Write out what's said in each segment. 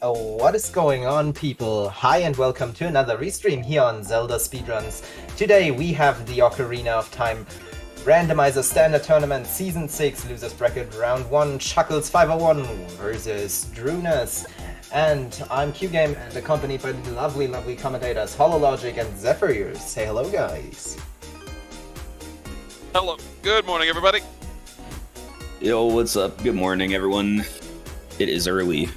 Oh, what is going on, people? Hi and welcome to another restream here on Zelda Speedruns. Today we have the Ocarina of Time Randomizer Standard Tournament Season 6 Losers Bracket Round 1 Chuckles501 versus Drooness. And I'm QGame and accompanied by the lovely commentators HoloLogic and Zephyr. Say hello, guys. Hello. Good morning, everybody. Yo, what's up? Good morning, everyone. It is early.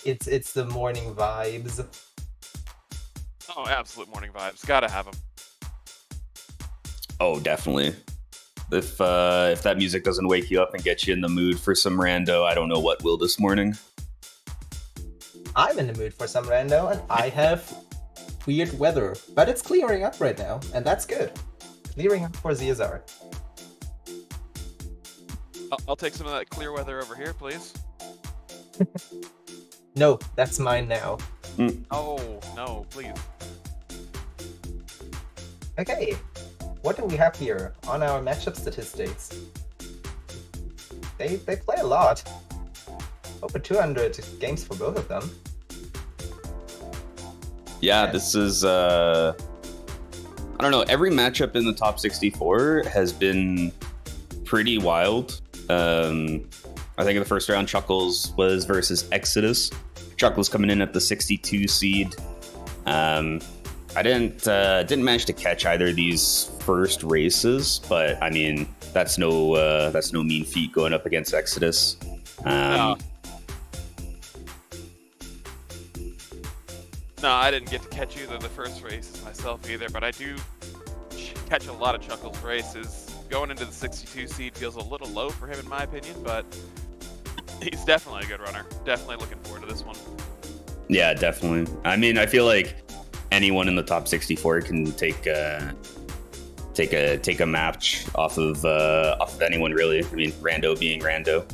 It's the morning vibes. Oh, absolute morning vibes. Gotta have them. Oh, definitely. If that music doesn't wake you up and get you in the mood for some rando, I don't know what will this morning. I'm in the mood for some rando, and I have weird weather, but it's clearing up right now, and that's good. Clearing up for ZSR. I'll take some of that clear weather over here, please. No, that's mine now. Oh, no, please. Okay, what do we have here on our matchup statistics? They play a lot. Over 200 games for both of them. Yeah, this is, I don't know, every matchup in the top 64 has been pretty wild. I think in the first round, Chuckles was versus Exodus. Chuckles coming in at the 62 seed. I didn't manage to catch either of these first races, but I mean that's no mean feat going up against Exodus. No, I didn't get to catch either of the first races myself either, but I do catch a lot of Chuckles races. Going into the 62 seed feels a little low for him in my opinion, but he's definitely a good runner. Definitely looking forward to this one. Yeah, definitely. I mean, I feel like anyone in the top 64 can take a match off of anyone really. I mean, rando being rando.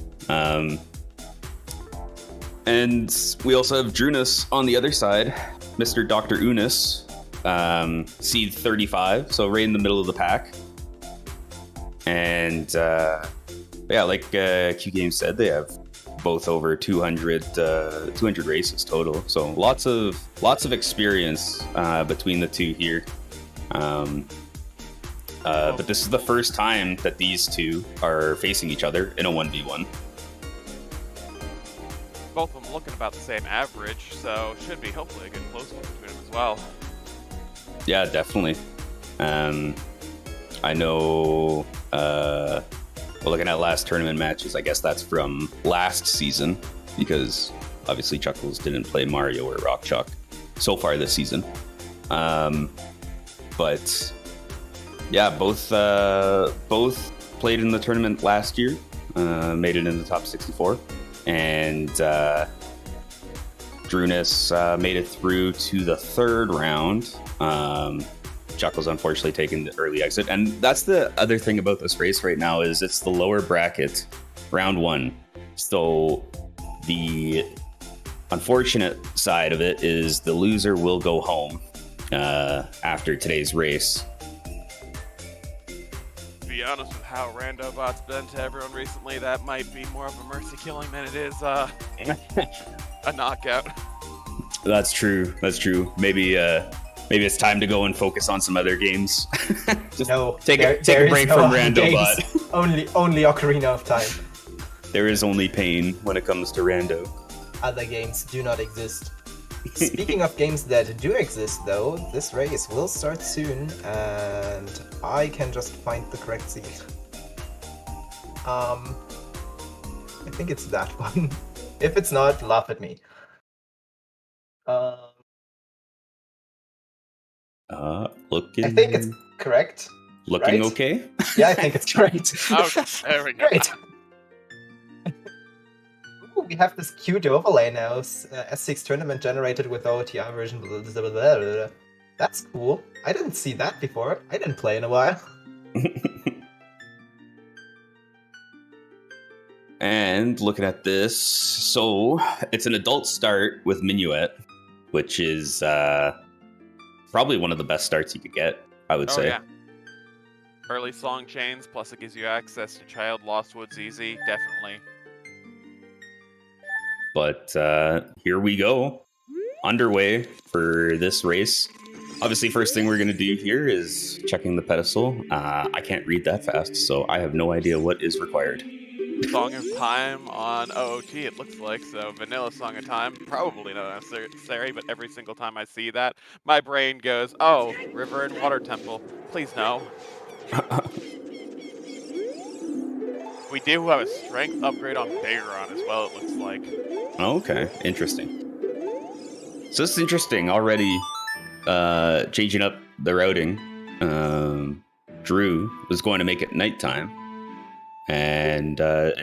And we also have Drooness on the other side, Mr. Dr. Unis, seed 35, so right in the middle of the pack. And yeah, like Q Games said, they have both over 200 races total. So lots of experience between the two here. But this is the first time that these two are facing each other in a 1v1. Both of them looking about the same average, so should be hopefully a good close one between them as well. Yeah, definitely. I know, well, looking at last tournament matches, I guess that's from last season, because obviously Chuckles didn't play Mario or Rock Chalk so far this season. But yeah, both played in the tournament last year, made it in the top 64, and Drooness made it through to the third round. Chuckles unfortunately taking the early exit, and that's the other thing about this race right now is it's the lower bracket, round 1. So the unfortunate side of it is the loser will go home after today's race. To be honest with how Randobot's been to everyone recently, that might be more of a mercy killing than it is a knockout. That's true. Maybe it's time to go and focus on some other games. Just take a break from Randobot. only Ocarina of Time. There is only pain when it comes to Rando. Other games do not exist. Speaking of games that do exist, though, this race will start soon, and I can just find the correct seed. I think it's that one. If it's not, laugh at me. Looking. I think it's correct. Looking right? okay? Yeah, I think it's correct. Okay, there we go. Great. Ooh, we have this cute overlay now. S6 tournament generated with OoTR version. Blah, blah, blah, blah, blah. That's cool. I didn't see that before. I didn't play in a while. And looking at this, so it's an adult start with Minuet, which is probably one of the best starts you could get, I would say. Yeah. Early song chains, plus it gives you access to Child Lost Woods easy, definitely. But here we go. Underway for this race. Obviously, first thing we're going to do here is checking the pedestal. I can't read that fast, so I have no idea what is required. Song of Time on OOT, it looks like. So vanilla Song of Time, probably not necessary, but every single time I see that, my brain goes, oh, River and Water Temple. Please no. We do have a strength upgrade on Baron as well, it looks like. Okay, interesting. So this is interesting already. Changing up the routing. Drew was going to make it nighttime. And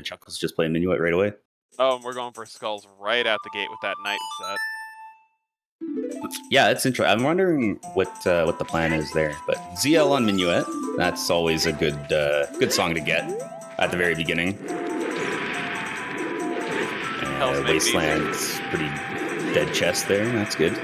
Chuckles just playing Minuet right away. Oh, and we're going for Skulls right out the gate with that night set. Yeah, it's interesting. I'm wondering what the plan is there. But ZL on Minuet, that's always a good song to get at the very beginning. And Wasteland's pretty dead chest there. That's good.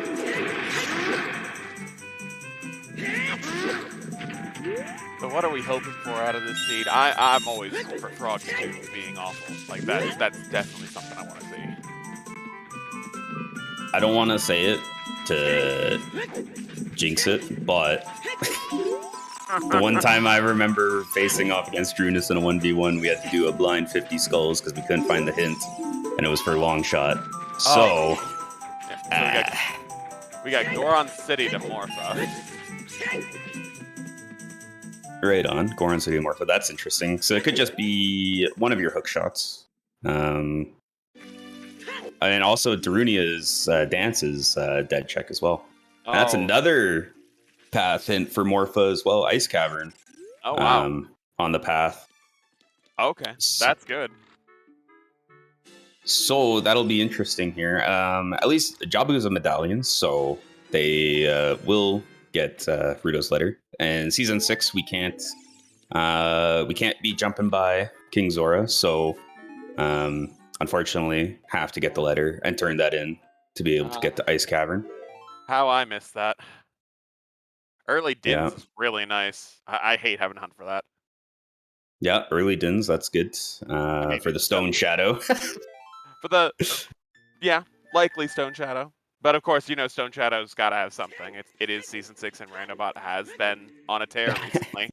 So what are we hoping for out of this seed? I'm always for Frog 2 being awful. Like that's definitely something I want to see. I don't want to say it to jinx it, but the one time I remember facing off against Drooness in a 1v1, we had to do a blind 50 skulls because we couldn't find the hint, and it was for long shot. So, yeah, so we got Goron City to Morpha. Right on, Goron City to Morpha. That's interesting. So it could just be one of your hook shots. And also Darunia's dance is dead check as well. Oh. That's another path hint for Morpha as well. Ice Cavern. Oh wow. On the path. Okay, that's good. So that'll be interesting here. At least Jabu's a medallion, so they will get Rudo's letter. And season 6, we can't be jumping by King Zora, so unfortunately have to get the letter and turn that in to be able to get to Ice Cavern. How I missed that. Early Dins is really nice. I hate having to hunt for that. Yeah, early Dins, that's good. For the Stone Shadow. For the likely Stone Shadow. But of course, Stone Shadow's got to have something. It is season 6, and Randobot has been on a tear recently.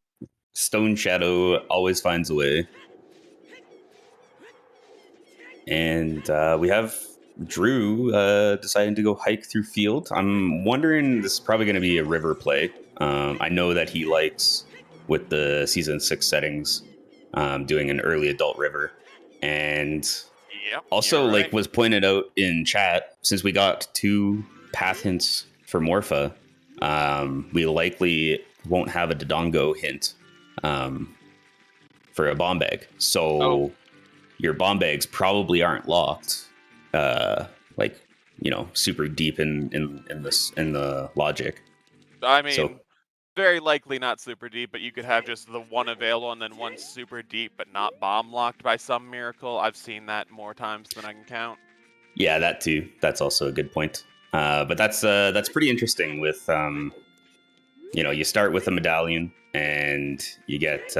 Stone Shadow always finds a way. And we have Drew deciding to go hike through field. I'm wondering, this is probably going to be a river play. I know that he likes, with the season 6 settings, doing an early adult river. And also, was pointed out in chat, since we got 2 path hints for Morpha, we likely won't have a Dodongo hint for a bomb bag. So your bomb bags probably aren't locked, super deep in the logic. I mean, very likely not super deep, but you could have just the one available and then one super deep, but not bomb locked by some miracle. I've seen that more times than I can count. Yeah, that too. That's also a good point. But that's pretty interesting. With you start with a medallion and you get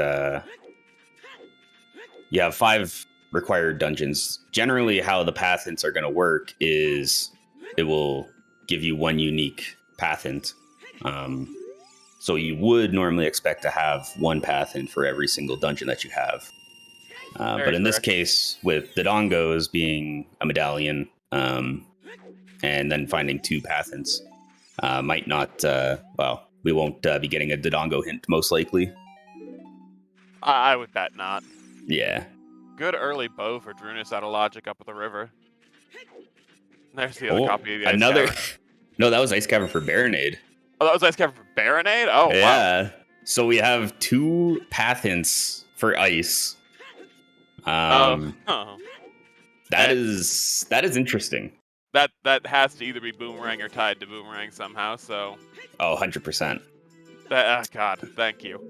you have 5 required dungeons. Generally, how the path hints are going to work is it will give you 1 unique path hint. So you would normally expect to have 1 path hint for every single dungeon that you have. But in this case, with Dodongos being a medallion, and then finding 2 path hints, might not, we won't be getting a Dodongo hint, most likely. I would bet not. Yeah. Good early bow for Drooness out of logic up at the river. There's the other copy of the Ice Cavern. No, that was Ice Cavern for Baronade. Oh, that was Ice Cavern for Baronade? Oh, yeah. Wow. So we have 2 path hints for ice. That is interesting. That has to either be Boomerang or tied to Boomerang somehow, so... Oh, 100%. God, thank you.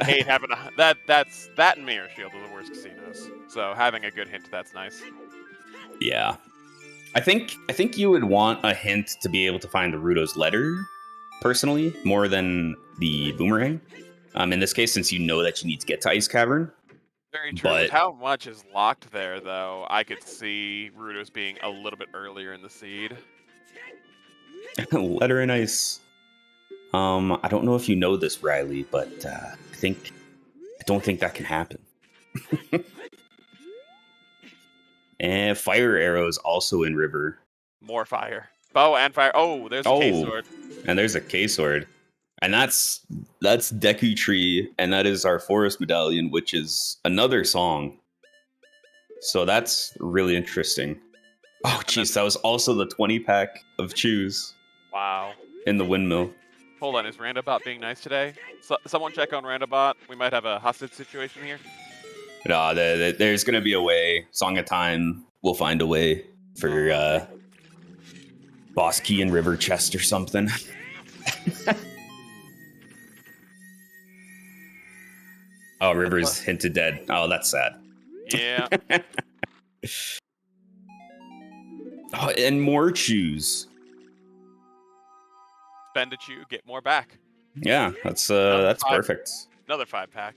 Hate having that and Mirror Shield are the worst casinos. So having a good hint, that's nice. Yeah. I think you would want a hint to be able to find the Rudo's letter, personally, more than the Boomerang. In this case, since you know that you need to get to Ice Cavern. Very true. With But how much is locked there, though, I could see Rudos being a little bit earlier in the seed. Letter and Ice. I don't know if you know this, Riley, but I don't think that can happen. And Fire Arrow is also in River. More fire. Bow and fire. Oh, there's a K-Sword. And there's a K-Sword. And that's Deku Tree, and that is our Forest Medallion, which is another song. So that's really interesting. Oh, jeez, that was also the 20-pack of Chews. Wow. In the windmill. Hold on, is Randobot being nice today? Someone check on Randobot. We might have a hostage situation here. No, there's going to be a way. Song of Time will find a way for Boss Key and River Chest or something. Oh, River's hinted dead. Oh, that's sad. Yeah. Oh, and more Chews. Spend a chew, get more back. Yeah, that's perfect. Another 5-pack.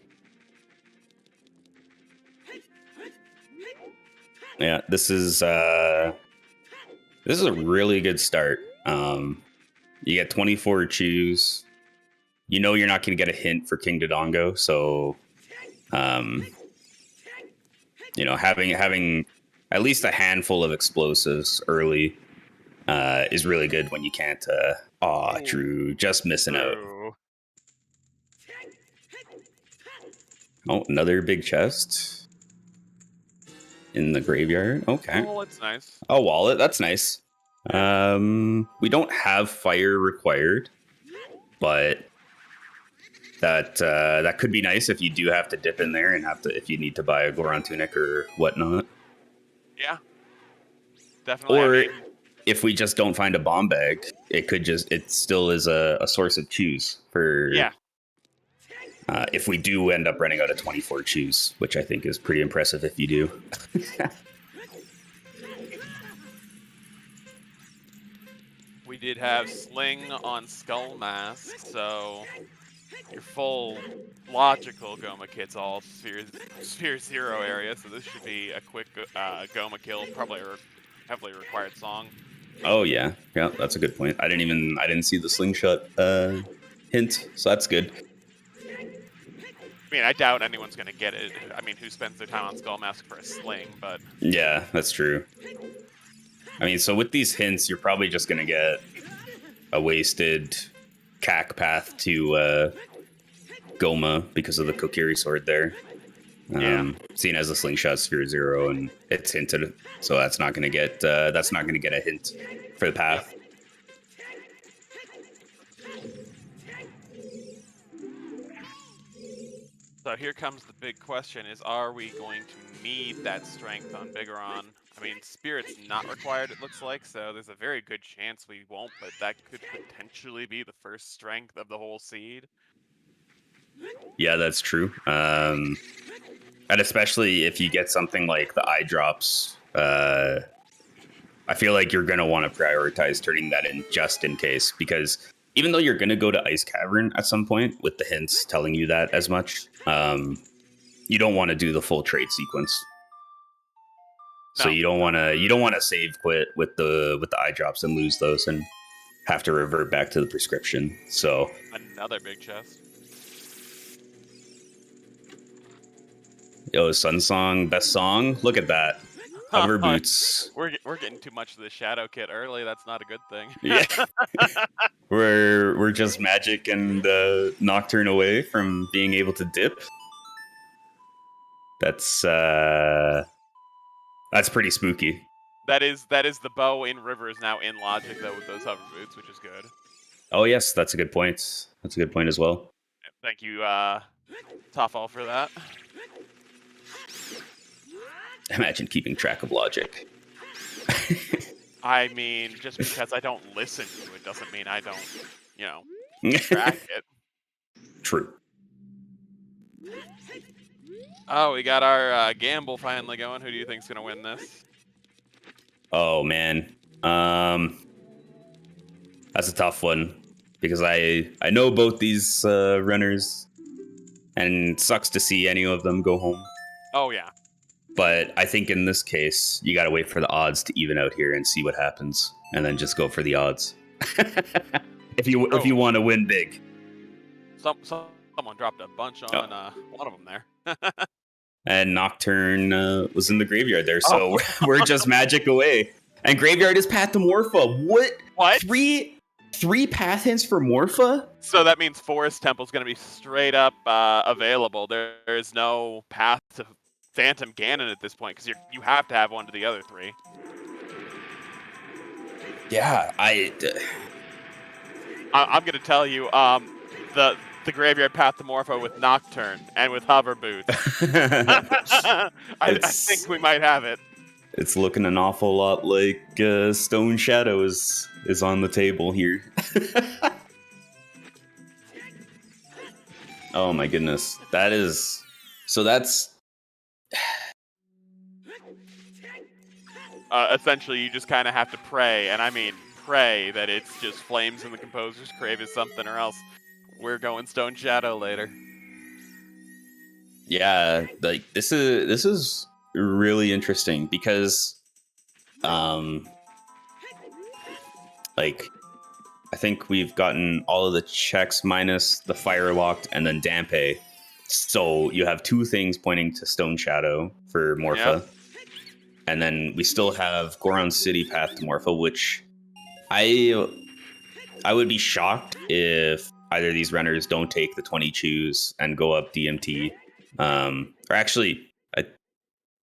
Yeah, this is a really good start. You get 24 Chews. You know you're not going to get a hint for King Dodongo, so having at least a handful of explosives early is really good when you can't. Drew, just missing out. Oh, another big chest in the graveyard. Okay. Oh, that's nice. A wallet. That's nice. We don't have fire required, but that could be nice if you do have to dip in there and if you need to buy a Goron tunic or whatnot. Yeah, definitely. Or if we just don't find a bomb bag, it still is a source of Chews for. Yeah. If we do end up running out of 24 Chews, which I think is pretty impressive if you do. We did have Sling on Skull Mask, so your full logical Goma kit's all Sphere 0 area, so this should be a quick Goma kill, probably a heavily required song. Oh yeah, that's a good point. I didn't see the slingshot hint, so that's good. I mean, I doubt anyone's gonna get it. I mean, who spends their time on Skull Mask for a sling? But yeah, that's true. I mean, so with these hints, you're probably just gonna get a wasted cack path to Goma because of the Kokiri sword there. Seen as a slingshot Sphere 0 and it's hinted, so that's not gonna get a hint for the path. So here comes the big question: are we going to need that strength on Bigoron? I mean, Spirit's not required, it looks like, so there's a very good chance we won't, but that could potentially be the first strength of the whole seed. Yeah, that's true. And especially if you get something like the eye drops, I feel like you're going to want to prioritize turning that in just in case, because even though you're going to go to Ice Cavern at some point with the hints telling you that as much, you don't want to do the full trade sequence. So you don't want to save quit with the eye drops and lose those and have to revert back to the prescription. So another big chest. Yo, Sun Song, best song. Look at that. Hover boots. We're getting too much of the Shadow Kit early. That's not a good thing. Yeah. We're just Magic and Nocturne away from being able to dip. That's pretty spooky. That is the bow in River is now in Logic though with those hover boots, which is good. Oh yes, that's a good point. That's a good point as well. Thank you, Toffall, for that. Imagine keeping track of Logic. I mean, just because I don't listen to it doesn't mean I don't, track it. True. Oh, we got our gamble finally going. Who do you think's gonna win this? Oh man, that's a tough one because I know both these runners, and it sucks to see any of them go home. Oh, yeah. But I think in this case, you got to wait for the odds to even out here and see what happens, and then just go for the odds. if you want to win big. Someone dropped a bunch on one of them there. And Nocturne was in the graveyard there, so we're just magic away. And graveyard is Path to Morpha. What? Three path hints for Morpha? So that means Forest Temple's going to be straight up available. There's no path to Phantom Ganon at this point, because you have to have one to the other three. Yeah, I'm going to tell you, the graveyard path to Morpho with Nocturne and with Hover Boots. I think we might have it. It's looking an awful lot like Stone Shadow is on the table here. Oh my goodness. That's... essentially, you just kind of have to pray, and I mean pray that it's just Flames in the Composer's Crave is something, or else we're going Stone Shadow later. Yeah, like this is really interesting because, like, I think we've gotten all of the checks minus the Fire Locked and then Dampe. So you have two things pointing to Stone Shadow for Morpha. Yep. And then we still have Goron City Path to Morpha, which I would be shocked if either of these runners don't take the 20 choose and go up DMT. Or actually,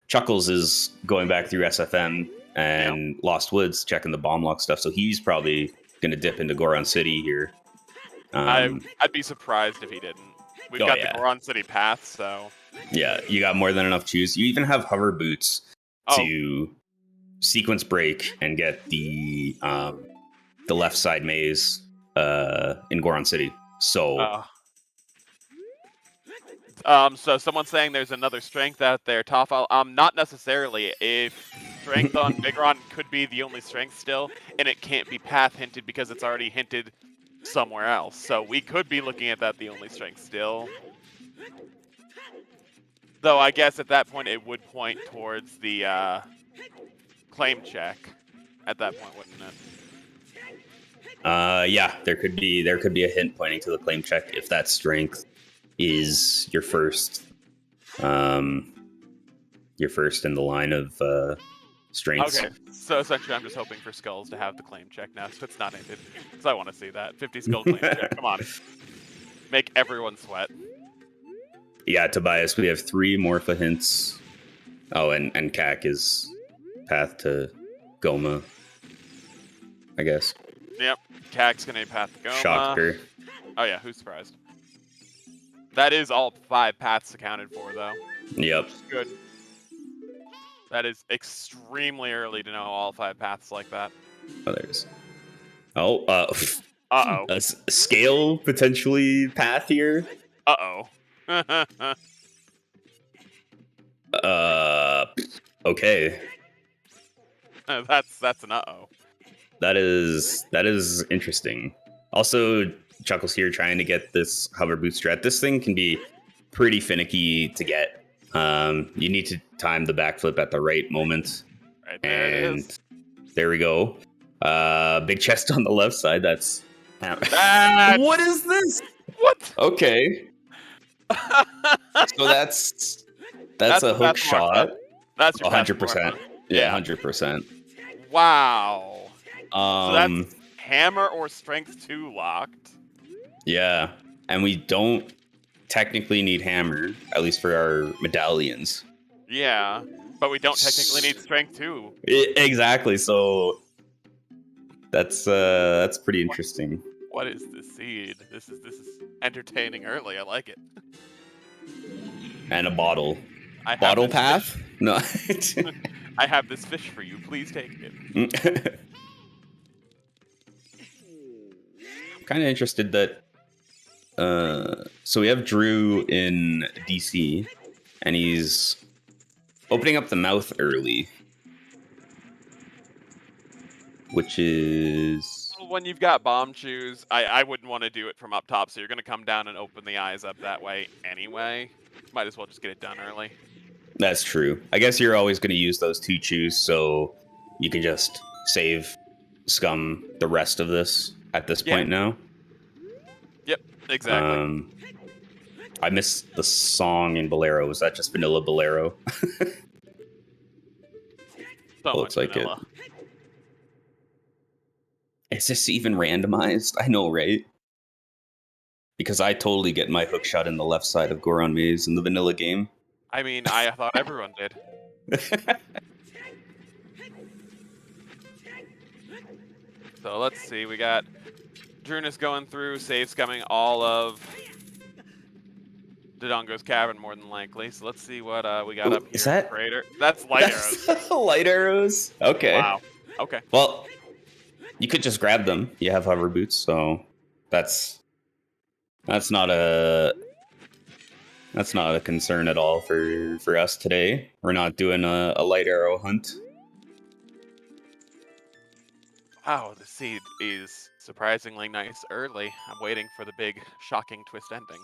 Chuckles is going back through SFM and Lost Woods checking the bomb lock stuff, so he's probably going to dip into Goron City here. I'd be surprised if he didn't. We've got the Goron City path, so... Yeah, you got more than enough choose. You even have Hover Boots to sequence break and get the left side maze in Goron City. So... so someone's saying there's another strength out there, Toffel. Not necessarily. If strength on Bigron could be the only strength still, and it can't be path hinted because it's already hinted somewhere else. So we could be looking at that the only strength still. Though I guess at that point it would point towards the claim check. At that point, wouldn't it? Yeah, there could be a hint pointing to the claim check if that strength is your first in the line of strengths. Okay, so essentially I'm just hoping for Skulls to have the claim check now, so it's not ended. Because I want to see that. 50 Skull claim check, come on. Make everyone sweat. Yeah, Tobias, we have 3 Morpha hints. Oh, and Kak is path to Goma, I guess. Yep, Kak's gonna be path to Goma. Shocker. Oh yeah, who's surprised? That is all 5 paths accounted for, though. Yep. Good. That is extremely early to know all 5 paths like that. Oh, there's... Oh, uh-oh. A scale potentially path here. Uh-oh. Okay. That's an uh-oh. That is interesting. Also, Chuckles here trying to get this Hover Boot strat. This thing can be pretty finicky to get. You need to time the backflip at the right moment. Right there, and there we go. Big chest on the left side. That's what is this? What? Okay. So that's a hook shot. That's your 100%. Yeah, 100%. Wow. So that's hammer or strength 2 locked. Yeah, and we don't technically need hammer, at least for our medallions. Yeah, but we don't technically need strength 2. Exactly. So that's pretty interesting. What is the seed? This is entertaining early. I like it. And a bottle. Bottle path? No. I have this fish for you. Please take it. I'm kind of interested that. So we have Drew in DC, and he's opening up the mouth early, which is... When you've got bomb chews, I wouldn't want to do it from up top, so you're going to come down and open the eyes up that way anyway. Might as well just get it done early. That's true. I guess you're always going to use those 2 chews, so you can just save scum the rest of this at this point now. Yep, exactly. I missed the song in Bolero. Was that just vanilla Bolero? So Looks much like vanilla. Is this even randomized? I know, right? Because I totally get my hook shot in the left side of Goron Maze in the vanilla game. I mean, I thought everyone did. So let's see, we got Drooness going through, save scumming all of Dodongo's cavern more than likely. So let's see what we got up here. Is that Crater? That's light arrows. light arrows? Okay. Wow. Okay. Well, you could just grab them. You have hover boots, so that's not a concern at all for us today. We're not doing a light arrow hunt. Wow, the seed is surprisingly nice early. I'm waiting for the big, shocking twist ending.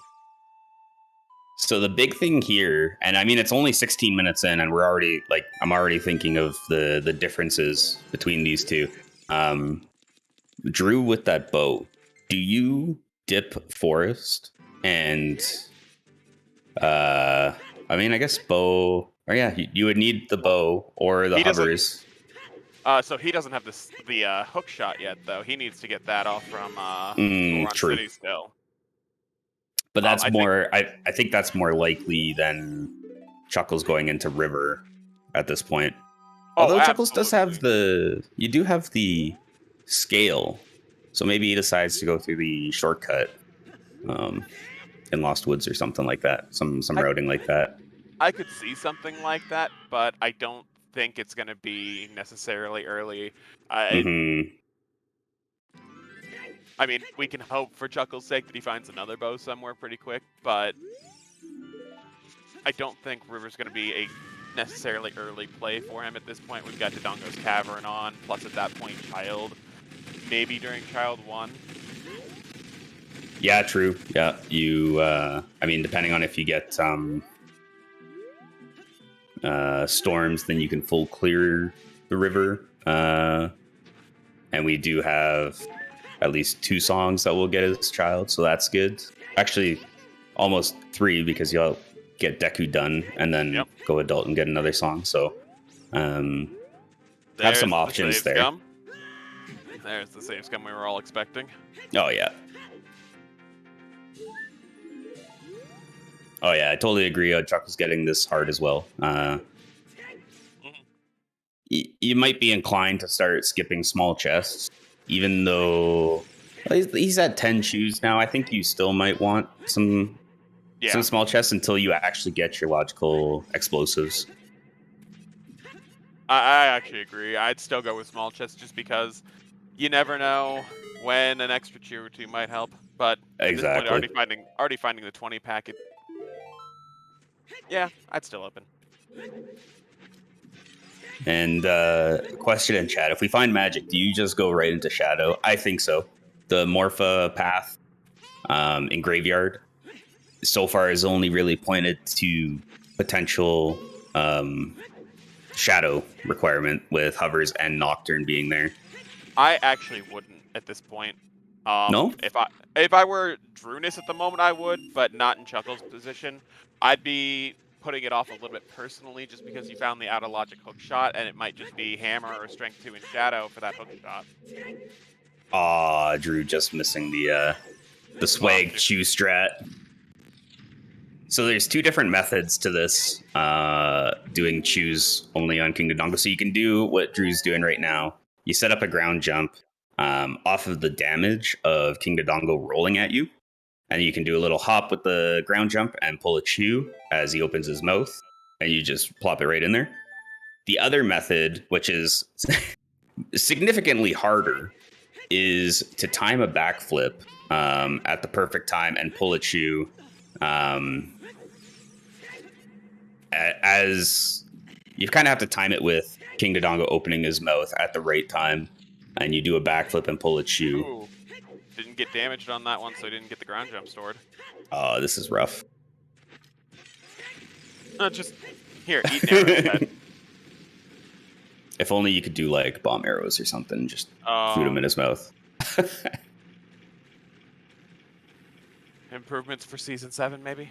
So the big thing here, and I mean it's only 16 minutes in, and we're already I'm already thinking of the differences between these two. Drew, with that bow, do you dip forest and I mean I guess bow, or yeah, you would need the bow or the hovers. So he doesn't have the hook shot yet, though. He needs to get that off from True. City still. But that's I think that's more likely than Chuckles going into River at this point. Although Chuckles does have you do have the scale, so maybe he decides to go through the shortcut in Lost Woods or something like that, some routing like that. I could see something like that, but I don't think it's going to be necessarily early. I mean, we can hope for Chuckles' sake that he finds another bow somewhere pretty quick, but I don't think River's going to be a necessarily early play for him at this point. We've got Dodongo's Cavern on, plus at that point Child, maybe during Child 1. Yeah, true. Yeah, you, I mean, depending on if you get storms, then you can full clear the river. And we do have at least 2 songs that we'll get as Child, so that's good. Actually, almost 3, because you'll get Deku done and then go adult and get another song. So have some options there. Scum. There's the save scum we were all expecting. Oh yeah. Oh yeah, I totally agree. Chuckles getting this hard as well. You might be inclined to start skipping small chests, even though he's at 10 chews now. I think you still might want some small chests until you actually get your logical explosives. I actually agree. I'd still go with small chests just because you never know when an extra chew or 2 might help. But exactly, at this point, already finding the 20 packet. Yeah, I'd still open. And question in chat: if we find magic, do you just go right into Shadow? I think so. The Morpha path in Graveyard so far is only really pointed to potential Shadow requirement with Hovers and Nocturne being there. I actually wouldn't at this point. No? If I were Drooness at the moment, I would, but not in Chuckles' position. I'd be putting it off a little bit personally just because you found the out of logic hook shot, and it might just be Hammer or Strength 2 in Shadow for that hook shot. Aw, Drew just missing the swag chew strat. So there's 2 different methods to this, doing chews only on King Dodongo. So you can do what Drew's doing right now. You set up a ground jump off of the damage of King Dodongo rolling at you. And you can do a little hop with the ground jump and pull a chew as he opens his mouth. And you just plop it right in there. The other method, which is significantly harder, is to time a backflip at the perfect time and pull a chew. As you kind of have to time it with King Dodongo opening his mouth at the right time, and you do a backflip and pull a chew. Ooh. Didn't get damaged on that one, so he didn't get the ground jump stored. Oh, this is rough. Just Here, eat an arrow instead. If only you could do like bomb arrows or something, just shoot him in his mouth. Improvements for season 7, maybe.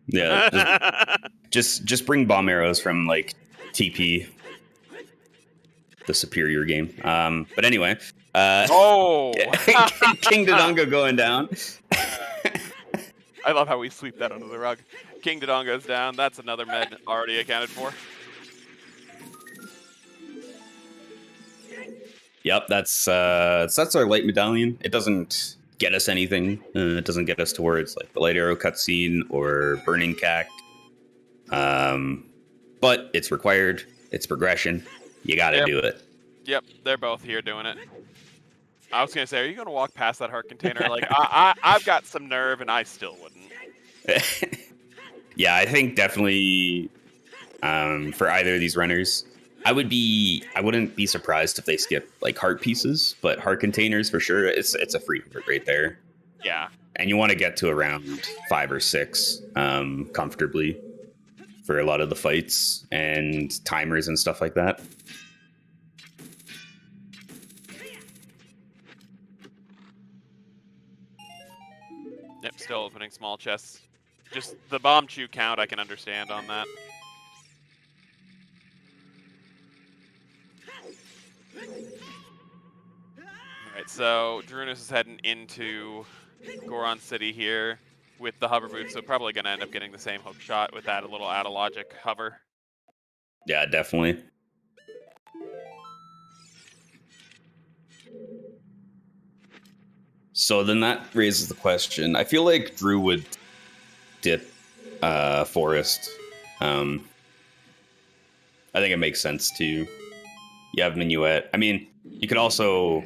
Yeah, just bring bomb arrows from like TP, the superior game. But anyway, King Dodongo going down. I love how we sweep that under the rug. King Dodongo's down. That's another med already accounted for. Yep, that's our light medallion. It doesn't get us anything. It doesn't get us towards like the light arrow cutscene or burning cact. But it's required. It's progression. You got to do it. Yep, they're both here doing it. I was gonna say, are you gonna walk past that heart container? Like, I've got some nerve, and I still wouldn't. Yeah, I think definitely for either of these runners, I wouldn't be surprised if they skip like heart pieces, but heart containers for sure. It's a free hit right there. Yeah, and you want to get to around 5 or 6 comfortably for a lot of the fights and timers and stuff like that. Yep, still opening small chests. Just the bomb chew count I can understand on that. Alright, so Drooness is heading into Goron City here with the hover boots, so probably going to end up getting the same hook shot with that a little out of logic hover. Yeah, definitely. So then that raises the question. I feel like Drew would dip Forest. I think it makes sense to. You have Minuet. I mean, you could also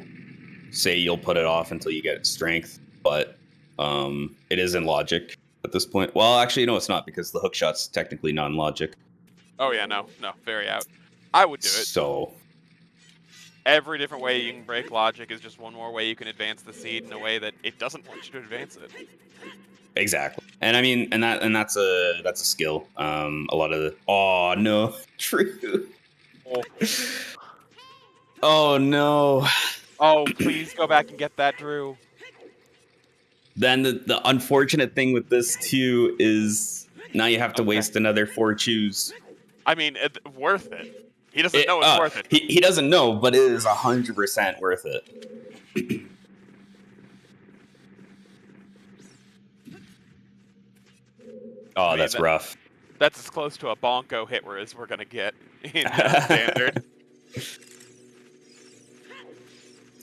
say you'll put it off until you get strength, but it is in logic at this point. Well, actually, no, it's not, because the hook shot's technically non-logic. Oh yeah, no, very out. I would do it. So every different way you can break logic is just one more way you can advance the seed in a way that it doesn't want you to advance it. Exactly. And I mean, and that's a skill. A lot of the no, true. Oh no. Oh, please go back and get that, Drew. Then the unfortunate thing with this too is now you have to waste another 4 chews. I mean, worth it. He doesn't know it's worth it. He doesn't know, but it is 100% worth it. Oh, I mean, that's rough. That's as close to a bonko hit as we're gonna get in standard.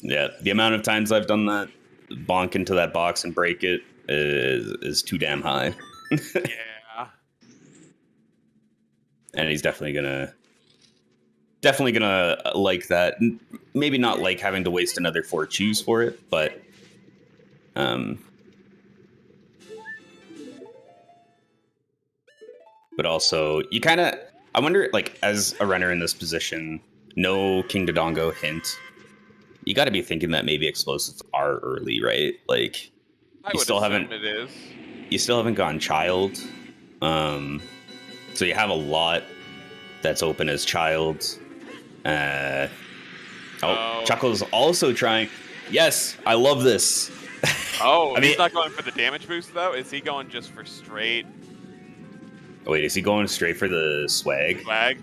Yeah, the amount of times I've done that, bonk into that box and break it is too damn high. Yeah. And he's definitely gonna like that. Maybe not like having to waste another 4 chews for it, but also you kind of, I wonder, like, as a runner in this position, no King Dodongo hint, you got to be thinking that maybe explosives are early, right? Like, I would assume it is. You still haven't gone child, so you have a lot that's open as child. Chuckles also trying. Yes, I love this. Oh, he's not going for the damage boost though. Is he going just for straight? Wait, is he going straight for the swag? I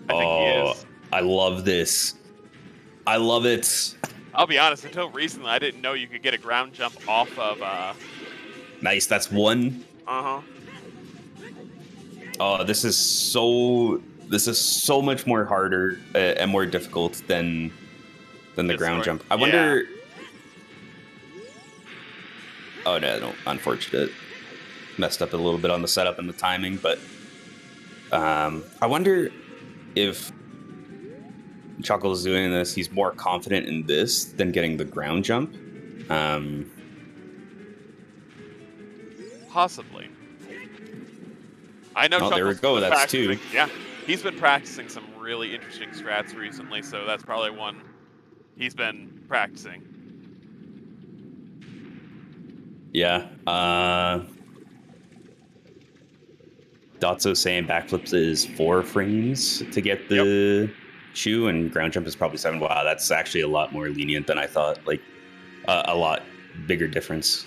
think he is. I love this. I love it. I'll be honest, until recently, I didn't know you could get a ground jump off of... Nice, that's 1. Uh-huh. Oh, this is so much more harder and more difficult than the ground jump. I wonder... Oh, no, unfortunate. Messed up a little bit on the setup and the timing, but I wonder if Chuckles is doing this, he's more confident in this than getting the ground jump. Possibly. I know Chuckles there we go, that's 2. Yeah, he's been practicing some really interesting strats recently, so that's probably one he's been practicing. Yeah. Dotso saying backflips is 4 frames to get the shoe, and ground jump is probably 7. Wow, that's actually a lot more lenient than I thought. Like, a lot bigger difference.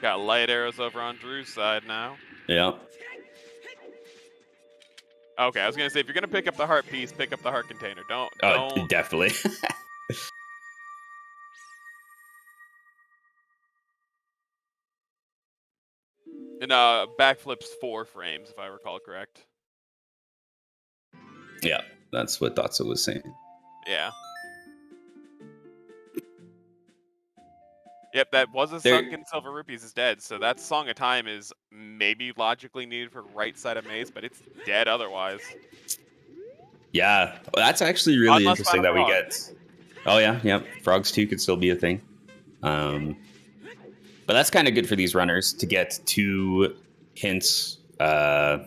Got light arrows over on Drew's side now. Yeah. Okay, I was gonna say, if you're gonna pick up the heart piece, pick up the heart container. Don't. Definitely. And backflips 4 frames, if I recall correct. Yeah, that's what Dotso was saying. Yeah. Yep, that was a sunken silver rupees is dead, so that Song of Time is maybe logically needed for right side of maze, but it's dead otherwise. Yeah, well, that's actually really Unless interesting that Final we Frog. get. Oh yeah, yeah. Frogs 2 could still be a thing. But that's kind of good for these runners to get 2 hints for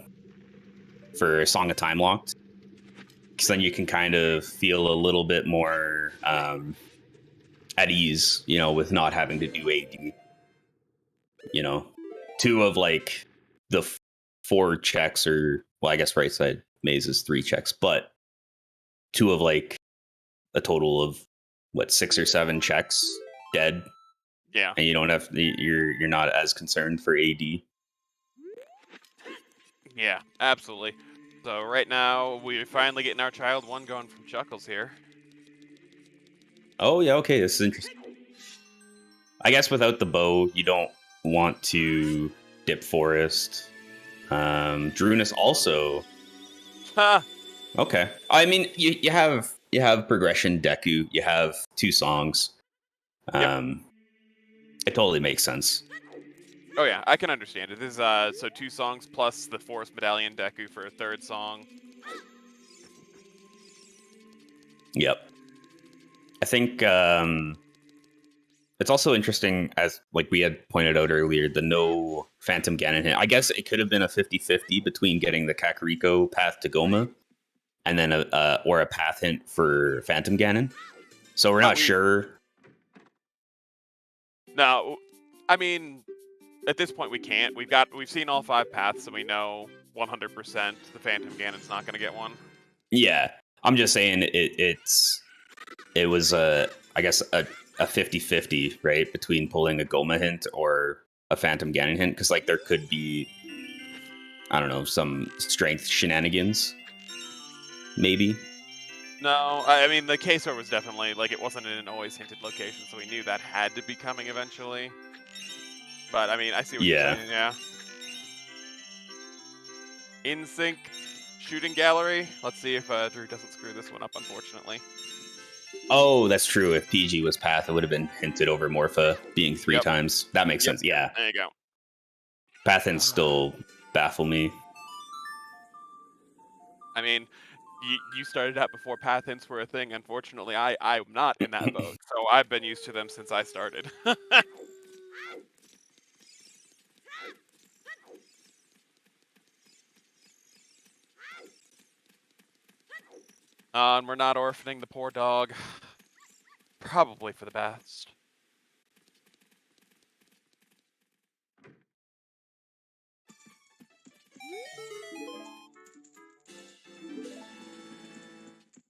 Song of Time locked. Because then you can kind of feel a little bit more at ease, you know, with not having to do AD. You know, 2 of like the 4 checks, or well, I guess right side maze is 3 checks, but 2 of like a total of what, 6 or 7 checks dead. Yeah. And you don't have, you're not as concerned for AD. Yeah, absolutely. So right now, we're finally getting our child 1 going from Chuckles here. Oh yeah, okay, this is interesting. I guess without the bow, you don't want to dip forest. Drooness also. Ha! Okay. I mean, you have progression Deku, you have 2 songs. It totally makes sense. Oh yeah, I can understand it. This is so 2 songs plus the Forest Medallion Deku for a 3rd song. Yep. I think it's also interesting, as like we had pointed out earlier, the no Phantom Ganon hint. I guess it could have been a 50-50 between getting the Kakariko path to Goma and then a path hint for Phantom Ganon. So we're not sure. No, I mean, at this point we can't. We've seen all 5 paths, so we know 100% the Phantom Ganon's not going to get one. Yeah, I'm just saying it was I guess a 50-50, right, between pulling a Goma hint or a Phantom Ganon hint, because like there could be, I don't know, some strength shenanigans, maybe. No, I mean the Queso was definitely like, it wasn't in an always hinted location, so we knew that had to be coming eventually. But I mean, I see what you're saying. Yeah. In sync shooting gallery. Let's see if Drew doesn't screw this one up, unfortunately. Oh, that's true. If PG was path, it would have been hinted over Morpha being 3 times. That makes sense. Yeah. There you go. Path hints still baffle me. I mean, you started out before path hints were a thing. Unfortunately, I'm not in that boat, so I've been used to them since I started. And we're not orphaning the poor dog. Probably for the best.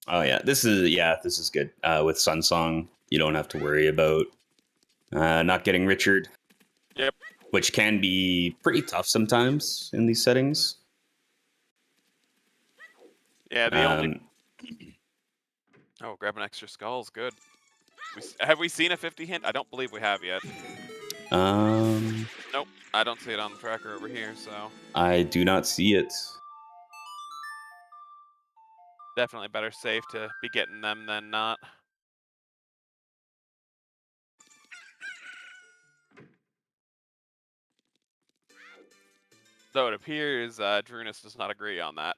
Oh yeah, this is good. With Sun Song, you don't have to worry about not getting Richard. Yep. Which can be pretty tough sometimes in these settings. Yeah, the only. Oh, grab an extra skull's good. Have we seen a 50 hint? I don't believe we have yet. Nope, I don't see it on the tracker over here, so. I do not see it. Definitely better safe to be getting them than not. Though it appears Drooness does not agree on that.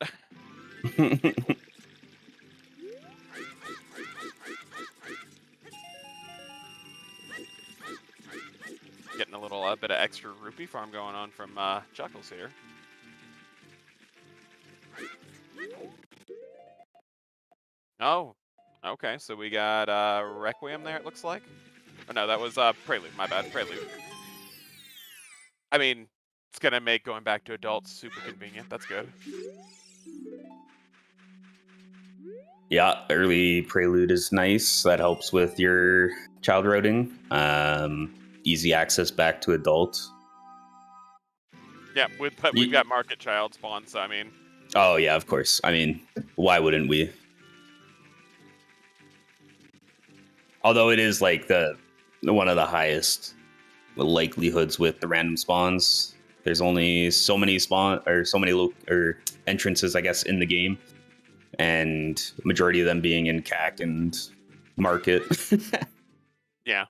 Getting a little bit of extra rupee farm going on from Chuckles here. Oh, okay, so we got Requiem there, it looks like. Oh no, that was Prelude, my bad, Prelude. I mean, It's gonna make going back to adults super convenient. That's good. Yeah, early prelude is nice. That helps with your child routing. Easy access back to adult. Yeah, but we've got market child spawn, so I mean. Oh yeah, of course. I mean, why wouldn't we? Although it is like the one of the highest likelihoods with the random spawns. There's only so many entrances, I guess, in the game, and majority of them being in CAC and market. Yeah.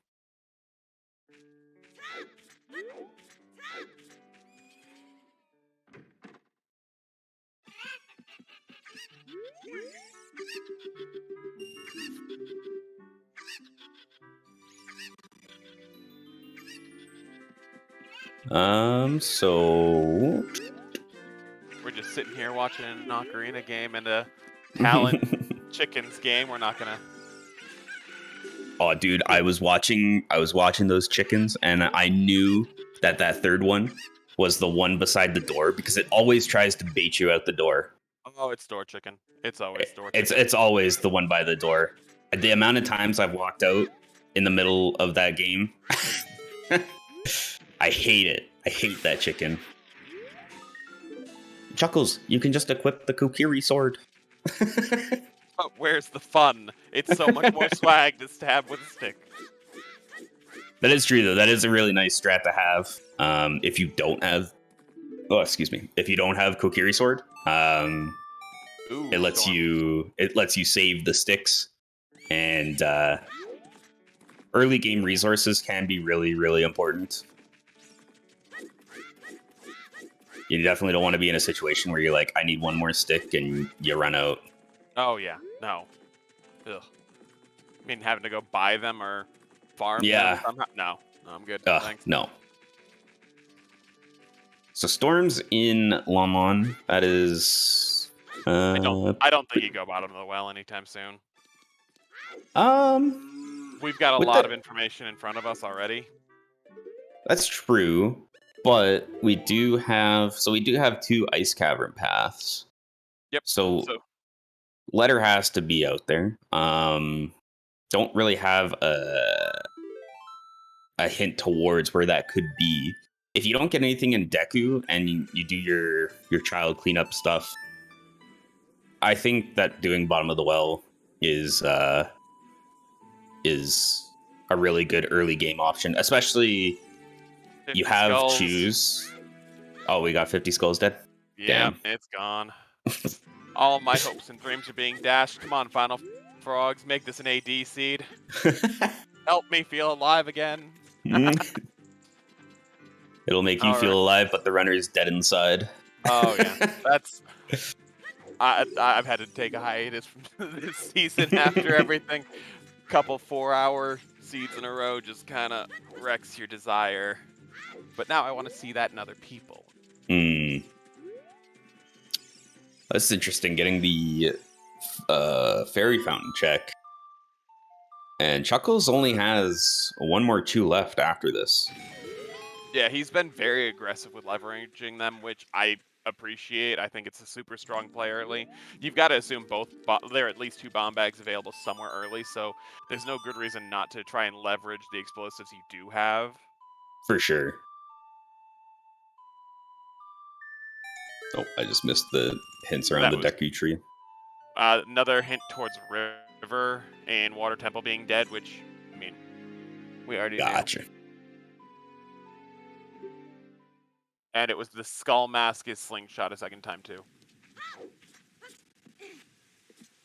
So We're just sitting here watching an Ocarina game and a Talon Chickens game. We're not gonna. Oh, dude, I was watching those chickens, and I knew that third one was the one beside the door because it always tries to bait you out the door. Oh, it's door chicken. It's always door chicken. It's always the one by the door. The amount of times I've walked out in the middle of that game, I hate it. I hate that chicken. Chuckles, you can just equip the Kokiri sword. But where's the fun? It's so much more swag to stab with a stick. That is true, though. That is a really nice strat to have. If you don't have, if you don't have Kokiri sword, Ooh, it lets you save the sticks, and early game resources can be really, really important. You definitely don't want to be in a situation where you're like, I need one more stick, and you run out. Oh yeah, no. Ugh. I mean, having to go buy them or farm Yeah. them somehow? No, I'm good. Thanks. No. So Storm's in Lamon. That is. I don't think you go bottom of the well anytime soon. We've got a lot of information in front of us already. That's true, but we do have 2 ice cavern paths. Yep. So Letter has to be out there. Don't really have a hint towards where that could be. If you don't get anything in Deku and you do your child cleanup stuff, I think that doing bottom of the well is a really good early game option, especially you have skulls. choose. Oh, we got 50 skulls dead. Yeah, Damn. it's gone. All my hopes and dreams are being dashed. Come on, Final Frogs, make this an AD seed. Help me feel alive again. It'll make you feel alive, but the runner is dead inside. Oh yeah, that's. I've had to take a hiatus from this season after everything. Couple 4-hour seeds in a row just kind of wrecks your desire. But now I want to see that in other people. That's interesting. Getting the fairy fountain check, and Chuckles only has 1 more 2 left after this. Yeah, he's been very aggressive with leveraging them, which I appreciate. I think it's a super strong play early. You've got to assume there are at least 2 bomb bags available somewhere early, so there's no good reason not to try and leverage the explosives you do have. For sure. Oh, I just missed the hints around the Deku tree. Another hint towards River and Water Temple being dead, which, I mean, we already knew. And it was the Skull Mask is Slingshot a second time, too.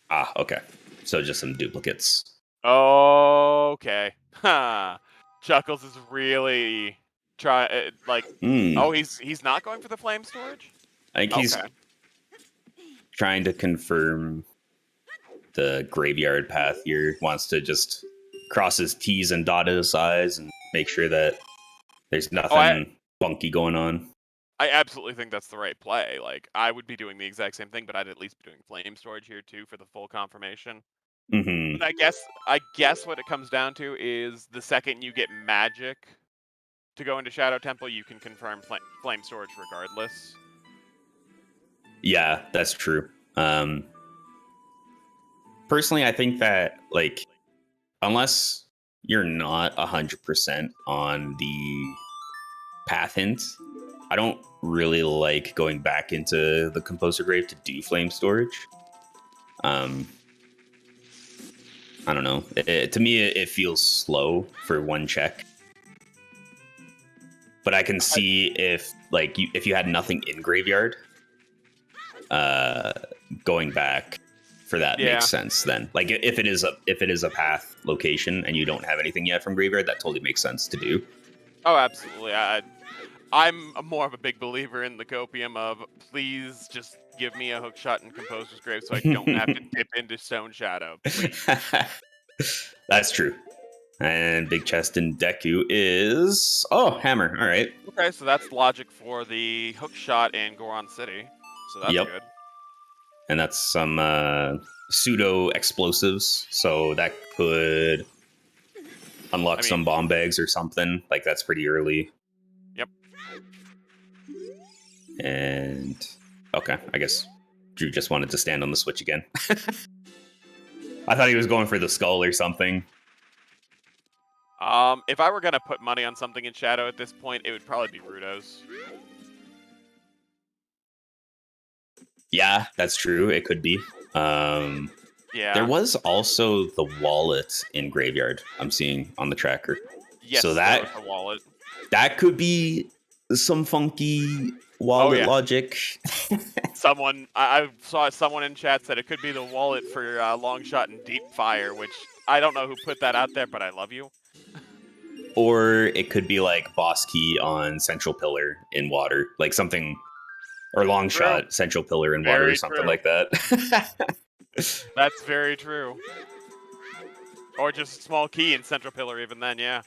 Ah, okay. So just some duplicates. Okay. Chuckles is really Oh, he's not going for the flame storage? I think he's trying to confirm the graveyard path here. Wants to just cross his T's and dot his I's and make sure that there's nothing funky going on. I absolutely think that's the right play. Like, I would be doing the exact same thing, but I'd at least be doing flame storage here too for the full confirmation. Mm-hmm. I guess what it comes down to is the second you get magic to go into Shadow Temple, you can confirm flame storage regardless. Yeah, that's true. Personally, I think that, like, unless you're not 100% on the path hint, I don't really like going back into the Composer Grave to do flame storage. I don't know. To me, it feels slow for one check. But I can see if, like, if you had nothing in graveyard, going back for that makes sense. Then, like, if it is a path location and you don't have anything yet from graveyard, that totally makes sense to do. Oh, absolutely. I'm more of a big believer in the copium of please just give me a hook shot in Composer's Grave so I don't have to dip into Stone Shadow. That's true. And big chest in Deku is hammer. All right. Okay, so that's logic for the hook shot in Goron City. So that's good. And that's some pseudo explosives, so that could unlock some bomb bags or something. Like, that's pretty early. Yep. And okay, I guess Drew just wanted to stand on the switch again. I thought he was going for the skull or something. If I were gonna put money on something in Shadow at this point, it would probably be Rudo's. Yeah, that's true. It could be. Yeah. There was also the wallet in graveyard I'm seeing on the tracker. Yes, so that was the wallet. That could be some funky wallet logic. I saw someone in chat said it could be the wallet for long shot and deep fire, which I don't know who put that out there, but I love you. Or it could be like boss key on central pillar in water, like something, or long shot central pillar in water or something like that. That's very true. Or just small key in central pillar even then, yeah.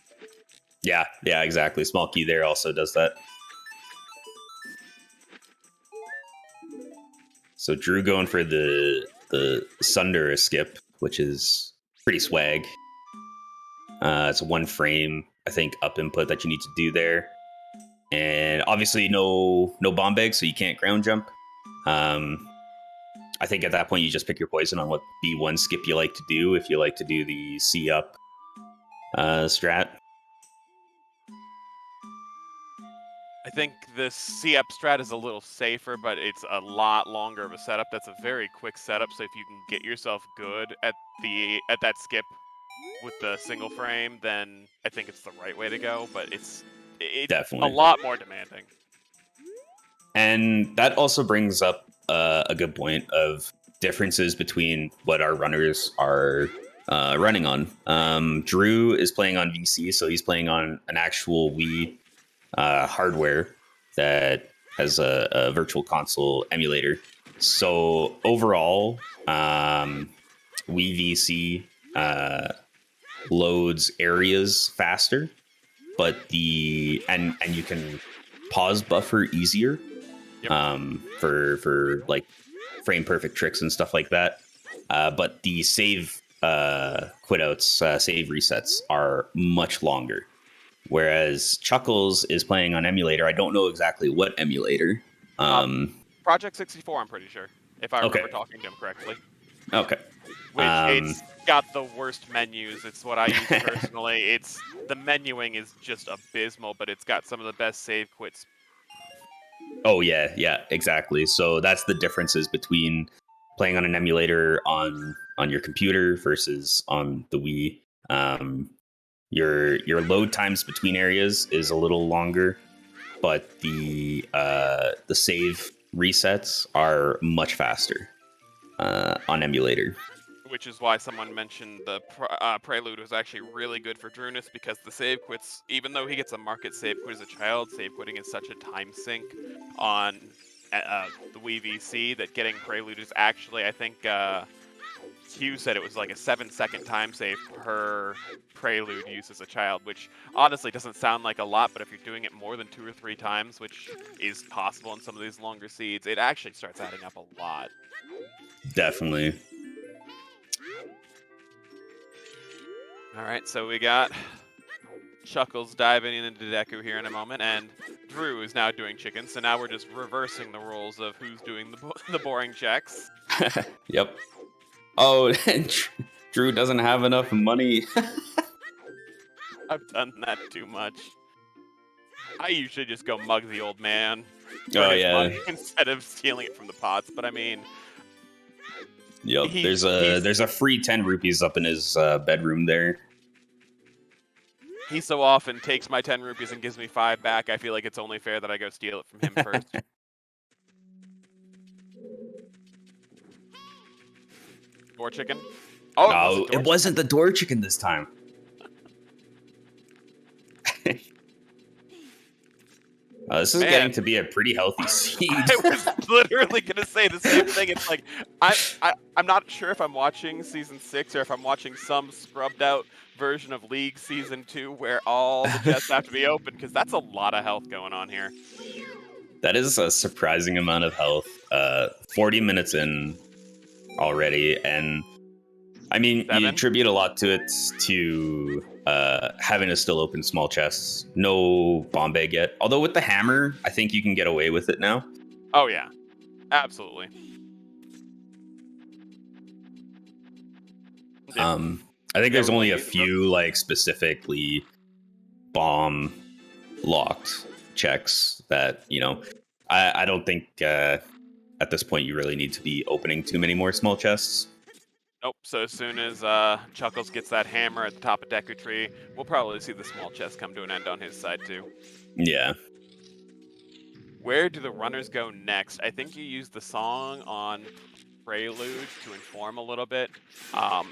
Yeah, exactly. Small key there also does that. So Drew going for the Sunder skip, which is pretty swag. It's a one frame, I think, up input that you need to do there. And obviously no bomb bag, so you can't ground jump. I think at that point you just pick your poison on what B1 skip you like to do, if you like to do the C up strat. I think the C-up strat is a little safer, but it's a lot longer of a setup. That's a very quick setup, so if you can get yourself good at that skip with the single frame, then I think it's the right way to go, but it's definitely a lot more demanding. And that also brings up a good point of differences between what our runners are running on. Drew is playing on VC, so he's playing on an actual Wii hardware that has a virtual console emulator. So overall, Wii VC loads areas faster, but and you can pause buffer easier. Yep. For like frame perfect tricks and stuff like that. But the save quitouts, save resets are much longer. Whereas Chuckles is playing on emulator. I don't know exactly what emulator. Project 64, I'm pretty sure, if I remember talking to him correctly. Okay. Which it's got the worst menus. It's what I use personally. The menuing is just abysmal, but it's got some of the best save quits. Oh yeah, exactly. So that's the differences between playing on an emulator on your computer versus on the Wii. Your load times between areas is a little longer, but the save resets are much faster on emulator. Which is why someone mentioned the Prelude was actually really good for Drooness, because the save quits, even though he gets a market save quit as a child, save quitting is such a time sink on the Wii VC that getting Prelude is actually, I think Hugh said it was like a 7-second time save per Prelude use as a child, which honestly doesn't sound like a lot, but if you're doing it more than 2 or 3 times, which is possible in some of these longer seeds, it actually starts adding up a lot. Definitely. Alright, so we got Chuckles diving into Deku here in a moment, and Drew is now doing chicken. So now we're just reversing the roles of who's doing the boring checks. Yep. Oh, Drew doesn't have enough money. I've done that too much. I usually just go mug the old man for Oh his yeah. money instead of stealing it from the pots. But I mean, Yep. There's a free 10 rupees up in his bedroom there. he so often takes my 10 rupees and gives me 5 back. I feel like it's only fair that I go steal it from him first. Door chicken. Oh, No, it wasn't the door chicken this time. This is getting to be a pretty healthy seed. I was literally gonna say the same thing. It's like I'm not sure if I'm watching season 6 or if I'm watching some scrubbed out version of League season 2 where all the chests have to be open, because that's a lot of health going on here. That is a surprising amount of health. 40 minutes in already, and I mean, 7? you attribute a lot to it to having to still open small chests. No bomb bag yet. Although with the hammer, I think you can get away with it now. Oh yeah, absolutely. Yeah. I think there's we only a use them. few like specifically bomb locked checks that, you know, I don't think at this point you really need to be opening too many more small chests. Nope. So as soon as Chuckles gets that hammer at the top of Deku Tree, we'll probably see the small chest come to an end on his side too. Yeah. Where do the runners go next? I think you use the song on Prelude to inform a little bit.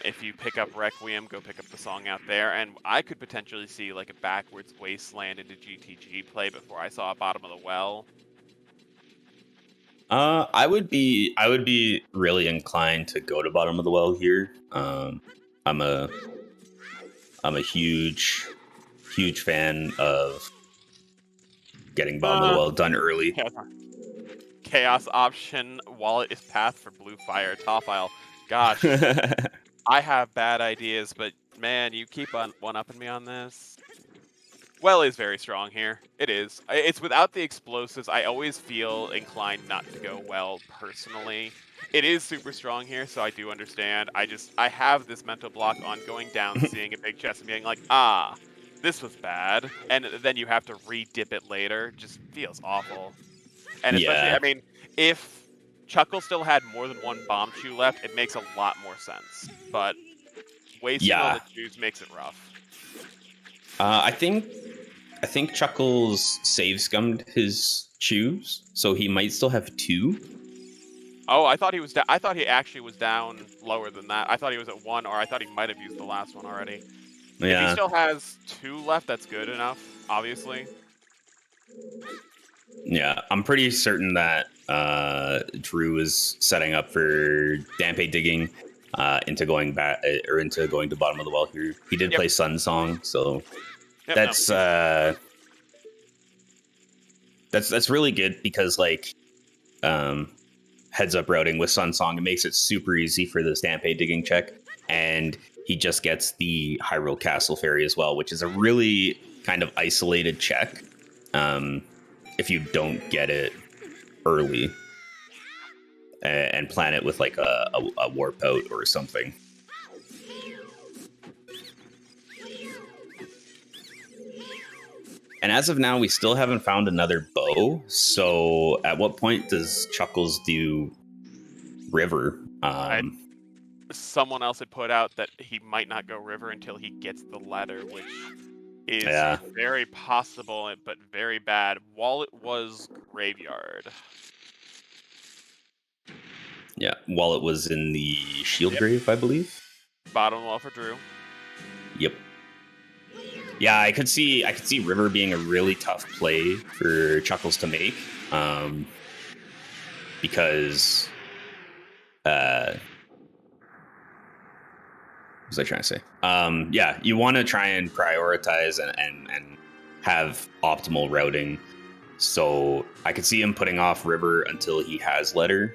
If you pick up Requiem, go pick up the song out there, and I could potentially see like a backwards wasteland into GTG play before I saw a bottom of the well. I would be really inclined to go to bottom of the well here. I'm a huge fan of getting bottom of the well done early. Chaos option, wallet is path for blue fire, top aisle. Gosh, I have bad ideas, but man, you keep on one-upping me on this. Well is very strong here. It is. It's without the explosives. I always feel inclined not to go well personally. It is super strong here, so I do understand. I have this mental block on going down, seeing a big chest and being like, this was bad. And then you have to re-dip it later. Just feels awful. And especially, I mean, if Chuckle still had more than one bomb chew left, it makes a lot more sense. But wasting all the chews makes it rough. I think Chuckles save scummed his chews, so he might still have 2. Oh, I thought he was. I thought he actually was down lower than that. I thought he was at 1, or I thought he might have used the last one already. Yeah. If he still has 2 left, that's good enough. Obviously. Yeah, I'm pretty certain that Drew is setting up for Dampe digging into going back or into going to bottom of the well here. He did play Sun Song, so that's really good because like heads up routing with Sun Song, it makes it super easy for this Dampe digging check, and he just gets the Hyrule Castle Fairy as well, which is a really kind of isolated check. If you don't get it early and plan it with like a warp out or something. And as of now, we still haven't found another bow. So at what point does Chuckles do River? Someone else had put out that he might not go River until he gets the ladder, which is very possible, but very bad. Wallet was Graveyard. Yeah, Wallet was in the Shield Grave, I believe. Bottom wall for Drew. Yep. Yeah, I could see River being a really tough play for Chuckles to make, because what was I trying to say? Yeah, you want to try and prioritize and have optimal routing. So I could see him putting off River until he has Letter,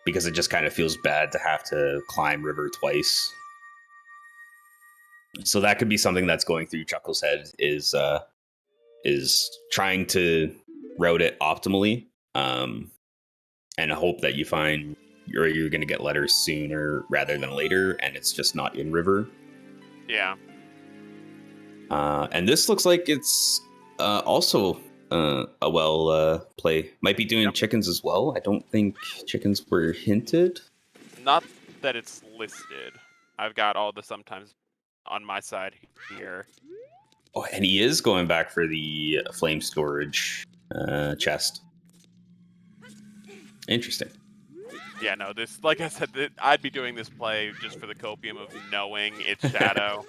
because it just kind of feels bad to have to climb River twice. So that could be something that's going through Chuckles' head is trying to route it optimally, and hope that you find you're going to get letters sooner rather than later, and it's just not in river. Yeah. And this looks like it's also a well play. Might be doing chickens as well. I don't think chickens were hinted. Not that it's listed. I've got all the sometimes on my side here. Oh, and he is going back for the flame storage chest. Interesting. Yeah, no, this, like I said, I'd be doing this play just for the copium of knowing its shadow.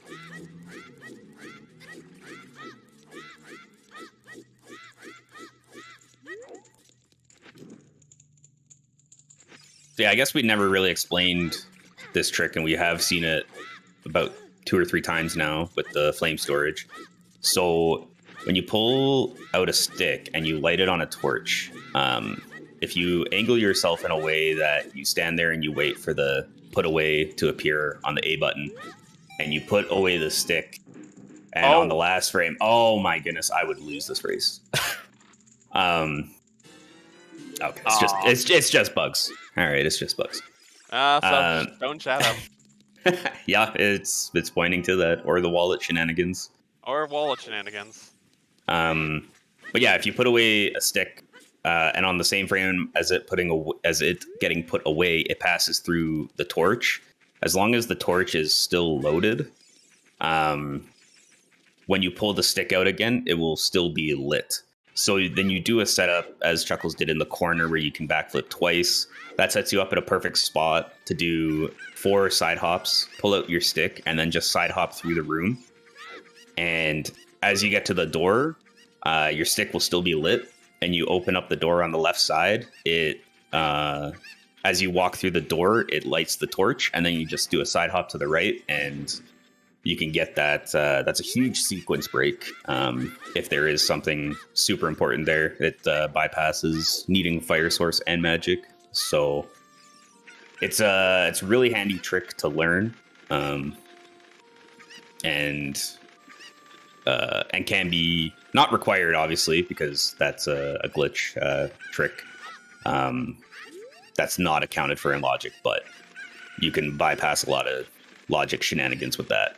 Yeah, I guess we never really explained this trick, and we have seen it about 2 or 3 times now with the flame storage. So when you pull out a stick and you light it on a torch, if you angle yourself in a way that you stand there and you wait for the put away to appear on the A button, and you put away the stick, and on the last frame, oh my goodness, I would lose this race. Okay, it's just bugs. All right, it's just bugs. Stone shadow. Yeah, it's pointing to that, or the wallet shenanigans. Or wallet shenanigans. But yeah, if you put away a stick, and on the same frame as it getting put away, it passes through the torch. As long as the torch is still loaded, when you pull the stick out again, it will still be lit. So then you do a setup, as Chuckles did in the corner, where you can backflip twice. That sets you up at a perfect spot to do 4 side hops, pull out your stick, and then just side hop through the room. And as you get to the door, your stick will still be lit, and you open up the door on the left side. It, as you walk through the door, it lights the torch, and then you just do a side hop to the right, and you can get that. That's a huge sequence break. If there is something super important there, it bypasses needing fire source and magic. So it's a really handy trick to learn, and can be not required, obviously, because that's a glitch trick. That's not accounted for in logic, but you can bypass a lot of logic shenanigans with that.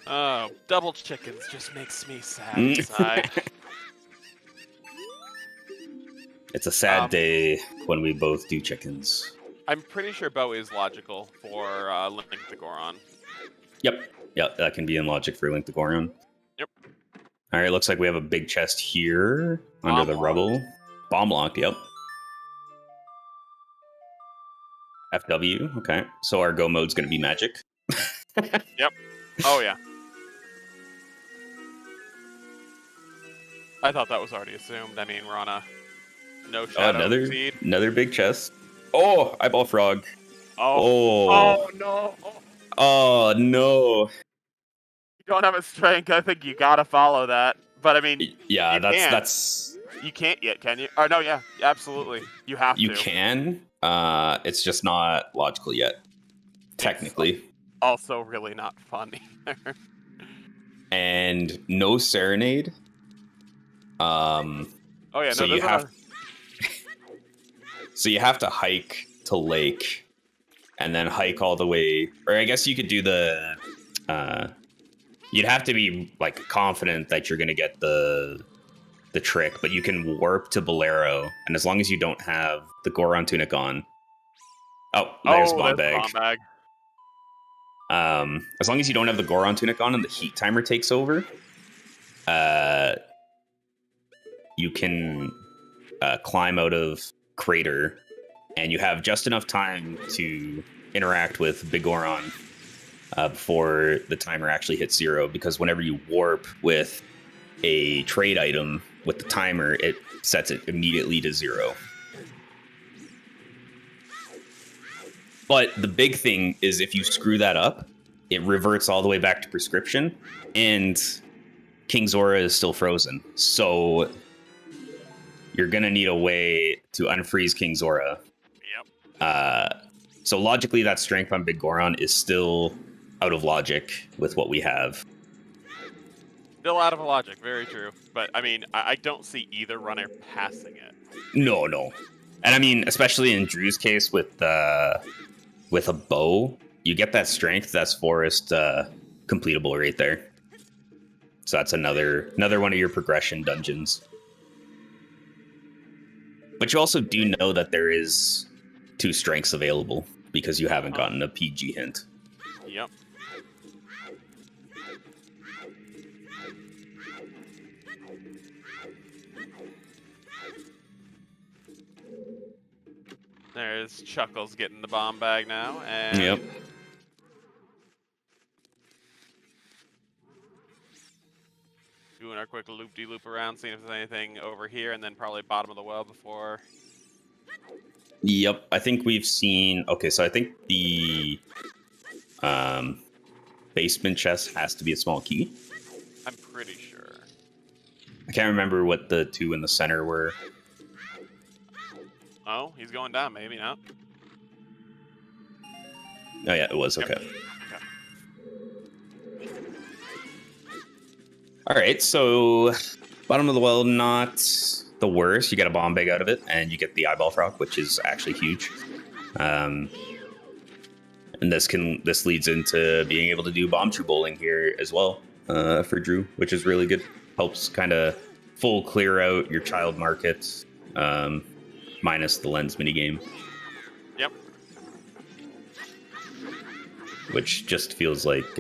Oh, double chickens just makes me sad inside. It's a sad day when we both do chickens. I'm pretty sure Bo is logical for Link the Goron. Yep, that can be in logic for Link the Goron. Yep. All right, looks like we have a big chest here under the rubble. Bomb locked, yep. FW, okay. So our go mode's going to be magic. Yep. Oh, yeah. I thought that was already assumed. I mean, we're on a no shadow feed. Another big chest. Oh, eyeball frog. Oh no. Oh, no. You don't have a strength. I think you gotta follow that. But I mean, yeah, that's. You can't yet, can you? Oh no, yeah, absolutely. You have to. You can. It's just not logical yet. Technically. It's also really not fun either. And no serenade. Oh yeah, so no. So you have to hike to lake, and then hike all the way. Or I guess you could do the. You'd have to be like confident that you're gonna get the trick, but you can warp to Bolero, and as long as you don't have the Goron tunic on. Oh, there's bomb bag. As long as you don't have the Goron tunic on and the heat timer takes over, you can climb out of crater, and you have just enough time to interact with Big Goron before the timer actually hits 0, because whenever you warp with a trade item with the timer, it sets it immediately to 0. But the big thing is if you screw that up, it reverts all the way back to prescription, and King Zora is still frozen. So you're gonna need a way to unfreeze King Zora. Yep. So logically, that strength on Big Goron is still out of logic with what we have. Still out of logic, very true. But I mean, I don't see either runner passing it. No. And I mean, especially in Drew's case with a bow, you get that strength, that's forest completable right there. So that's another one of your progression dungeons. But you also do know that there is 2 strengths available because you haven't gotten a PG hint. Yep. There's Chuckles getting the bomb bag now, and Yep. doing our quick loop-de-loop around, seeing if there's anything over here, and then probably bottom of the well before. Yep, I think we've seen... Okay, so I think the basement chest has to be a small key. I'm pretty sure. I can't remember what the 2 in the center were. Oh, he's going down, maybe not. Oh yeah, it was, okay. Yep. All right, so bottom of the well, not the worst. You get a bomb bag out of it, and you get the eyeball frog, which is actually huge. And this leads into being able to do bomb chew bowling here as well for Drew, which is really good. Helps kind of full clear out your child market, minus the lens minigame. Yep. Which just feels like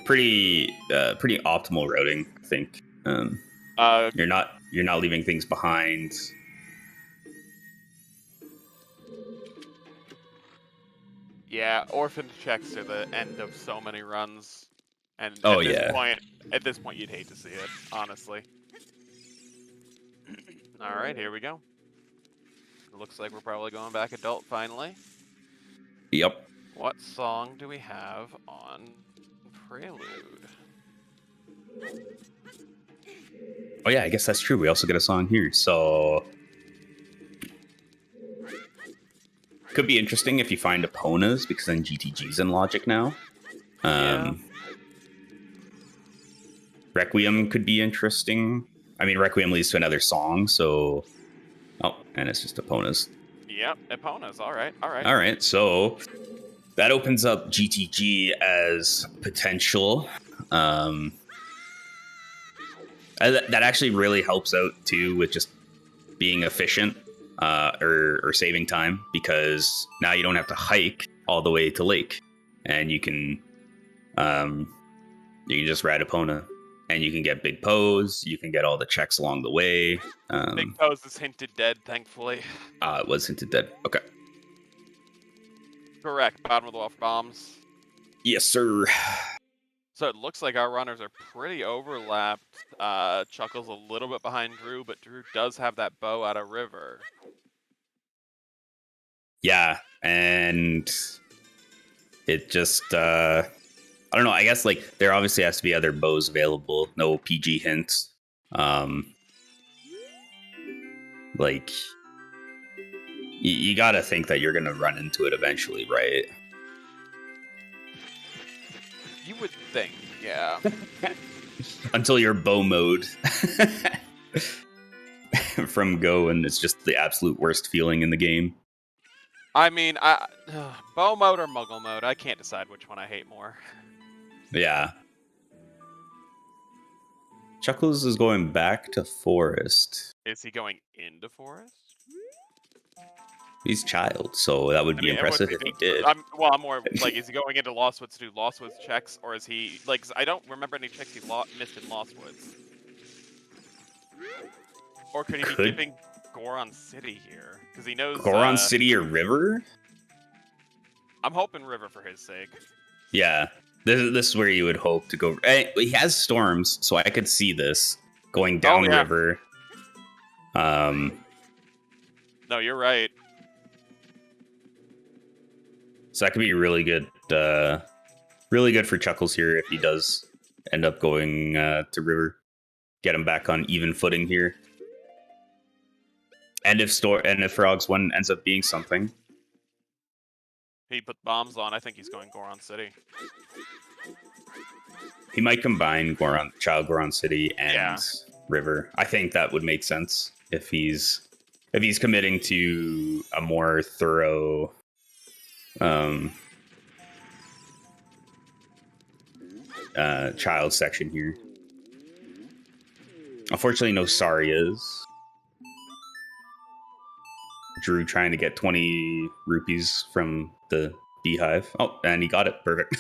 pretty optimal routing, I think. You're not leaving things behind. Yeah, orphan checks are the end of so many runs, and at this point, you'd hate to see it, honestly. All right, here we go. It looks like we're probably going back adult finally. Yep. What song do we have on Prelude? Oh yeah, I guess that's true. We also get a song here, so could be interesting if you find Epona's, because then GTG's in logic now. Requiem could be interesting. I mean, Requiem leads to another song, so and it's just Epona's. Yep, Epona's. All right. All right, so that opens up GTG as potential. That actually really helps out too with just being efficient or saving time, because now you don't have to hike all the way to lake, and you can just ride Epona, and you can get big pose. You can get all the checks along the way. Big pose is hinted dead, thankfully. It was hinted dead. Okay. Correct. Bottom of the well for bombs. Yes, sir. So it looks like our runners are pretty overlapped. Chuckles a little bit behind Drew, but Drew does have that bow out of river. Yeah, and it just I don't know. I guess like there obviously has to be other bows available. No PG hints. Like you got to think that you're gonna run into it eventually, right? You would think, yeah. Until you're bow mode from Go, and it's just the absolute worst feeling in the game. I mean, bow mode or muggle mode, I can't decide which one I hate more. Yeah. Chuckles is going back to forest. Is he going into forest? He's child, so that would be impressive if he did. I'm more like, is he going into Lost Woods to do Lost Woods checks, or is he like? 'Cause I don't remember any checks he missed in Lost Woods. Or could he be dipping Goron City here? Because he knows Goron City or River. I'm hoping River for his sake. Yeah, this is where you would hope to go. He has storms, so I could see this going down River. No, you're right. So that could be really good for Chuckles here if he does end up going to River. Get him back on even footing here. And if Frogs 1 ends up being something. He put bombs on. I think he's going Goron City. He might combine Child Goron City and River. I think that would make sense if he's committing to a more thorough child section here. Unfortunately, no Sarias. Drew trying to get 20 rupees from the beehive. Oh, and he got it. Perfect.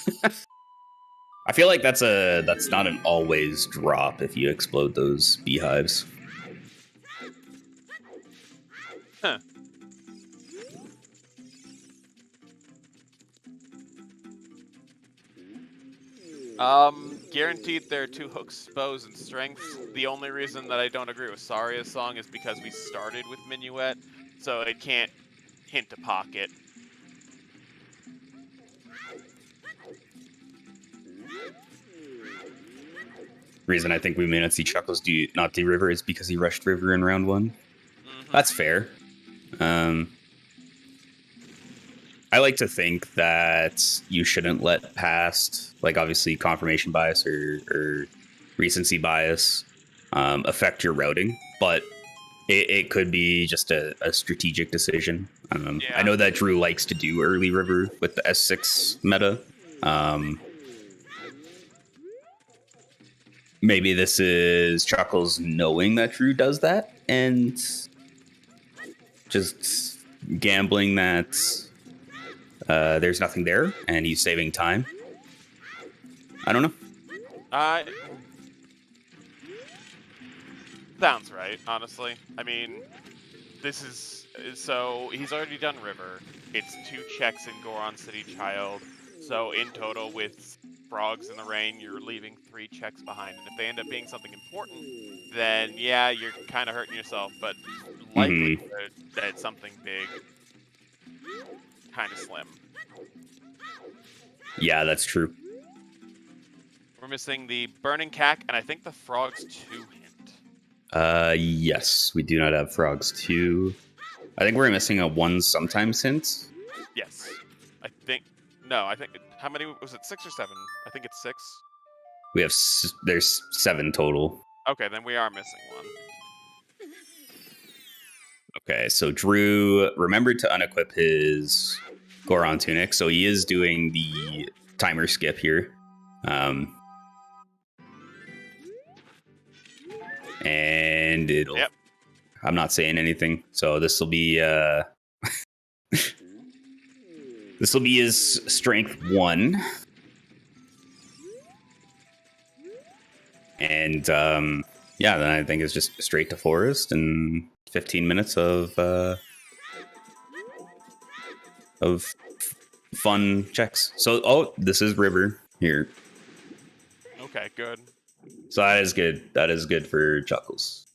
I feel like that's not an always drop if you explode those beehives. Huh. Guaranteed there are 2 hooks, bows, and strengths. The only reason that I don't agree with Saria's song is because we started with Minuet, so it can't hint a pocket. Reason I think we may not see Chuckles not do River is because he rushed River in round 1. Mm-hmm. That's fair. I like to think that you shouldn't let past, like obviously confirmation bias or recency bias affect your routing, but it could be just a strategic decision. I know that Drew likes to do early River with the S6 meta. Maybe this is Chuckles knowing that Drew does that and just gambling that there's nothing there and he's saving time. I don't know. Sounds right, honestly. I mean, so he's already done River. It's 2 checks in Goron City Child. So in total with Frogs in the Rain, you're leaving 3 checks behind. And if they end up being something important, then yeah, you're kind of hurting yourself. But likelihood that it's something big, kind of slim. Yeah, that's true. We're missing the Burning Cack, and I think the Frogs 2 hint. Yes, we do not have Frogs 2. I think we're missing a 1 sometimes hint. Yes. I think, how many, was it 6 or 7? I think it's 6. We have, there's 7 total. Okay, then we are missing 1. Okay, so Drew remembered to unequip his Goron Tunic, so he is doing the timer skip here. And it'll... Yep. I'm not saying anything, so this will be... this will be his strength 1. And, yeah, then I think it's just straight to forest and 15 minutes of fun checks. So, this is River here. Okay, good. So that is good. That is good for Chuckles.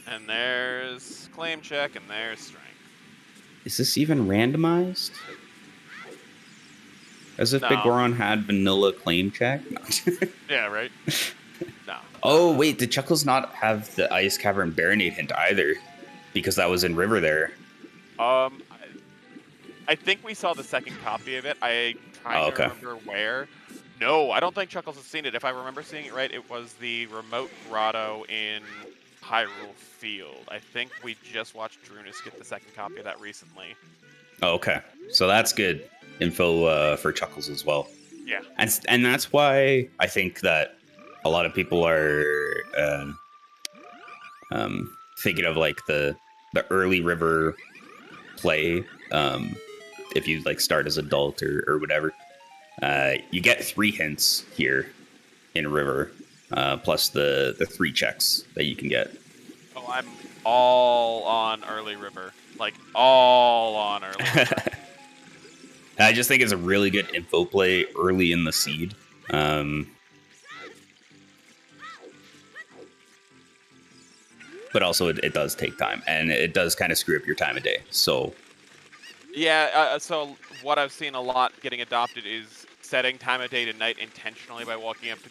And there's claim check, and there's strength. Is this even randomized? As if Big Goron had vanilla claim check? Yeah, right? No. Oh, wait, did Chuckles not have the Ice Cavern Baronade hint either? Because that was in River there. I think we saw the second copy of it. I trying to remember where. No, I don't think Chuckles has seen it. If I remember seeing it right, it was the remote grotto in Hyrule Field. I think we just watched Drooness get the second copy of that recently. Oh, okay. So that's good info for Chuckles as well. Yeah. And that's why I think that a lot of people are thinking of like the early River play. If you like start as adult or whatever, you get 3 hints here in River, plus the 3 checks that you can get. Oh, I'm all on early River, like all on early River. I just think it's a really good info play early in the seed. But also it does take time, and it does kind of screw up your time of day. So yeah, so what I've seen a lot getting adopted is setting time of day to night intentionally by walking up to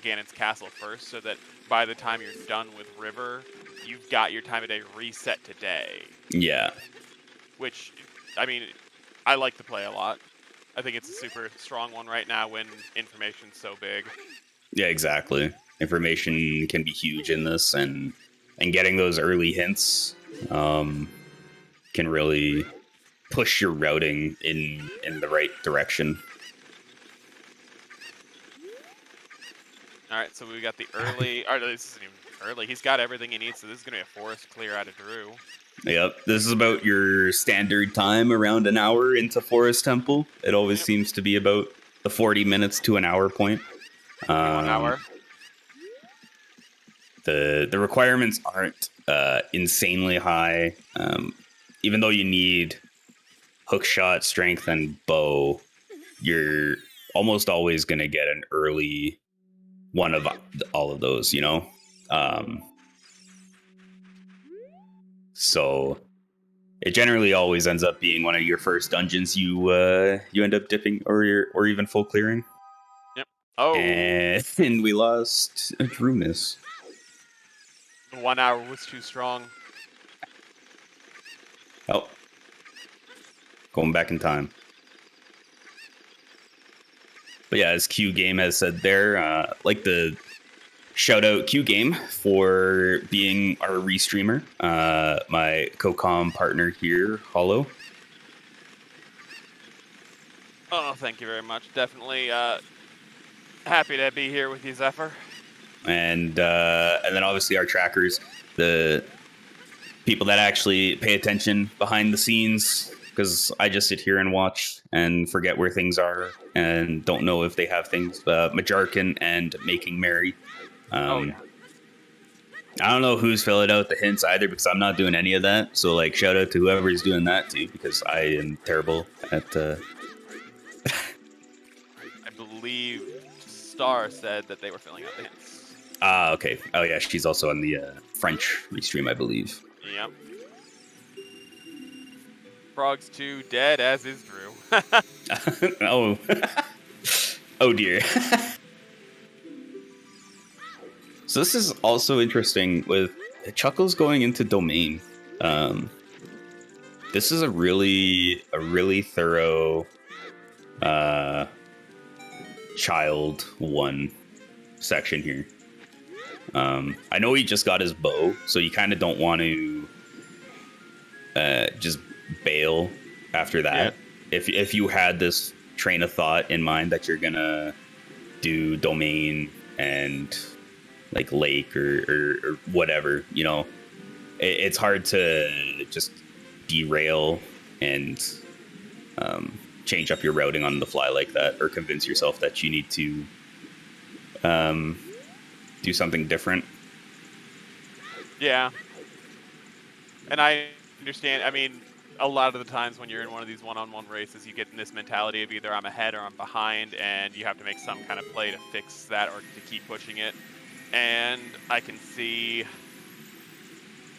Ganon's castle first, so that by the time you're done with River, you've got your time of day reset to day. Yeah. Which, I mean, I like the play a lot. I think it's a super strong one right now when information's so big. Yeah, exactly. Information can be huge in this, and getting those early hints can really push your routing in the right direction. All right, so we got the early. Or this isn't even early. He's got everything he needs, so this is gonna be a forest clear out of Drew. Yep, this is about your standard time, around an hour into Forest Temple. It always seems to be about the 40 minutes to an hour point. 1 hour. The requirements aren't insanely high. Even though you need hook shot, strength, and bow, you're almost always going to get an early one of all of those, you know? So it generally always ends up being one of your first dungeons you end up dipping or even full clearing. Yep. Oh. And we lost Drooness. 1 hour was too strong. Oh. Going back in time. But yeah, as Q Game has said there, like the shout out Q Game for being our restreamer. My co-com partner here, Hollow. Oh, thank you very much. Definitely happy to be here with you, Zephyr. And then obviously our trackers, the people that actually pay attention behind the scenes, because I just sit here and watch and forget where things are and don't know if they have things. Majarkin and Making Merry. Yeah. I don't know who's filling out the hints either, because I'm not doing any of that. So like, shout out to whoever's doing that too, because I am terrible at. I believe Star said that they were filling out the hints. Okay. Oh yeah, she's also on the French restream, I believe. Yep. Frogs 2 dead, as is Drew. Oh. Oh dear. So this is also interesting with Chuckles going into domain. This is a really thorough child one section here. I know he just got his bow, so you kind of don't want to just bail after that. Yeah. If you had this train of thought in mind that you're gonna do domain and like lake or whatever, you know, it's hard to just derail and change up your routing on the fly like that, or convince yourself that you need to do something different. Yeah. And I understand. I mean, a lot of the times when you're in one of these one-on-one races, you get in this mentality of either I'm ahead or I'm behind, and you have to make some kind of play to fix that or to keep pushing it. And I can see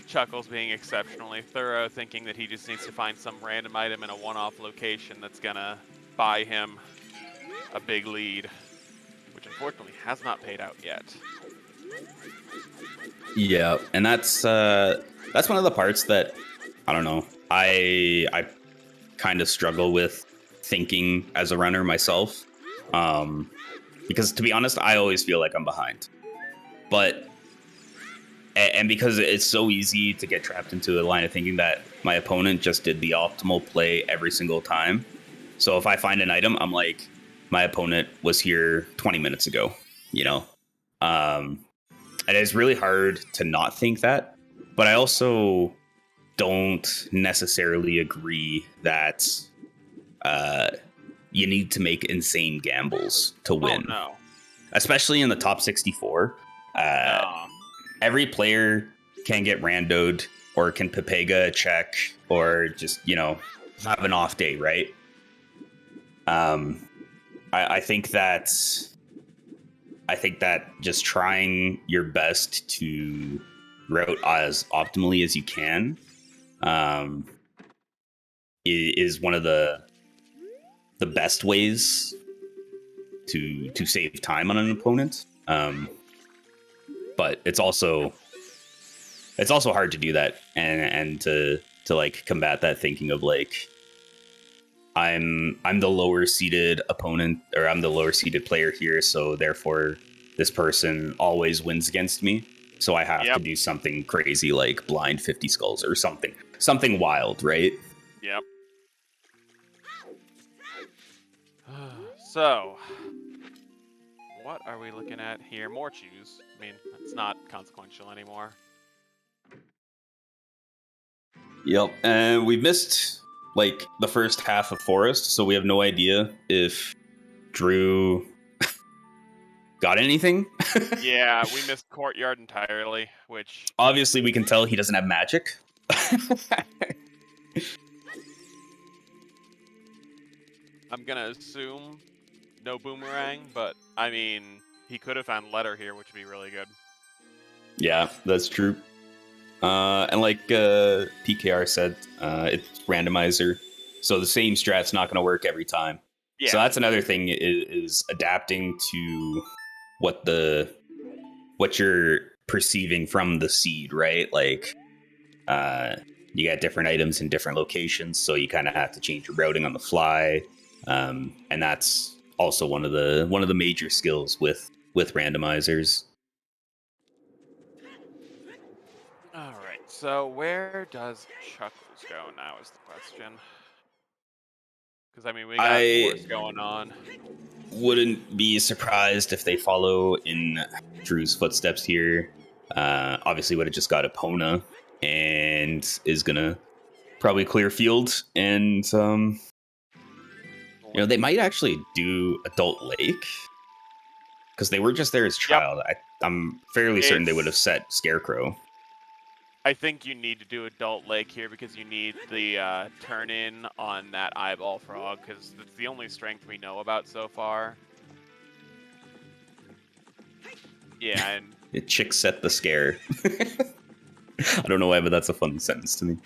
Chuckles being exceptionally thorough, thinking that he just needs to find some random item in a one-off location that's gonna buy him a big lead, which unfortunately has not paid out yet. Yeah, and that's one of the parts that, I don't know, I kind of struggle with thinking as a runner myself, because to be honest, I always feel like I'm behind. But, and because it's so easy to get trapped into a line of thinking that my opponent just did the optimal play every single time. So if I find an item, I'm like, my opponent was here 20 minutes ago, you know? And it's really hard to not think that. But I also don't necessarily agree that you need to make insane gambles to win. Oh, no. Especially in the top 64. Every player can get randoed, or can Pepega a check, or just, you know, have an off day, right? I think that just trying your best to route as optimally as you can is one of the best ways to save time on an opponent. But it's also hard to do that and to like combat that thinking of like I'm the lower seeded opponent, or I'm the lower seeded player here, so therefore this person always wins against me. So I have to do something crazy like blind 50 skulls or something wild, right? Yep. So, what are we looking at here? More chews. I mean, it's not consequential anymore. Yep, and we've missed like the first half of Forest, so we have no idea if Drew got anything. Yeah, we missed Courtyard entirely, which obviously we can tell he doesn't have magic. I'm gonna assume no boomerang, but I mean, he could have found letter here, which would be really good. Yeah, that's true. And like PKR said, it's randomizer, so the same strat's not going to work every time. Yeah. So that's another thing is adapting to what you're perceiving from the seed, right? Like, you got different items in different locations, so you kind of have to change your routing on the fly, and that's also one of the major skills with randomizers. All right, so where does Chuckles go now is the question. Because I mean, we got Force going on. Wouldn't be surprised if they follow in Drew's footsteps here. Obviously would have just got Epona and is gonna probably clear field, and they might actually do Adult Lake because they were just there as child. Yep. I'm fairly certain they would have set Scarecrow. I think you need to do Adult Lake here because you need the turn in on that eyeball frog, because it's the only strength we know about so far. Yeah, and it chick set the scare. I don't know why, but that's a fun sentence to me.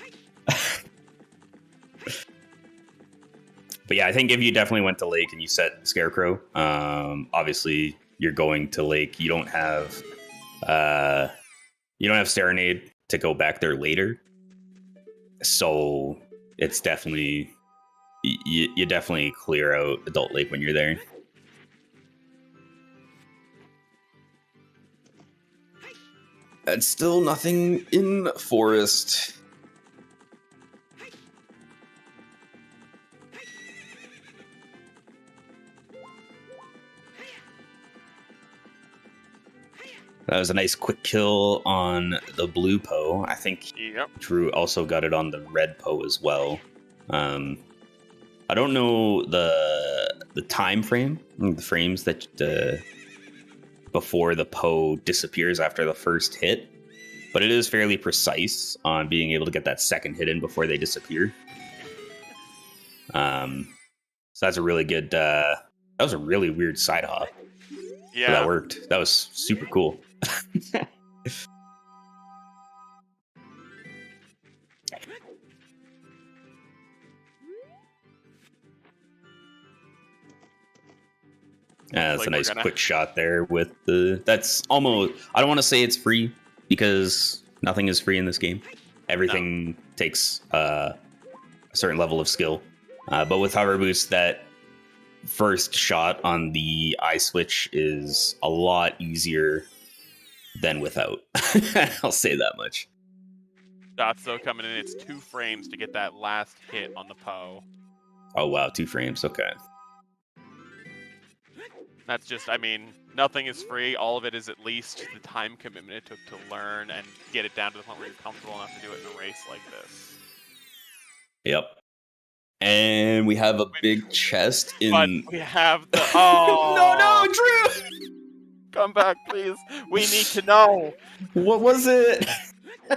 But yeah, I think if you definitely went to Lake and you set Scarecrow, obviously you're going to Lake. You don't have Serenade to go back there later, so it's definitely you definitely clear out Adult Lake when you're there. And still nothing in Forest. That was a nice quick kill on the blue Poe. I think Drew also got it on the red Poe as well. I don't know the time frame, the frames that before the Poe disappears after the first hit, but it is fairly precise on being able to get that second hit in before they disappear. So that's a really good. That was a really weird side hop. Yeah, but that worked. That was super cool. Yeah, that's a nice quick shot there with that's almost, I don't want to say it's free because nothing is free in this game. Everything takes a certain level of skill. But with Hover Boost, that first shot on the eye switch is a lot easier than without. I'll say that much. That's so coming in. It's 2 frames to get that last hit on the Poe. Oh wow, 2 frames. Okay. That's just, I mean, nothing is free. All of it is at least the time commitment it took to learn and get it down to the point where you're comfortable enough to do it in a race like this. Yep. And we have a big chest in. But we have the. Oh no, Drew! Come back, please. We need to know. What was it?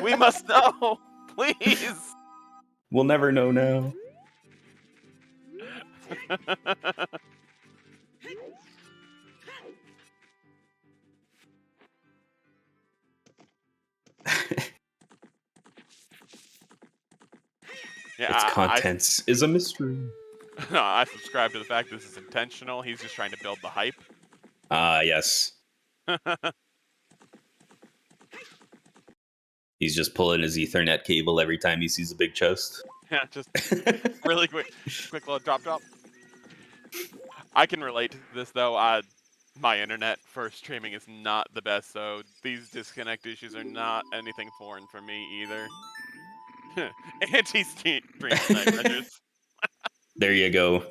We must know, please. We'll never know now. Yeah, its contents is a mystery. I subscribe to the fact this is intentional. He's just trying to build the hype. Yes. He's just pulling his Ethernet cable every time he sees a big chest. Yeah, just really quick little drop. I can relate to this though. My internet for streaming is not the best, so these disconnect issues are not anything foreign for me either. Anti-stream snipe measures. There you go.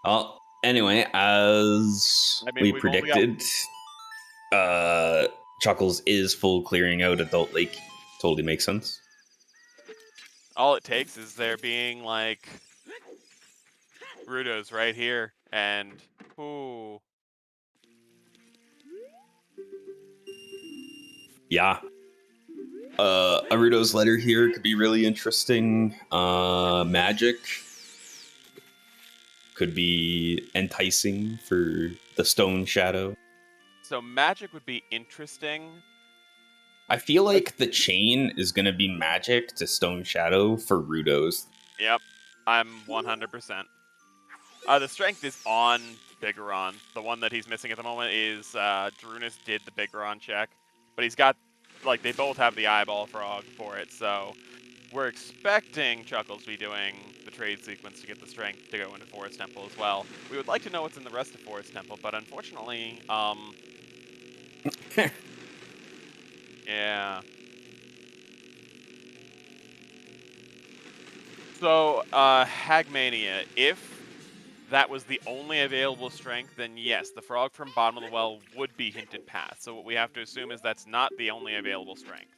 Well, anyway, as we predicted, Chuckles is full clearing out Adult Lake. Totally makes sense. All it takes is there being like Rudos right here, and ooh, yeah. A Rudo's letter here could be really interesting. Magic could be enticing for the Stone Shadow. So magic would be interesting. I feel like the chain is going to be magic to Stone Shadow for Rudos. Yep, I'm 100%. The strength is on Bigoron. The one that he's missing at the moment is Drooness did the Bigoron check, but he's got, like, they both have the eyeball frog for it, so we're expecting Chuckles to be doing the trade sequence to get the strength to go into Forest Temple as well. We would like to know what's in the rest of Forest Temple, but unfortunately, yeah. So, Hagmania, if that was the only available strength, then yes, the frog from bottom of the well would be hinted past. So what we have to assume is that's not the only available strength.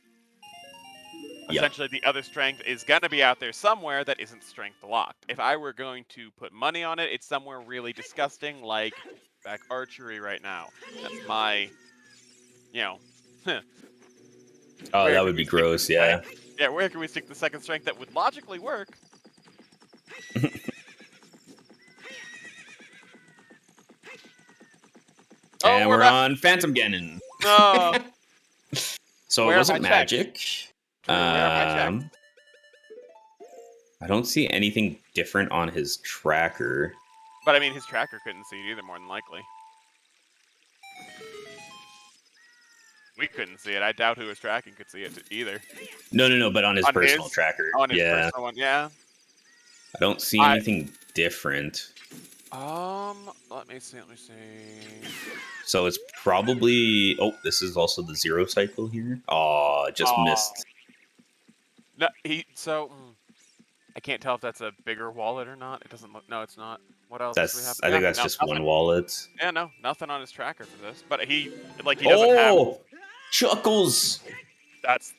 Yep. Essentially, the other strength is going to be out there somewhere that isn't strength locked. If I were going to put money on it, it's somewhere really disgusting, like back archery right now. That's my, you know. Oh, that would be gross, yeah. Yeah, where can we stick the second strength that would logically work? And we're on Phantom Ganon. No. So it wasn't magic. I don't see anything different on his tracker. But I mean, his tracker couldn't see it either, more than likely. We couldn't see it. I doubt who was tracking could see it either. No, but on his personal tracker. On his personal one, yeah. I don't see anything different. Let me see. So it's probably... Oh, this is also the 0 cycle here. Oh, just missed. No, I can't tell if that's a bigger wallet or not. It doesn't look... No, it's not. What else do we have? I think that's just nothing. One wallet. Yeah, no, nothing on his tracker for this. But he doesn't have... Chuckles! That's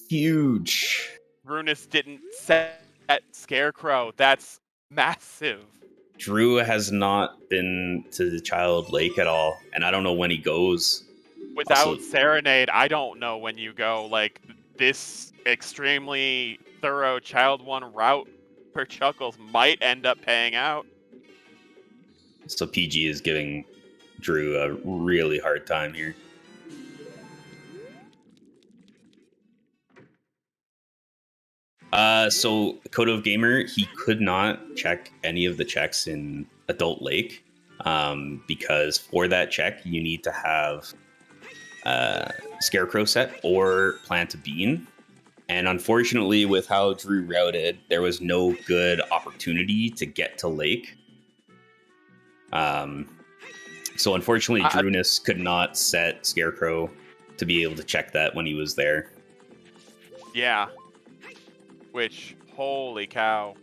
huge. Drooness didn't set Scarecrow. That's massive. Drew has not been to the Child Lake at all, and I don't know when he goes. Without Serenade, I don't know when you go. Like, this extremely thorough Child 1 route for Chuckles might end up paying out. So PG is giving Drew a really hard time here. So Code of Gamer, he could not check any of the checks in Adult Lake, because for that check you need to have Scarecrow set or plant a bean. And unfortunately, with how Drew routed, there was no good opportunity to get to Lake. So unfortunately, Drooness could not set Scarecrow to be able to check that when he was there. Yeah. Which, holy cow.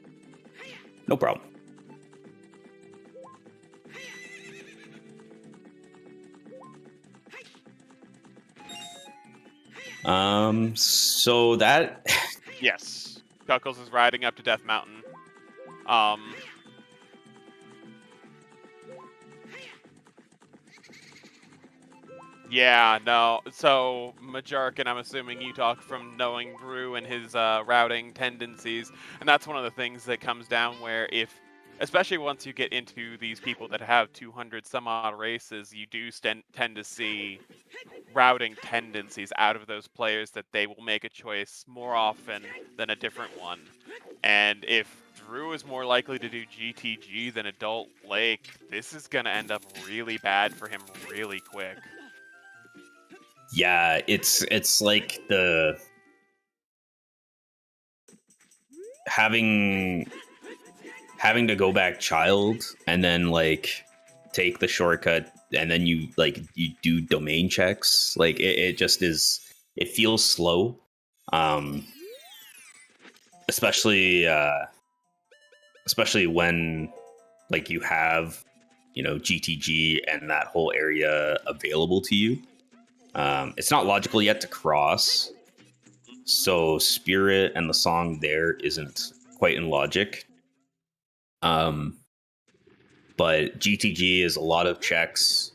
No problem. So that... Yes. Chuckles is riding up to Death Mountain. Yeah, no. So, Majark, and I'm assuming you talk from knowing Drew and his routing tendencies, and that's one of the things that comes down where if, especially once you get into these people that have 200 some odd races, you do tend to see routing tendencies out of those players that they will make a choice more often than a different one. And if Drew is more likely to do GTG than Adult Lake, this is going to end up really bad for him really quick. Yeah, it's like the having to go back child and then like take the shortcut and then you do domain checks. Like it just is, it feels slow. Especially when like you have, GTG and that whole area available to you. It's not logical yet to cross, so Spirit and the song there isn't quite in logic. But GTG is a lot of checks,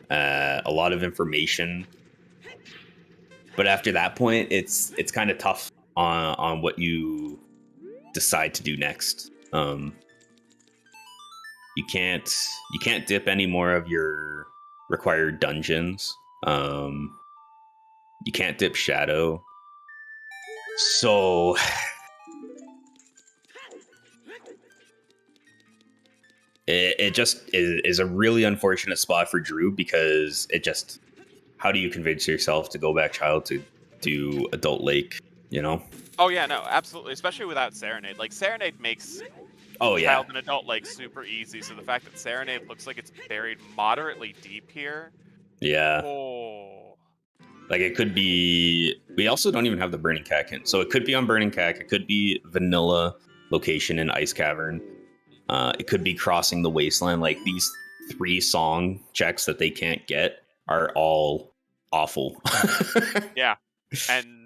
a lot of information. But after that point, it's kind of tough on what you decide to do next. You can't dip any more of your required dungeons. You can't dip Shadow. So it just is a really unfortunate spot for Drew, because it just, how do you convince yourself to go back child to do Adult Lake, Oh yeah, no, absolutely, especially without Serenade. Like, Serenade makes Child and Adult Lake super easy, so the fact that Serenade looks like it's buried moderately deep here. Yeah. Oh. Like, it could be, we also don't even have the Burning Cack in, so it could be on Burning Cack, it could be vanilla location in Ice Cavern, it could be crossing the Wasteland. Like, these 3 song checks that they can't get are all awful. Yeah, and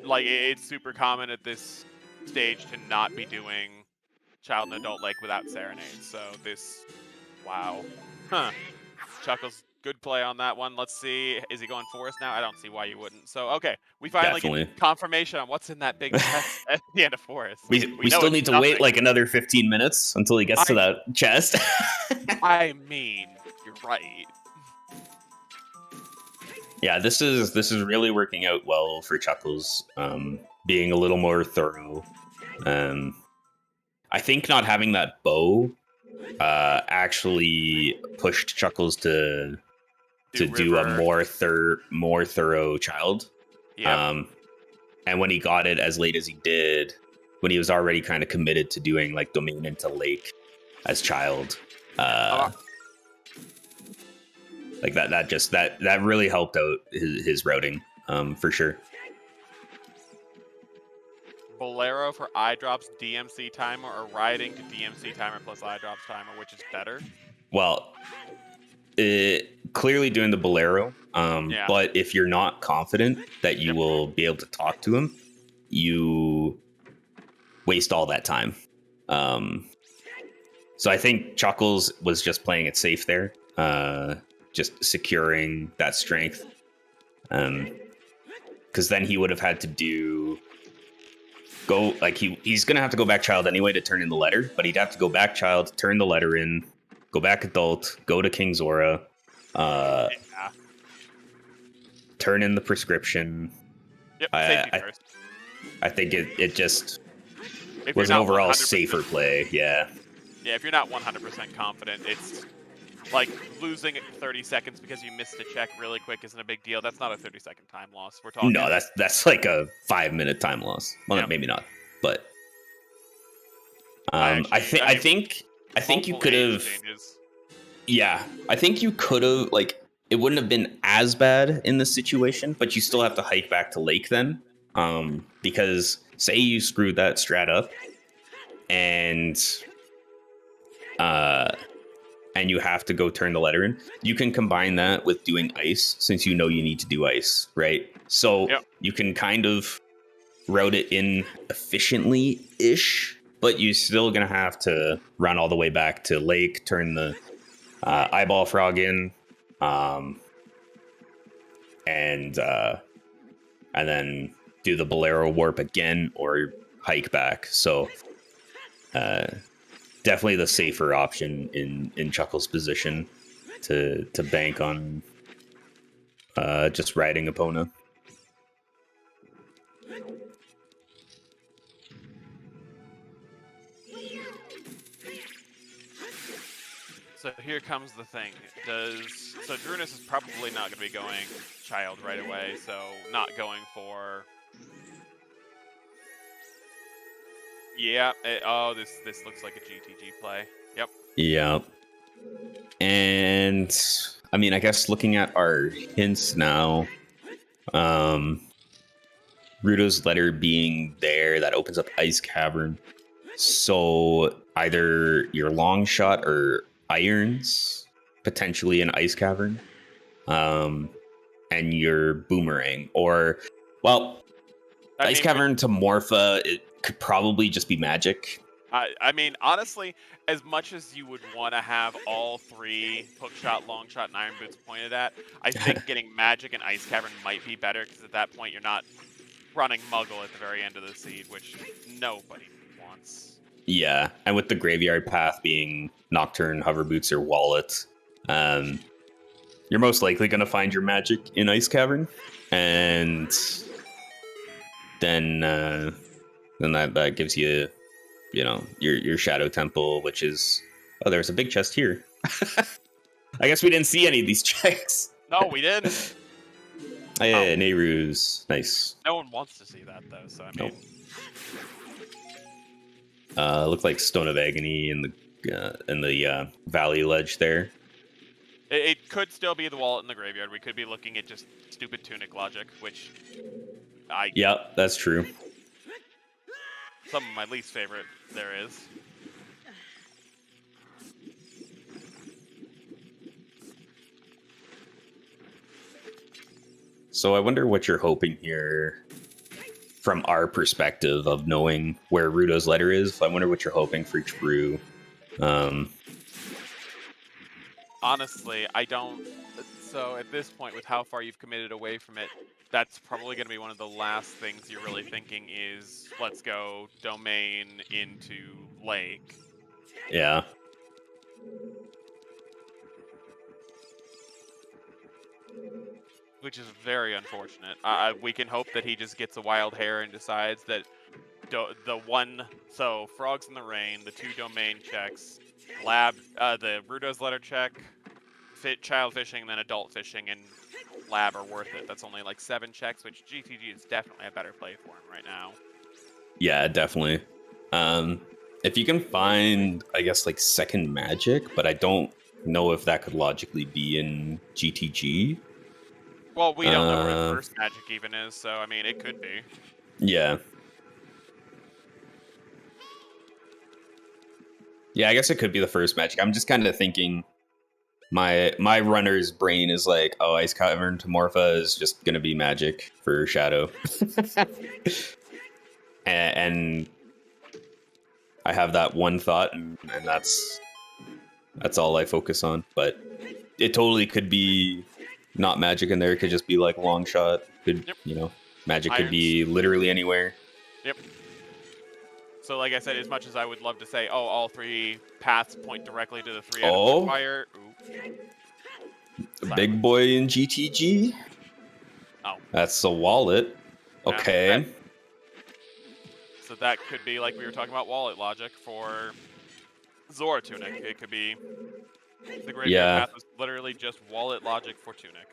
like, it's super common at this stage to not be doing Child and Adult Lake without Serenade, so this, wow. Huh. Chuckles, good play on that one. Let's see, is he going Forest now? I don't see why you wouldn't. So, okay, we finally get confirmation on what's in that big chest at the end of Forest. We still need to wait like another 15 minutes until he gets to that chest. I mean, you're right. Yeah, this is really working out well for Chuckles, being a little more thorough. I think not having that bow actually pushed Chuckles to do a more thorough child. Yeah. And when he got it as late as he did, when he was already kind of committed to doing like domain into lake as child, like that really helped out his routing, for sure. Bolero for eye drops DMC timer, or riding to DMC timer plus eye drops timer, which is better? Well, clearly doing the Bolero, but if you're not confident that you will be able to talk to him, you waste all that time. So I think Chuckles was just playing it safe there, just securing that strength, because then he would have had to he's gonna have to go back child anyway to turn in the letter, but he'd have to go back child, turn the letter in, go back adult, go to King Zora, turn in the prescription. Yep, safety first. I think it just was an overall safer play. Yeah, if you're not 100% confident, it's like losing 30 seconds because you missed a check really quick isn't a big deal. That's not a 30-second time loss. We're talking. No, that's like a 5-minute time loss. Well, maybe not, but I think you could have. Yeah, I think you could have, like, it wouldn't have been as bad in this situation, but you still have to hike back to Lake then, because say you screwed that strat up, and you have to go turn the letter in, you can combine that with doing ice, since you know you need to do ice, right? So you can kind of route it in efficiently-ish, but you're still going to have to run all the way back to Lake, turn the eyeball frog in, and then do the Bolero warp again or hike back. So definitely the safer option in Chuckles' position to bank on just riding Epona. So here comes the thing. So Drooness is probably not going to be going Child right away, so not going for... Yeah, this looks like a GTG play. Yep. Yeah. And I mean, I guess looking at our hints now, Ruto's letter being there, that opens up Ice Cavern. So either your long shot or irons, potentially an Ice Cavern, and your boomerang, or Ice Cavern to Morpha, it could probably just be magic. I mean, honestly, as much as you would want to have all three hookshot, long shot, and iron boots pointed at, I think getting magic and Ice Cavern might be better, because at that point you're not running Muggle at the very end of the seed, which nobody wants. Yeah, and with the Graveyard Path being Nocturne, Hover Boots, or Wallet, you're most likely going to find your magic in Ice Cavern, and then that gives you, your Shadow Temple, which is... Oh, there's a big chest here. I guess we didn't see any of these checks. No, we didn't. Yeah, Nehru's. Nice. No one wants to see that, though, so I mean... Looked like Stone of Agony in the Valley Ledge there. It could still be the wallet in the graveyard. We could be looking at just stupid Tunic logic, which Yeah, that's true. Some of my least favorite there is. So I wonder what you're hoping here from our perspective of knowing where Ruto's letter is. I wonder what you're hoping for Drew. Honestly, I don't... So at this point, with how far you've committed away from it, that's probably going to be one of the last things you're really thinking is, let's go domain into lake. Yeah. Which is very unfortunate. We can hope that he just gets a wild hair and decides that so Frogs in the Rain, the 2 domain checks, the Ruto's letter check, child fishing, and then adult fishing, and lab are worth it. That's only like 7 checks, which GTG is definitely a better play for him right now. Yeah, definitely. If you can find, I guess, like second magic, but I don't know if that could logically be in GTG. Well, we don't know where the first magic even is, so I mean, it could be. Yeah. Yeah, I guess it could be the first magic. I'm just kind of thinking my runner's brain is like, oh, Ice Cavern to Morpha is just going to be magic for Shadow. and I have that one thought, and that's all I focus on. But it totally could be not magic in there. It could just be like long shot. Magic could be literally anywhere. Yep. So like I said, as much as I would love to say, oh, all 3 paths point directly to the 3 items of fire. The big boy in GTG. Oh. That's a wallet. Okay. So that could be, like we were talking about, wallet logic for Zora Tunic. It could be the graveyard path was literally just wallet logic for Tunic.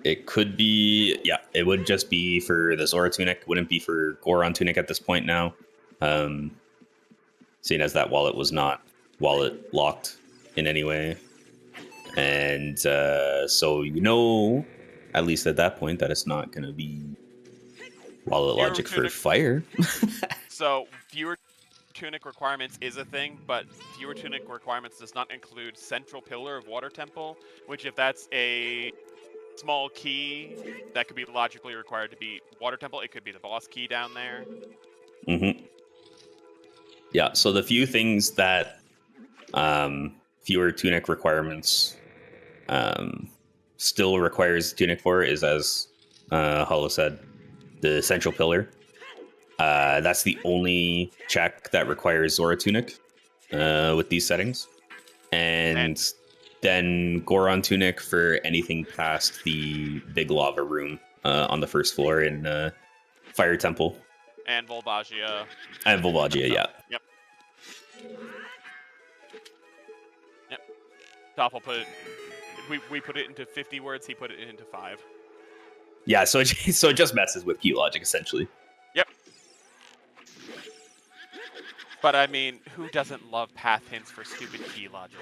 It could be, it would just be for the Zora Tunic. Wouldn't be for Goron Tunic at this point now. Seeing as that wallet was not wallet locked in any way. And so at least at that point, that it's not going to be wallet logic for fire. So fewer Tunic requirements is a thing, but fewer Tunic requirements does not include Central Pillar of Water Temple, which if that's a small key that could be logically required to be Water Temple, it could be the boss key down there. Mm-hmm. Yeah, so the few things that fewer Tunic requirements still requires Tunic for is, as Hollow said, the Central Pillar. That's the only check that requires Zora Tunic with these settings. And then Goron Tunic for anything past the big lava room on the first floor in Fire Temple. And Volvagia. And Volvagia, yeah. Yep. Yep. Toffel put it... We put it into 50 words, he put it into 5. Yeah, so it just messes with key logic, essentially. Yep. But I mean, who doesn't love path hints for stupid key logic?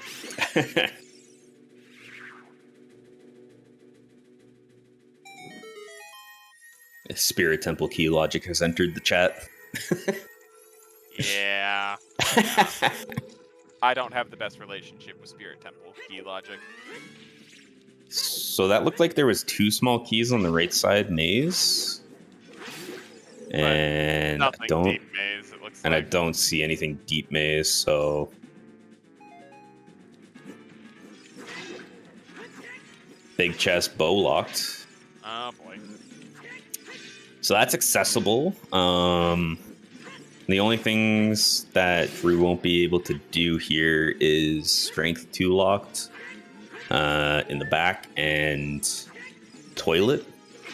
Spirit Temple key logic has entered the chat. Yeah. I don't have the best relationship with Spirit Temple key logic. So that looked like there was 2 small keys on the right side maze. And Nothing I don't deep maze, it looks and I like. don't see anything deep maze, so big chest bow locked. Oh boy. So that's accessible. The only things that Drew won't be able to do here is Strength 2 locked in the back and Toilet.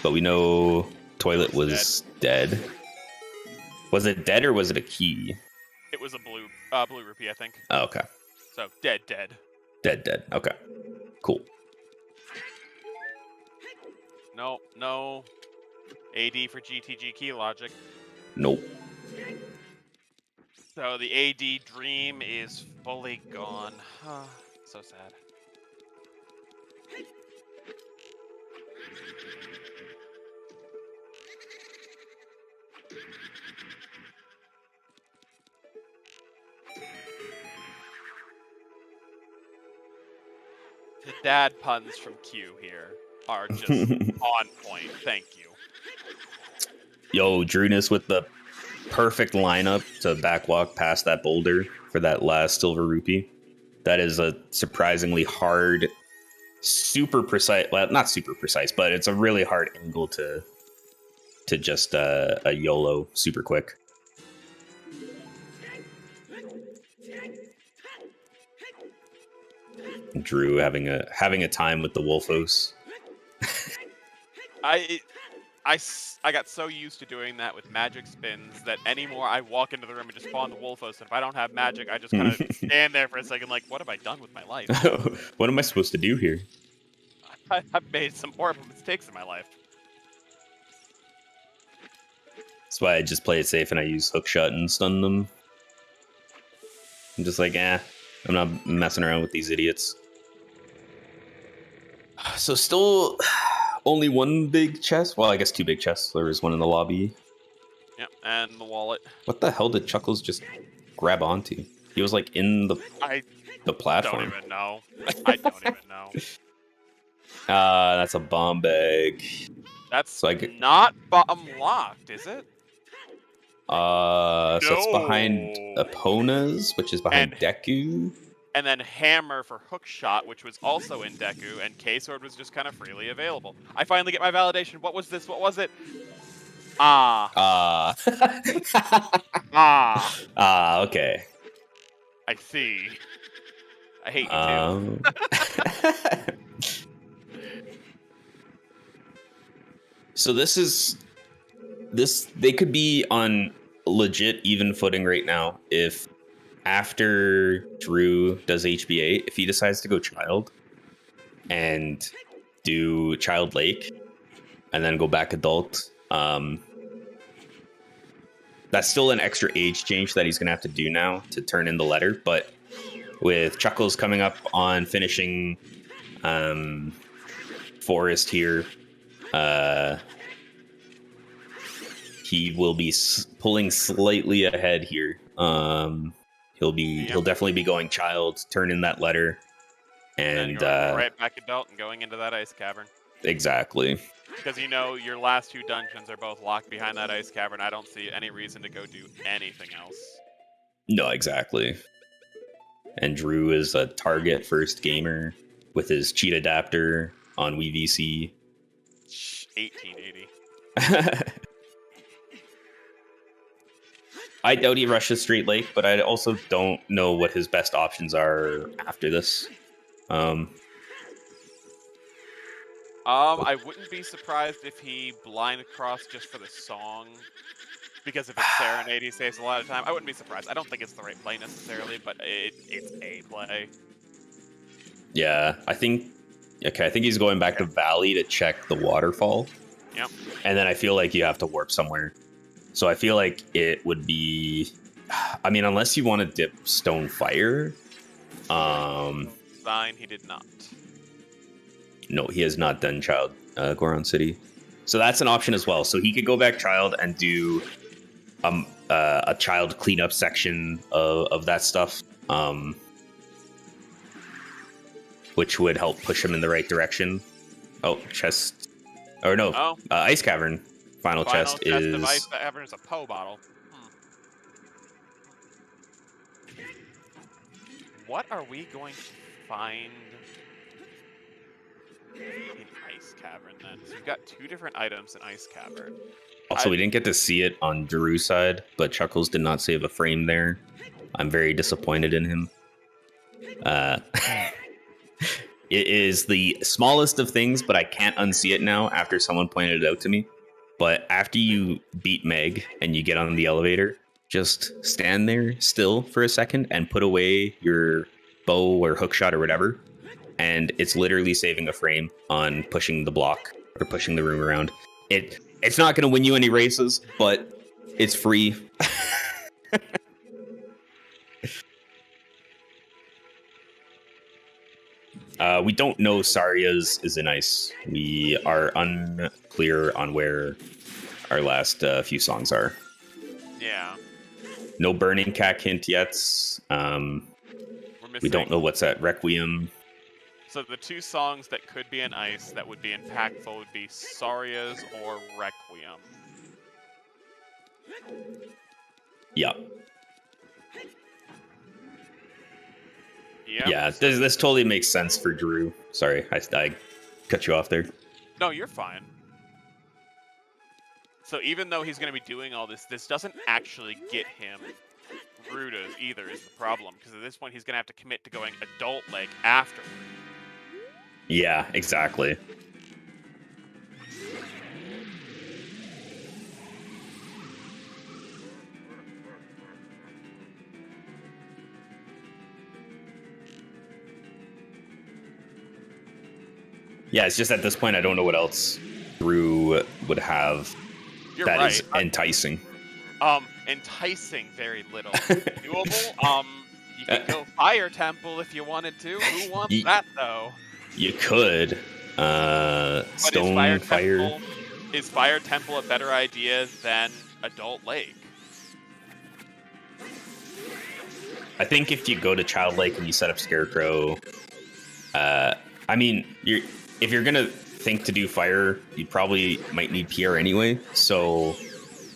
But we know Toilet was dead. Was it dead or was it a key? It was a blue rupee, I think. Oh, okay. So dead. Dead. Okay. Cool. No. AD for GTG key logic. Nope. So the AD dream is fully gone. So sad. The dad puns from Q here are just on point. Thank you. Yo, Drooness with the perfect lineup to backwalk past that boulder for that last silver rupee. That is a surprisingly hard, super precise. Well, not super precise, but it's a really hard angle to just a YOLO super quick. Drew having a time with the Wolfos. I got so used to doing that with magic spins that anymore I walk into the room and just spawn the Wolfos, and if I don't have magic, I just kind of stand there for a second like, what have I done with my life? What am I supposed to do here? I've made some horrible mistakes in my life. That's why I just play it safe and I use hookshot and stun them. I'm just like, I'm not messing around with these idiots. So still only one big chest? Well, I guess 2 big chests. There was one in the lobby. Yep, and the wallet. What the hell did Chuckles just grab onto? He was like in the platform. Don't even know. I don't even know. That's a bomb bag. That's so not bottom locked, is it? So it's behind Epona's, which is behind Deku. And then Hammer for Hookshot, which was also in Deku, and K-Sword was just kind of freely available. I finally get my validation. What was this? What was it? Okay. I see. I hate you too. So they could be on legit even footing right now if after Drew does HBA, if he decides to go Child and do Child Lake and then go back Adult, that's still an extra age change that he's going to have to do now to turn in the letter. But with Chuckles coming up on finishing Forest here, he will be pulling slightly ahead here. He'll definitely be going Child, turn in that letter, and right back Adult and going into that ice cavern. Exactly. Because your last 2 dungeons are both locked behind that ice cavern. I don't see any reason to go do anything else. No, exactly. And Drew is a target first gamer with his cheat adapter on WeVC. 1880. I doubt he rushes Straight Lake, but I also don't know what his best options are after this. I wouldn't be surprised if he blind crossed just for the song, because if it's Serenade, he saves a lot of time. I wouldn't be surprised. I don't think it's the right play necessarily, but it's a play. Yeah, I think he's going back to Valley to check the waterfall. Yep. And then I feel like you have to warp somewhere. So I feel like it would be, I mean, unless you want to dip Stone Fire. Fine, he did not. No, he has not done Child Goron City. So that's an option as well. So he could go back Child and do a Child cleanup section of that stuff, which would help push him in the right direction. Oh, chest. Or no, Ice Cavern. Final chest is... of Ice Cavern is a Poe bottle. What are we going to find in Ice Cavern then? So we've got 2 different items in Ice Cavern. Also, we didn't get to see it on Drew's side, but Chuckles did not save a frame there. I'm very disappointed in him. It is the smallest of things, but I can't unsee it now after someone pointed it out to me. But after you beat Meg and you get on the elevator, just stand there still for a second and put away your bow or hookshot or whatever. And it's literally saving a frame on pushing the block or pushing the room around. It's not going to win you any races, but it's free. We don't know Saria's is in ice. We are unclear on where our last few songs are. Yeah. No Burning Cack hint yet. We don't know what's at Requiem. So the 2 songs that could be in ice that would be impactful would be Saria's or Requiem. Yeah. Yep. Yeah, this totally makes sense for Drew. Sorry, I cut you off there. No, you're fine. So even though he's going to be doing all this, this doesn't actually get him Rudas either is the problem. Because at this point, he's going to have to commit to going Adult Lake afterward. Yeah, exactly. Yeah, it's just at this point I don't know what else Drew would have is enticing. Enticing very little. Doable. You could go Fire Temple if you wanted to. Who wants that though? You could. Stone Fire. Is Fire Temple a better idea than Adult Lake? I think if you go to Child Lake and you set up Scarecrow, I mean, if you're gonna think to do fire, you probably might need Pierre anyway. So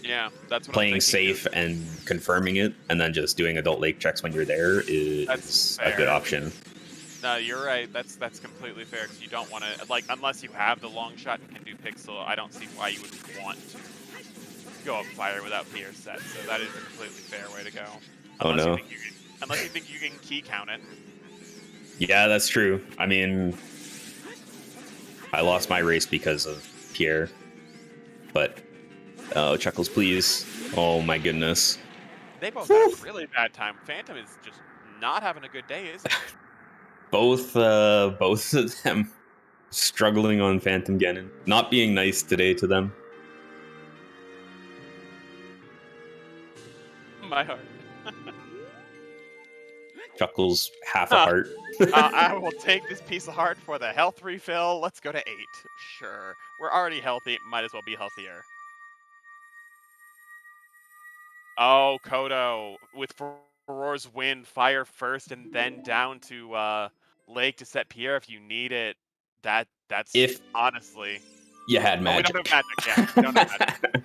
yeah, that's what playing safe and confirming it, and then just doing Adult Lake checks when you're there is a good option. No, you're right. That's completely fair because you don't want to unless you have the long shot and can do pixel. I don't see why you would want to go up fire without Pierre set. So that is a completely fair way to go. Unless you think you can key count it. Yeah, that's true. I mean, I lost my race because of Pierre, but Chuckles, please. Oh my goodness. They both had a really bad time. Phantom is just not having a good day, is it? Both of them struggling on Phantom Ganon. Not being nice today to them. My heart. Chuckles, half a heart. I will take this piece of heart for the health refill. Let's go to 8. Sure. We're already healthy. Might as well be healthier. Oh, Kodo. With Furor's Wind, fire first and then down to Lake to set Pierre if you need it. That's honestly. You had magic. We don't have magic. Yeah, we don't have magic.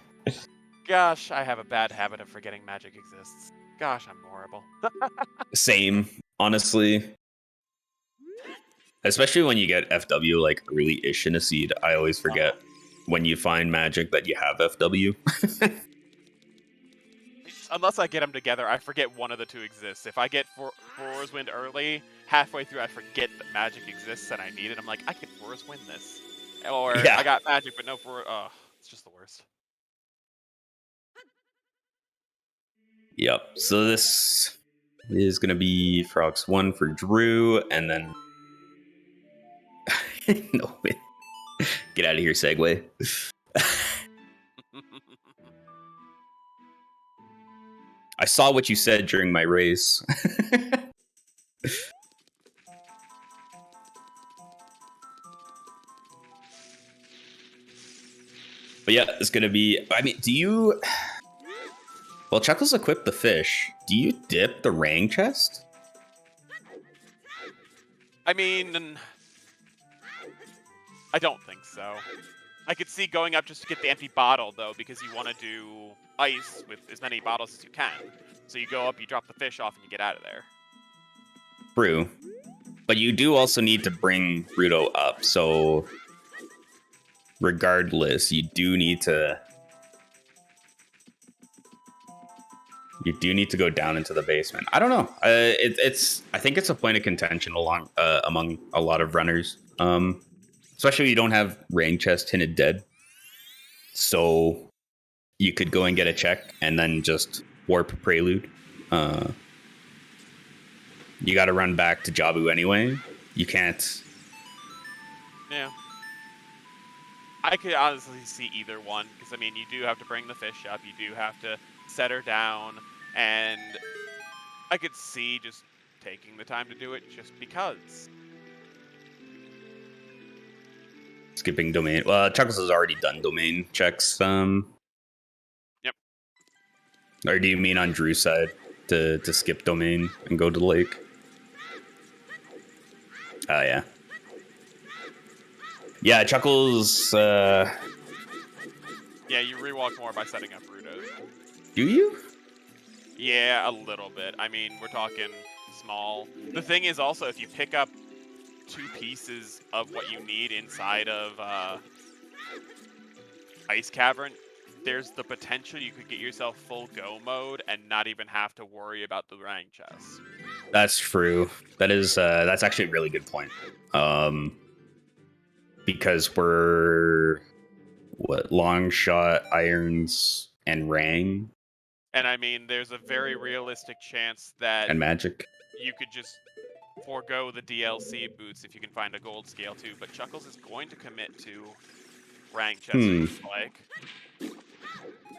Gosh, I have a bad habit of forgetting magic exists. Gosh, I'm horrible. Same, honestly. Especially when you get FW like early-ish in a seed. I always forget when you find magic that you have FW. Unless I get them together, I forget one of the two exists. If I get Forest Wind early, halfway through I forget that magic exists and I need it. I'm like, I can Forest Wind this. Or Yeah. I got magic but no it's just the worst. Yep. So this is going to be Frogs 1 for Drew, and then... No, wait. Get out of here, Segway. I saw what you said during my race. But yeah, it's going to be... I mean, do you... Well, Chuckles equipped the fish. Do you dip the Rang chest? I mean, I don't think so. I could see going up just to get the empty bottle, though, because you want to do ice with as many bottles as you can. So you go up, you drop the fish off, and you get out of there. True. But you do also need to bring Rudo up, so... Regardless, you do need to... You do need to go down into the basement. I don't know. I think it's a point of contention among a lot of runners. Especially if you don't have Rain Chest hinted dead. So you could go and get a check and then just warp Prelude. You got to run back to Jabu anyway. You can't. Yeah. I could honestly see either one, because I mean, you do have to bring the fish up, you do have to set her down, and I could see just taking the time to do it just because. Skipping domain. Well, Chuckles has already done domain checks. Yep. Or do you mean on Drew's side to skip domain and go to the lake? Oh, yeah. Yeah, Chuckles... Yeah, you rewalk more by setting up Rudos. Do you? Yeah, a little bit. I mean, we're talking small. The thing is also, if you pick up 2 pieces of what you need inside of Ice Cavern, there's the potential you could get yourself full go mode and not even have to worry about the rank chest. That's true. That's actually a really good point. Because we're long shot, irons, and Rang. And I mean, there's a very realistic chance that and magic. You could just forego the DLC boots if you can find a gold scale too. But Chuckles is going to commit to rank chest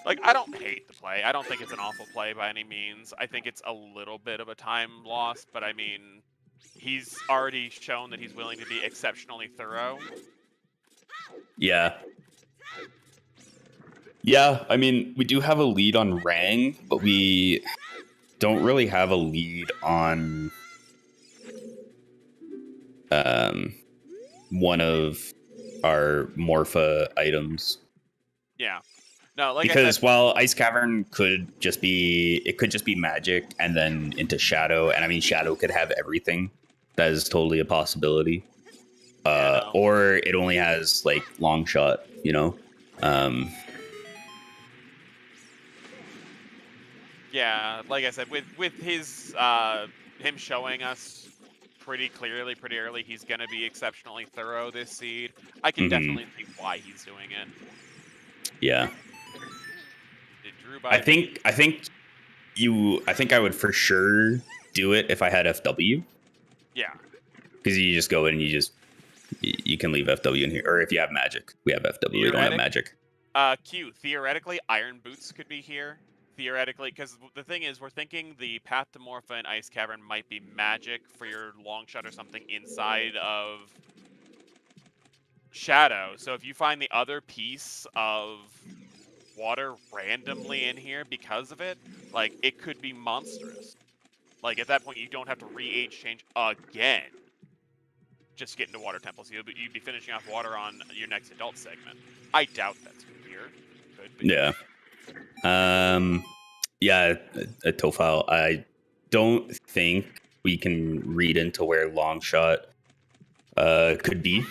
like, I don't hate the play. I don't think it's an awful play by any means. I think it's a little bit of a time loss, but I mean, he's already shown that he's willing to be exceptionally thorough. Yeah. Yeah, I mean, we do have a lead on Rang, but we don't really have a lead on one of our Morpha items. Yeah. No, like because I said, while Ice Cavern could just be magic and then into Shadow, and I mean Shadow could have everything. That is totally a possibility. Or it only has like long shot, you know. Yeah, like I said, with his him showing us pretty clearly, pretty early, he's gonna be exceptionally thorough this seed. I can definitely see why he's doing it. Yeah. I think I would for sure do it if I had FW. Yeah. Because you just go in and you can leave FW in here, or if you have magic, we have FW. We don't have magic. Q. Theoretically, Iron Boots could be here. Theoretically, because the thing is, we're thinking the Path to Morpha and Ice Cavern might be magic for your long shot or something inside of Shadow. So if you find the other piece of water randomly in here because of it, like, it could be monstrous. Like, at that point, you don't have to re-age change again. Just get into Water Temple. So you'd be finishing off water on your next adult segment. I doubt that's here. Could be. Yeah. Yeah, a Tofile. I don't think we can read into where long shot Could be.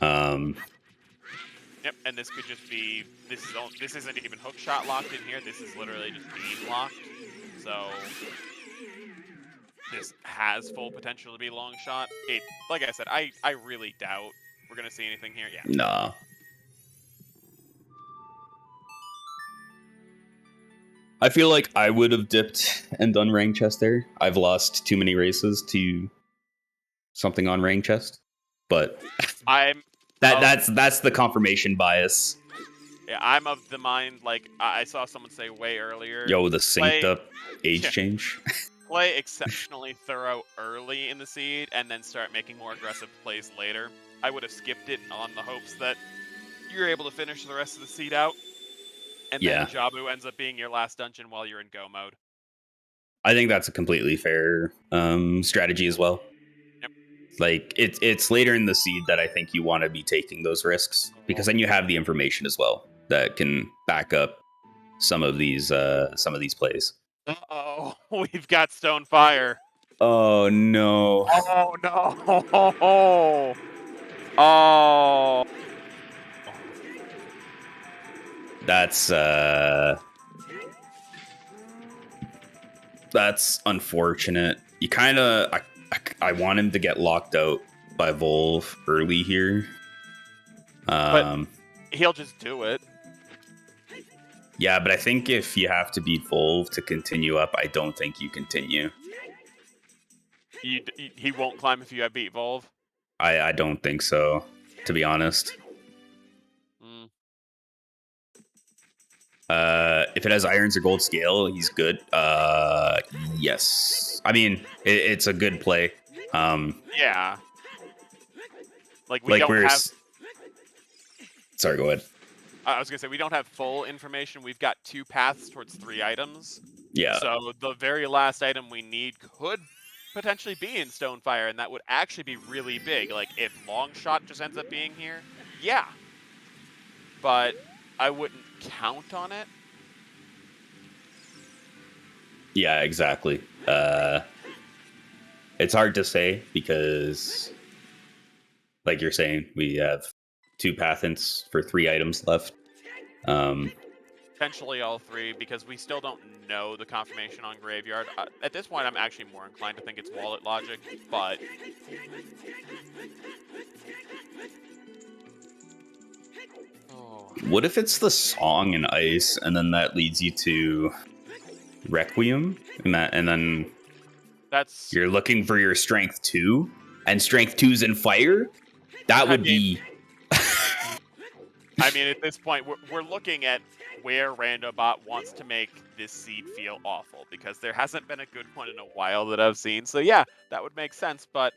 Yep, and this could just be this isn't even hook shot locked in here. This is literally just beam locked. So this has full potential to be long shot. Like I said, I really doubt we're gonna see anything here. Yeah. Nah. I feel like I would have dipped and done rank chest there. I've lost too many races to something on rank chest, but that's the confirmation bias. Yeah, I'm of the mind, like, I saw someone say way earlier. Yo, the synced up age change. Play exceptionally thorough early in the seed, and then start making more aggressive plays later. I would have skipped it on the hopes that you're able to finish the rest of the seed out, and then Jabu ends up being your last dungeon while you're in go mode. I think that's a completely fair strategy as well. Yep. Like, it's later in the seed that I think you want to be taking those risks, because then you have the information as well that can back up some of these plays. Uh-oh, we've got Stone Fire. Oh no. Oh no. Oh. That's unfortunate. You kind of I want him to get locked out by Volve early here. But he'll just do it. Yeah, but I think if you have to beat Volve to continue up, I don't think you continue. He won't climb if you have beat Volve? I don't think so, to be honest. If it has irons or gold scale, he's good. Yes. I mean, it's a good play. Yeah. Like, we don't have... Sorry, go ahead. I was going to say, we don't have full information. We've got 2 paths towards 3 items. Yeah. So the very last item we need could potentially be in Stonefire, and that would actually be really big. Like, if Long Shot just ends up being here, yeah. But I wouldn't count on it. Yeah, exactly. It's hard to say because, like you're saying, we have 2 path hints for 3 items left. Potentially all 3, because we still don't know the confirmation on Graveyard. At this point, I'm actually more inclined to think it's wallet logic, but... What if it's the song in Ice, and then that leads you to Requiem, and then that's you're looking for your Strength 2, and Strength 2's in Fire? That would be... I mean, at this point, we're looking at where Randobot wants to make this seed feel awful, because there hasn't been a good one in a while that I've seen. So yeah, that would make sense, but...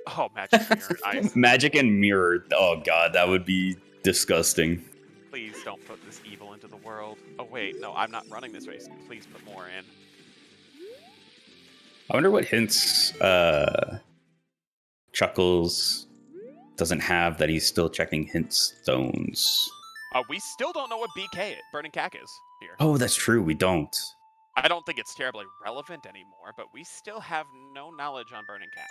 Oh, Magic Mirror and Ice. Magic and Mirror. Oh god, that would be disgusting. Please don't put this evil into the world. Oh wait, no, I'm not running this race. Please put more in. I wonder what hints Chuckles doesn't have that he's still checking hint stones. We still don't know what BK Burning Cack is here. Oh, that's true. We don't. I don't think it's terribly relevant anymore, but we still have no knowledge on Burning Cack.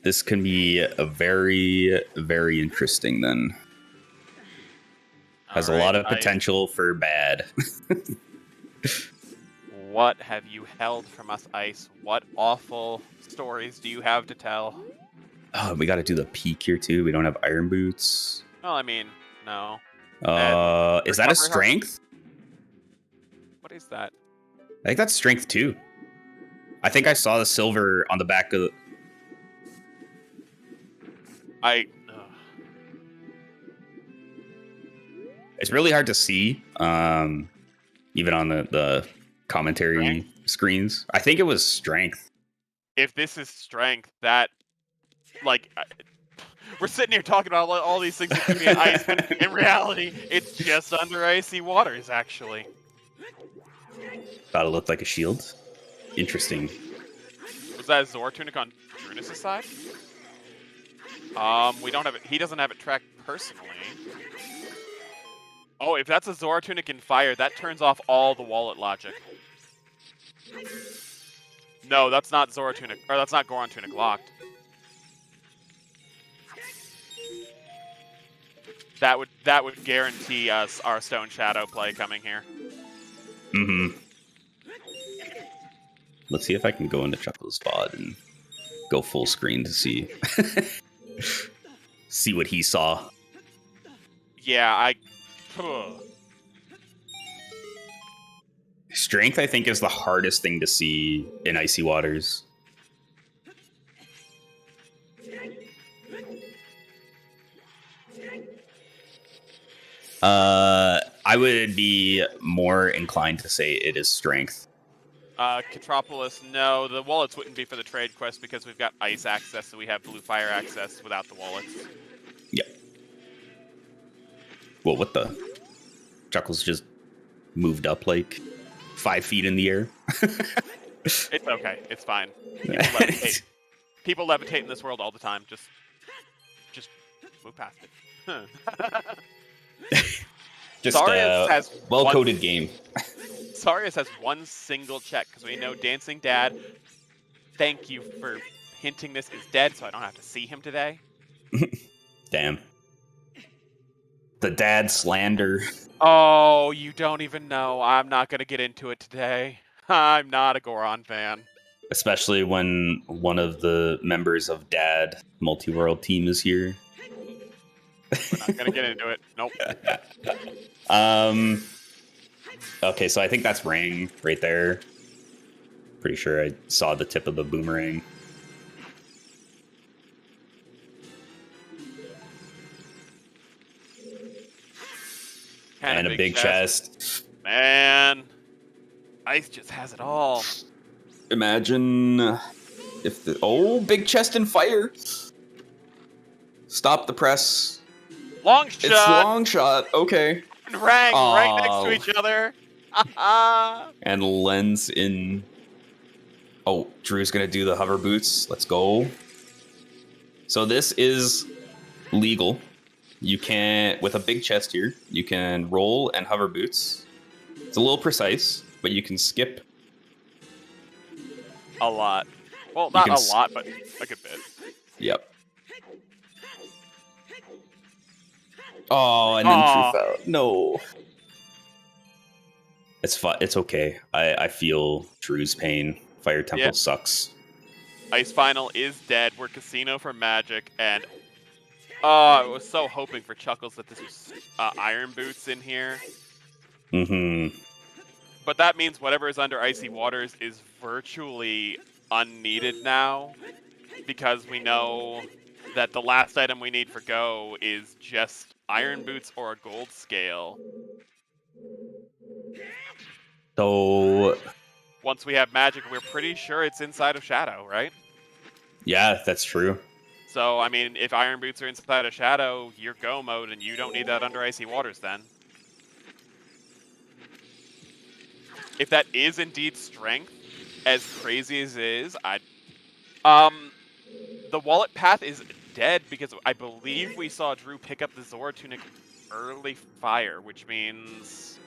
This can be a very, very interesting then. Has a lot of potential for bad. What have you held from us, Ice? What awful stories do you have to tell? Oh, we got to do the peak here too. We don't have iron boots. Well, I mean, no. Is that a strength? What is that? I think that's strength 2. I think I saw the silver on the back of the... It's really hard to see, even on the commentary screens. I think it was strength. If this is strength, that, like, we're sitting here talking about all these things that could be in ice, but in reality, it's just under icy waters, actually. Thought it looked like a shield. Interesting. Was that a Zor tunic on Drooness' side? We don't have it. He doesn't have it tracked personally. Oh, if that's a Zora Tunic in fire, that turns off all the wallet logic. No, that's not Zora Tunic, or that's not Goron Tunic locked. That would guarantee us our Stone Shadow play coming here. Mm-hmm. Let's see if I can go into Chuckles' VOD and go full screen to see see what he saw. Yeah, Strength, I think, is the hardest thing to see in Icy Waters. I would be more inclined to say it is strength. Catropolis, no. The wallets wouldn't be for the trade quest because we've got ice access, so we have blue fire access without the wallets. Yep. Well, what the? Chuckles just moved up like 5 feet in the air. It's okay. It's fine. People levitate. People levitate in this world all the time. Just move past it. Just Sarius has well-coded game. Sarius has one single check because we know Dancing Dad. Thank you for hinting this is dead, so I don't have to see him today. Damn. The dad slander. Oh, you don't even know. I'm not going to get into it today. I'm not a Goron fan. Especially when one of the members of Dad Multi-World team is here. We're not going to get into it. Nope. Okay, so I think that's Ring right there. Pretty sure I saw the tip of the boomerang. And a big chest. Man. Ice just has it all. Imagine if the... Oh, big chest and fire. Stop the press. Long shot. It's long shot. Okay. And Rang right next to each other. And Lens in... Oh, Drew's going to do the hover boots. Let's go. So this is legal. You can, with a big chest here, you can roll and hover boots. It's a little precise, but you can skip. A lot. Well, not a lot, but a good bit. Yep. Oh, and then True fell. No. It's fun. It's okay. I feel Drew's pain. Fire Temple sucks. Ice Final is dead. We're Casino for Magic, and I was so hoping for Chuckles that this was Iron Boots in here. Mm-hmm. But that means whatever is under Icy Waters is virtually unneeded now, because we know that the last item we need for Go is just Iron Boots or a Gold Scale. So... Once we have Magic, we're pretty sure it's inside of Shadow, right? Yeah, that's true. So, I mean, if Iron Boots are inside of Shadow, you're Go mode, and you don't need that under Icy Waters then. If that is indeed strength, as crazy as it is, the wallet path is dead because I believe we saw Drew pick up the Zora Tunic early fire, which means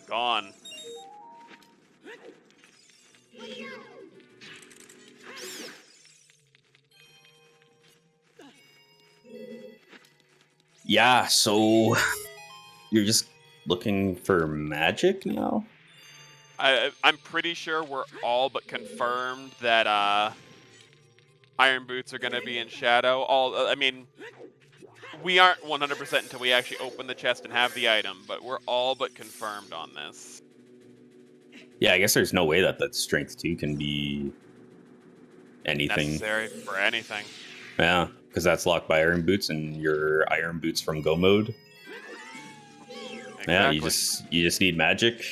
gone. Yeah, so you're just looking for magic now? I'm pretty sure we're all but confirmed that Iron Boots are going to be in Shadow. I mean, we aren't 100% until we actually open the chest and have the item, but we're all but confirmed on this. Yeah, I guess there's no way that that strength 2 can be anything. Necessary for anything. Yeah, because that's locked by Iron Boots and your Iron Boots from Go mode. Exactly. Yeah, you just need magic.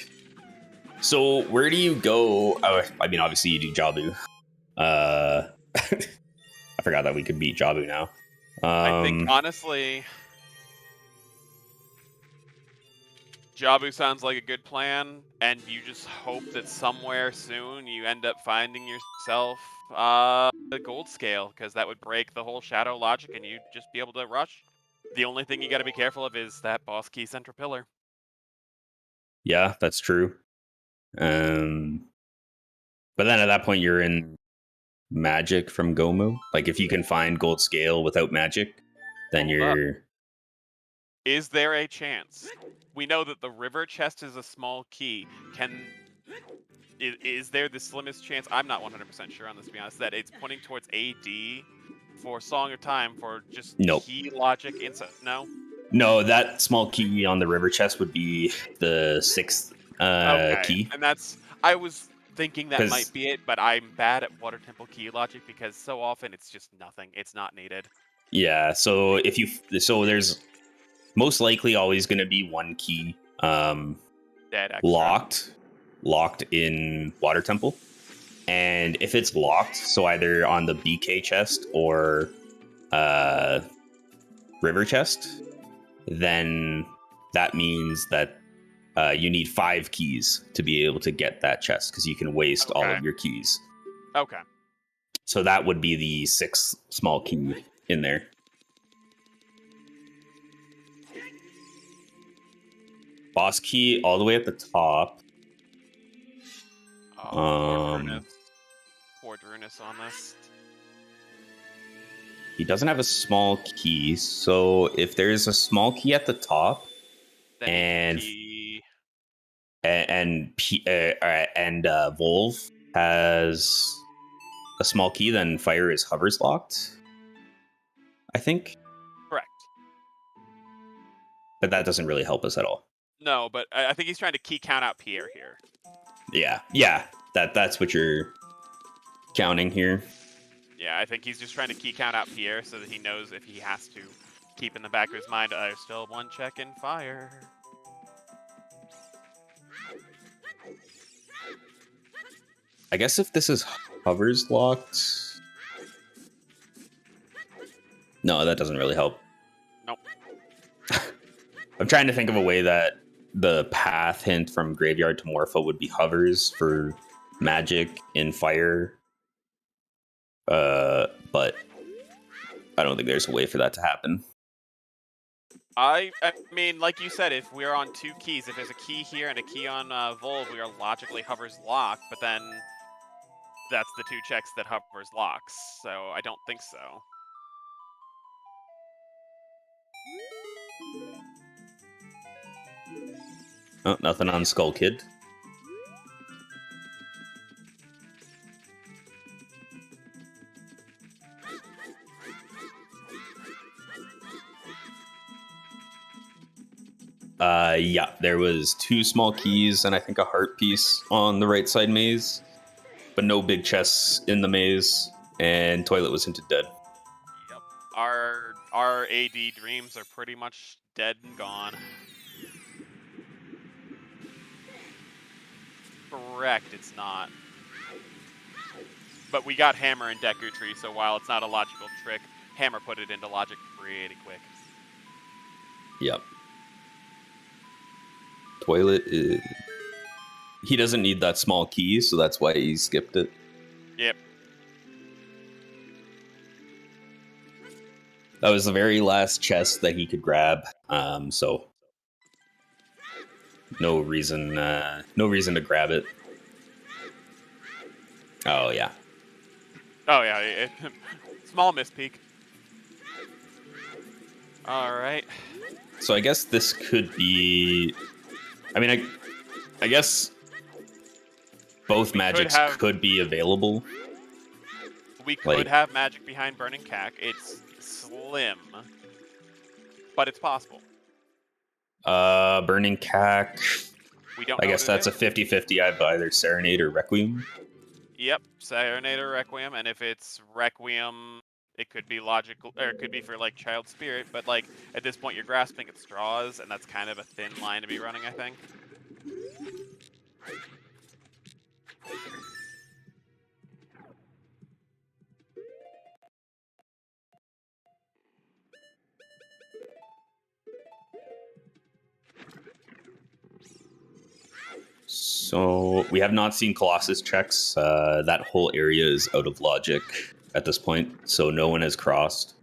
So where do you go? Oh, I mean, obviously you do Jabu. I forgot that we could beat Jabu now. I think honestly, Jabu sounds like a good plan, and you just hope that somewhere soon you end up finding yourself the gold scale, because that would break the whole Shadow logic, and you'd just be able to rush. The only thing you got to be careful of is that boss key central pillar. Yeah, that's true. But then at that point, you're in magic from Gomu. Like, if you can find gold scale without magic, then Hold up. you're. Is there a chance? We know that the river chest is a small key. Is there the slimmest chance? I'm not 100% sure on this, to be honest, that it's pointing towards AD for Song of Time for just Nope. key logic inside? No? No, that small key on the river chest would be the 6th key. And I was thinking that 'Cause- might be it, but I'm bad at Water Temple key logic because so often it's just nothing. It's not needed. Yeah, so there's most likely always going to be one key Dead extra. locked in Water Temple. And if it's locked, so either on the BK chest or river chest, then that means that you need 5 keys to be able to get that chest, because you can waste all of your keys. Okay. So that would be the 6th small key in there. Boss key all the way at the top. Poor Drooness on this. He doesn't have a small key, so if there's a small key at the top, Then and Volve has a small key, then fire is hovers locked, I think. Correct. But that doesn't really help us at all. No, but I think he's trying to key count out Pierre here. Yeah, that's what you're counting here. Yeah, I think he's just trying to key count out Pierre so that he knows if he has to keep in the back of his mind, I still have 1 check in fire. I guess if this is hovers locked... No, that doesn't really help. Nope. I'm trying to think of a way that the path hint from Graveyard to Morpho would be hovers for magic in fire. But I don't think there's a way for that to happen. I mean, like you said, if we're on 2 keys, if there's a key here and a key on Volve, we are logically hovers locked, but then that's the 2 checks that hovers locks, so I don't think so. Oh, nothing on Skull Kid. Yeah, there was 2 small keys and I think a heart piece on the right side maze, but no big chests in the maze, and Toilet was hinted dead. Yep. Our AD dreams are pretty much dead and gone. Correct, it's not. But we got Hammer and Deku Tree, so while it's not a logical trick, Hammer put it into logic pretty quick. Yep. Toilet is... He doesn't need that small key, so that's why he skipped it. Yep. That was the very last chest that he could grab, so no reason to grab it. Oh yeah. Oh yeah, small mispeak. All right. So I guess this could be. I mean, I guess both magics could be available. We could have magic behind Burning Cack. It's slim, but it's possible. Burning Cack. We don't. I guess that's a 50-50. I've either Serenade or Requiem. Yep, Serenade or Requiem, and if it's Requiem, it could be logical, or it could be for like Child Spirit. But like at this point, you're grasping at straws, and that's kind of a thin line to be running, I think. So we have not seen Colossus checks. That whole area is out of logic at this point, so no one has crossed.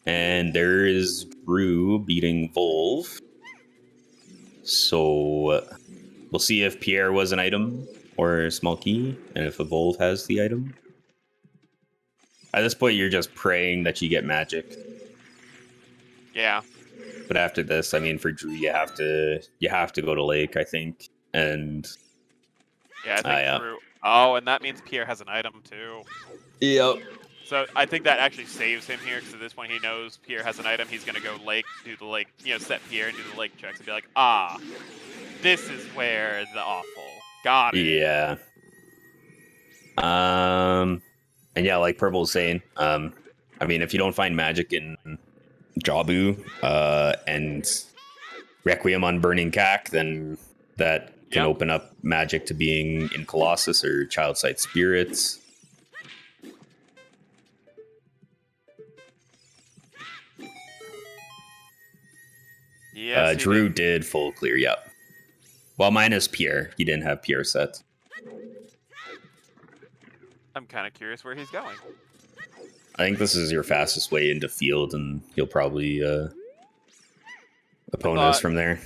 And there is Drew beating Volve. So we'll see if Pierre was an item or a small key, and if Evolve has the item. At this point, you're just praying that you get magic. Yeah. But after this, I mean, for Drew, you have to go to Lake, I think, and yeah, I think Drew. Oh, and that means Pierre has an item too. Yep. So I think that actually saves him here, because at this point he knows Pierre has an item. He's gonna go Lake, do the Lake, set Pierre and do the Lake checks, and be like, ah, this is where the awful. Got it. Yeah. And yeah, like Purple was saying, I mean, if you don't find magic in Jabu and Requiem on Burning Cack, then that can open up magic to being in Colossus or Childsight Spirits. Yes, Drew did full clear, yep. Well, minus Pierre. He didn't have Pierre set. I'm kind of curious where he's going. I think this is your fastest way into field, and you'll probably opponents from there.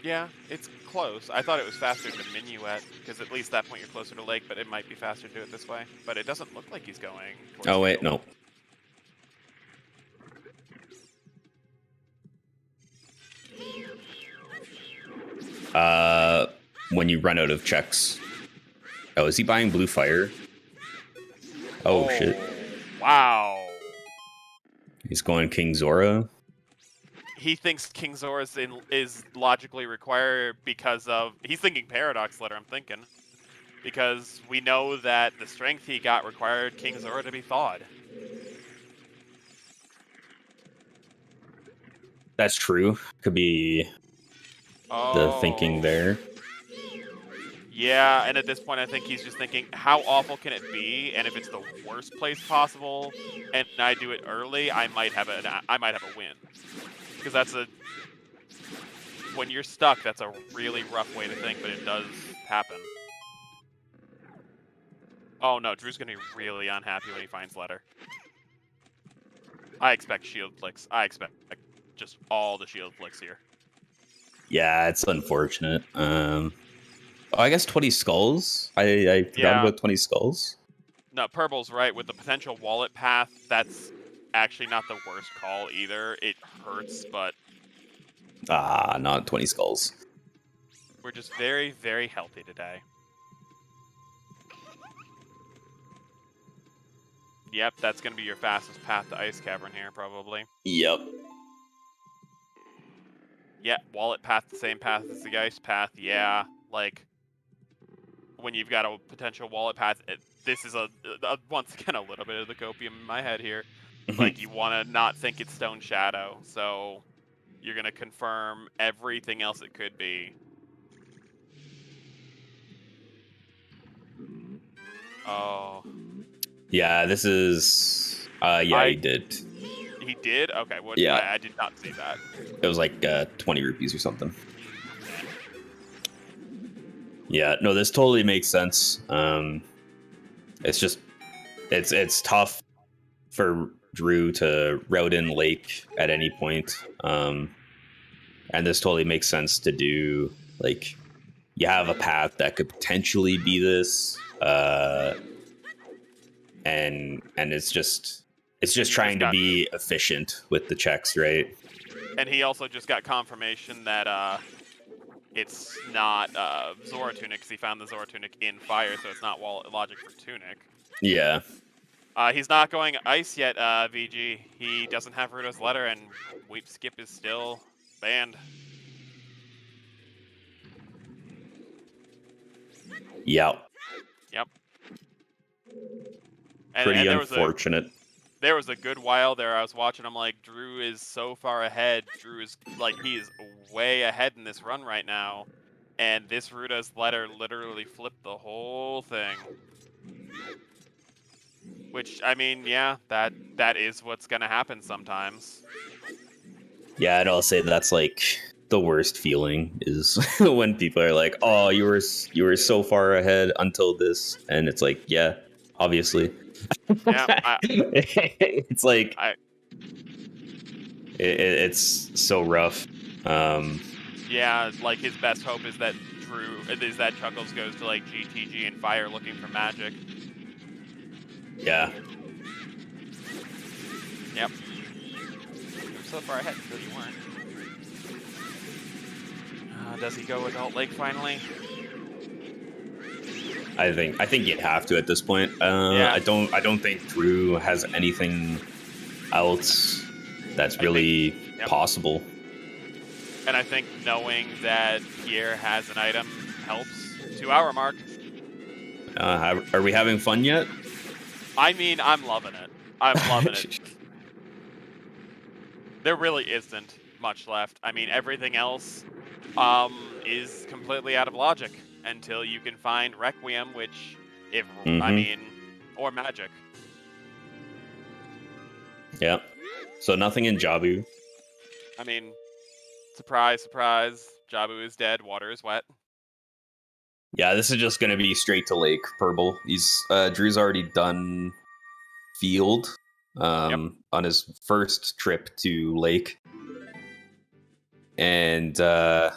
Yeah, it's close. I thought it was faster to Minuet, because at least that point you're closer to Lake, but it might be faster to do it this way. But it doesn't look like he's going towards Oh, wait, field. no. When you run out of checks. Oh, is he buying Blue Fire? Oh, shit. Wow. He's going King Zora. He thinks King Zora is logically required because of... He's thinking Paradox Letter, I'm thinking. Because we know that the strength he got required King Zora to be thawed. That's true. Could be the thinking there. Yeah, and at this point I think he's just thinking, how awful can it be? And if it's the worst place possible, and I do it early, I might have a win. Because that's when you're stuck, that's a really rough way to think, but it does happen. Oh no, Drew's gonna be really unhappy when he finds Letter. I expect shield flicks. I expect just all the shield flicks here. Yeah, it's unfortunate. I guess 20 skulls. I forgot about 20 skulls. No, Purple's right. With the potential wallet path, that's actually not the worst call either. It hurts, but... not 20 skulls. We're just very, very healthy today. Yep, that's going to be your fastest path to Ice Cavern here, probably. Yep. Yeah, wallet path, the same path as the ice path. Yeah, like... when you've got a potential wallet path, this is once again a little bit of the copium in my head here. Like, you want to not think it's Stone Shadow, so you're going to confirm everything else it could be. Oh. Yeah, this is... he did. He did? Okay, yeah. I did not see that. It was like 20 rupees or something. Yeah, no, this totally makes sense. It's just, it's tough for Drew to route in Lake at any point. And this totally makes sense to do, like, you have a path that could potentially be this, and it's just trying to be efficient with the checks, right? And he also just got confirmation that, it's not Zora Tunic, because he found the Zora Tunic in fire, so it's not wallet logic for Tunic. Yeah. He's not going ice yet, VG. He doesn't have Ruto's Letter, and Weep Skip is still banned. Yep. Pretty unfortunate. There was a good while there I was watching, I'm like, Drew is so far ahead. Drew is, like, he is way ahead in this run right now. And this Ruto's Letter literally flipped the whole thing. Which, I mean, yeah, that is what's going to happen sometimes. Yeah, and I'll say that's, like, the worst feeling is when people are like, oh, you were so far ahead until this. And it's like, yeah, obviously. Yeah, It's like I it's so rough. yeah, like his best hope is that Chuckles goes to like GTG and Fire looking for magic. Yeah. Yep. You were so far ahead until you weren't. Does he go Adult Lake finally? I think you'd have to at this point. Yeah. I don't think Drew has anything else that's really possible. And I think knowing that Pierre has an item helps. 2-hour mark. Are we having fun yet? I mean, I'm loving it. I'm loving it. There really isn't much left. I mean, everything else is completely out of logic until you can find Requiem, which, I mean, or magic. Yeah. So nothing in Jabu. I mean, surprise, surprise. Jabu is dead. Water is wet. Yeah, this is just gonna be straight to Lake Purple. Drew's already done Field on his first trip to Lake, and yeah,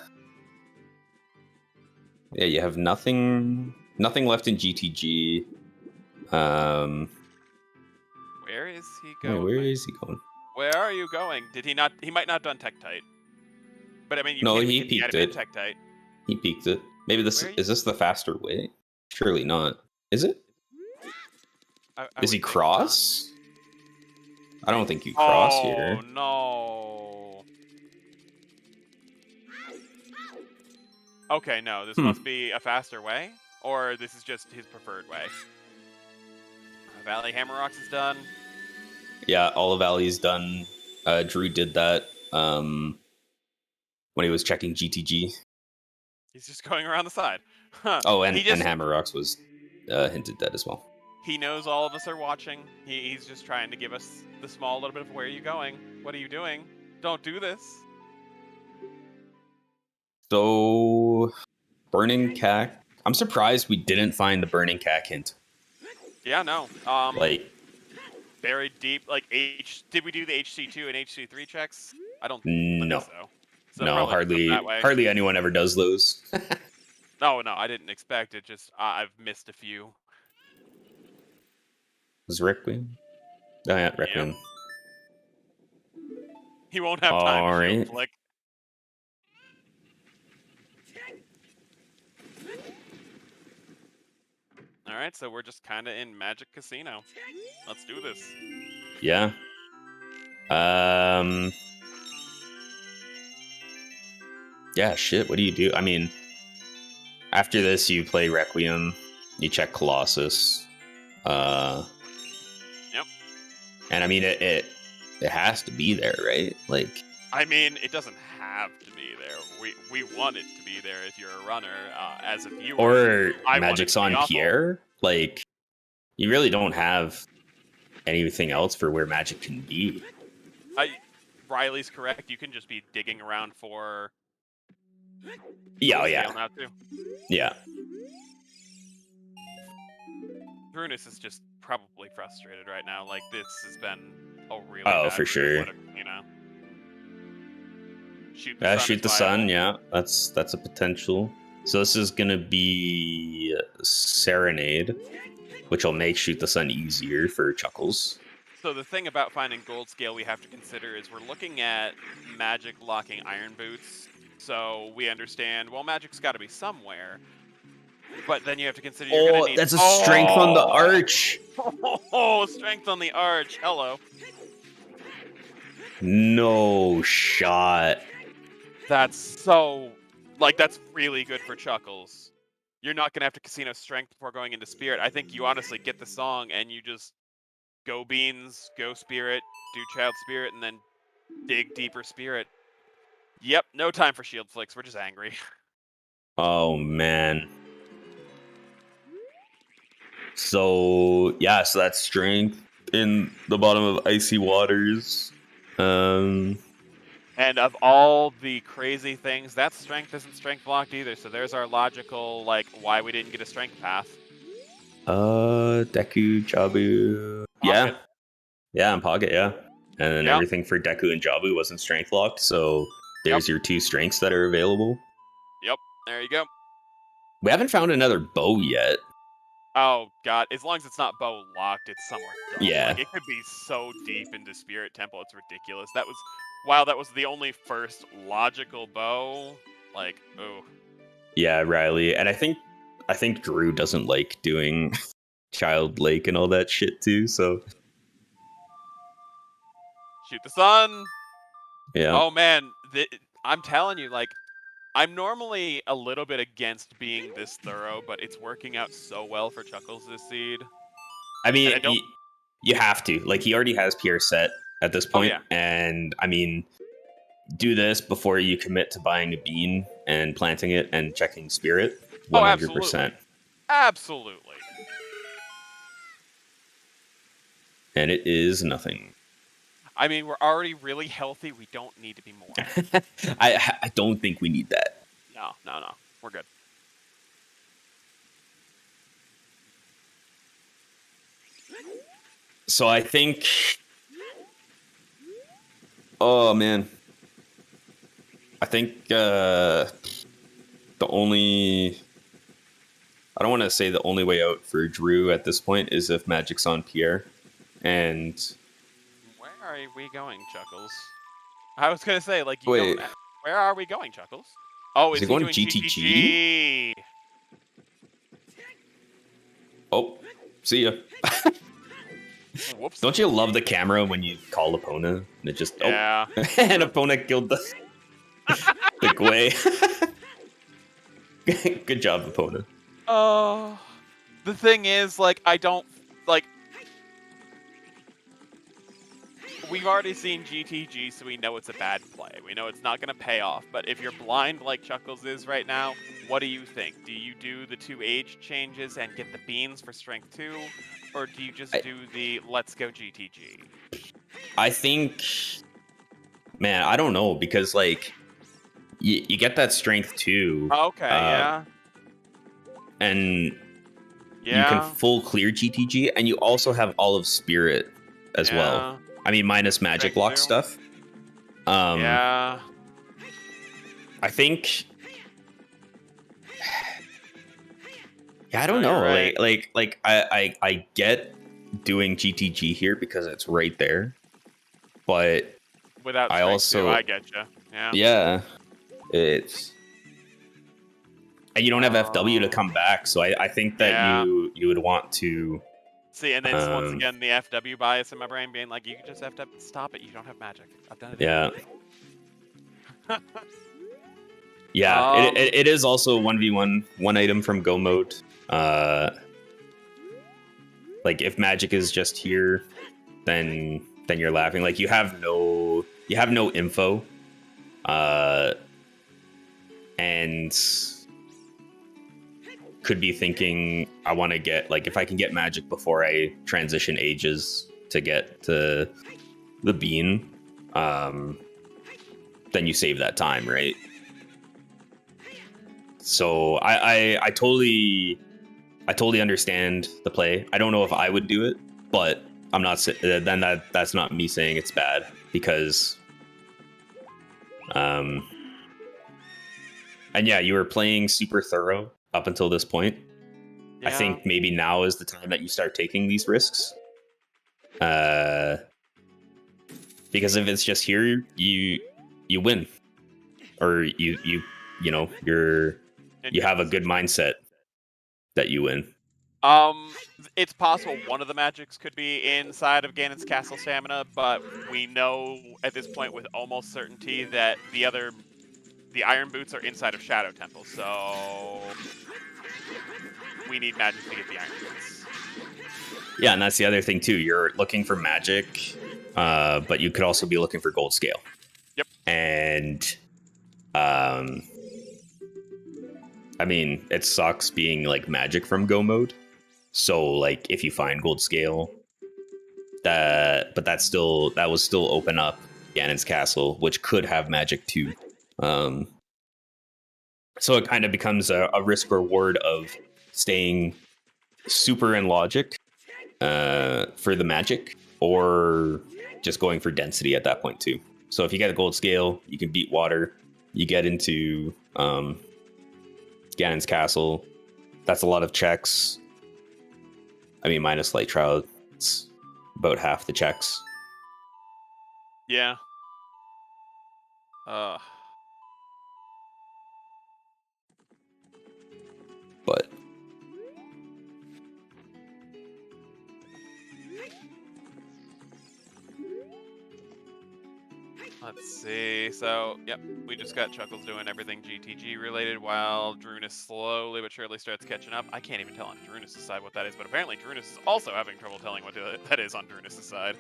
you have nothing left in GTG. Where is he going? Where is he going? Where are you going? Did he not? He might not have done Tektite. But I mean, you No, can't he get peaked him in it. Tektite. He peaked it. Maybe is this the faster way? Surely not. Is it? Is he cross? I don't think you cross here. Oh no. Okay, no, this must be a faster way, or this is just his preferred way. Valley Hammerrocks is done. Yeah, all of Valley's done. Drew did that when he was checking GTG. He's just going around the side. Huh. Oh, and Hammerrocks was hinted at as well. He knows all of us are watching. He's just trying to give us the small little bit of where are you going? What are you doing? Don't do this. So, Burning Cack. I'm surprised we didn't find the Burning Cack hint. Yeah, no. Like, buried deep, like did we do the HC2 and HC3 checks? I don't no. think so. So no, hardly anyone ever does those. No, I didn't expect it. Just I've missed a few. Was Requiem? Oh yeah, Requiem. Yep. He won't have time to right. flick. All right, so we're just kind of in Magic Casino. Let's do this. Yeah. Yeah, shit, what do you do? I mean, after this, you play Requiem, you check Colossus. Yep. And I mean, it has to be there, right? Like, I mean, it doesn't have to be there. We want it to be there if you're a runner. As a viewer, or I Magic's on Pierre. Like, you really don't have anything else for where Magic can be. Riley's correct. You can just be digging around for. Yeah, Now too. Yeah. Drooness is just probably frustrated right now. Like, this has been a really bad for sure. you know. Shoot the sun. Yeah, that's a potential. So this is gonna be Serenade, which will make Shoot the Sun easier for Chuckles. So the thing about finding Gold Scale we have to consider is we're looking at Magic locking Iron Boots. So we understand, well, Magic's got to be somewhere. But then you have to consider you're going to need... That's a strength on the arch! Oh, strength on the arch. Hello. No shot. That's so... Like, that's really good for Chuckles. You're not going to have to casino strength before going into Spirit. I think you honestly get the song and you just go Beans, go Spirit, do Child Spirit, and then dig deeper Spirit. Yep, no time for shield flicks. We're just angry. Oh, man. So, yeah, so that's strength in the bottom of Icy Waters. And of all the crazy things, that strength isn't strength blocked either. So there's our logical, like, why we didn't get a strength path. Deku, Jabu. Pocket. Yeah, in Pocket, yeah. And then Yep. everything for Deku and Jabu wasn't strength locked, so there's your 2 strengths that are available. Yep. There you go. We haven't found another bow yet. Oh god, as long as it's not bow locked, it's somewhere dumb. Yeah. Like, it could be so deep into Spirit Temple, it's ridiculous. That was the only first logical bow. Like, ooh. Yeah, Riley. And I think Drew doesn't like doing Child Lake and all that shit too, so Shoot the sun. yeah. Oh man, I'm telling you, like, I'm normally a little bit against being this thorough, but it's working out so well for Chuckles this seed. I mean, And I don't- you have to. Like, he already has Pierre set at this point, yeah. and I mean, do this before you commit to buying a bean and planting it and checking Spirit. 100%. Absolutely. And it is nothing. I mean, we're already really healthy. We don't need to be more. I don't think we need that. No. We're good. So I think... Oh, man. I think the only... I don't want to say the only way out for Drew at this point is if Magic's on Pierre. And... Where are we going, Chuckles? I was going to say, like, Wait. Where are we going, Chuckles? Oh, is he he going doing GTG? GTG? Oh, see ya. Whoops. Don't you love the camera when you call Epona? And it just... Yeah. Oh. And Epona killed the Gwei. Good job, Epona. The thing is, like, I don't, like, we've already seen GTG, so we know it's a bad play. We know it's not going to pay off, but if you're blind like Chuckles is right now, what do you think? Do you do the 2 age changes and get the beans for strength 2, or do you just do the let's go GTG? I think... Man, I don't know, because, like, you get that strength 2. Okay, yeah. And... Yeah. You can full clear GTG, and you also have all of Spirit as well. I mean, minus Magic Lock stuff. Yeah. I think... Yeah, I don't know. Right. Like I get doing GTG here because it's right there. But Without I strength also... 2, I getcha. Yeah. Yeah. It's... And you don't have FW to come back, so I think that you would want to... See, and then once again, the FW bias in my brain being like, you can just FW, stop it, you don't have magic. I've done it. Yeah. Yeah, it is also 1v1, one item from Go mode. Like, if magic is just here, then you're laughing. Like, you have no info. And... could be thinking, I want to get, like, if I can get magic before I transition ages to get to the bean, then you save that time, right? So I totally understand the play. I don't know if I would do it, but I'm not. Then that's not me saying it's bad, because, and yeah, you were playing super thorough up until this point. Yeah. I think maybe now is the time that you start taking these risks. Because if it's just here, you win, or you have a good mindset that you win. It's possible one of the magics could be inside of Ganon's Castle Stamina, but we know at this point with almost certainty that the Iron Boots are inside of Shadow Temple, so we need magic to get the Iron Boots. Yeah, and that's the other thing too. You're looking for magic, but you could also be looking for gold scale. Yep. And I mean, it sucks being like magic from Go mode. So like, if you find gold scale, that will still open up Ganon's Castle, which could have magic too. So it kind of becomes a risk reward of staying super in logic for the magic, or just going for density at that point too. So if you get a gold scale, you can beat water. You get into Ganon's castle. That's a lot of checks. I mean, minus light trial, it's about half the checks. Yeah. But Let's see. So, yep, we just got Chuckles doing everything GTG related, while Drooness slowly but surely starts catching up. I can't even tell on Drooness' side what that is, but apparently Drooness is also having trouble telling what that is on Drooness' side.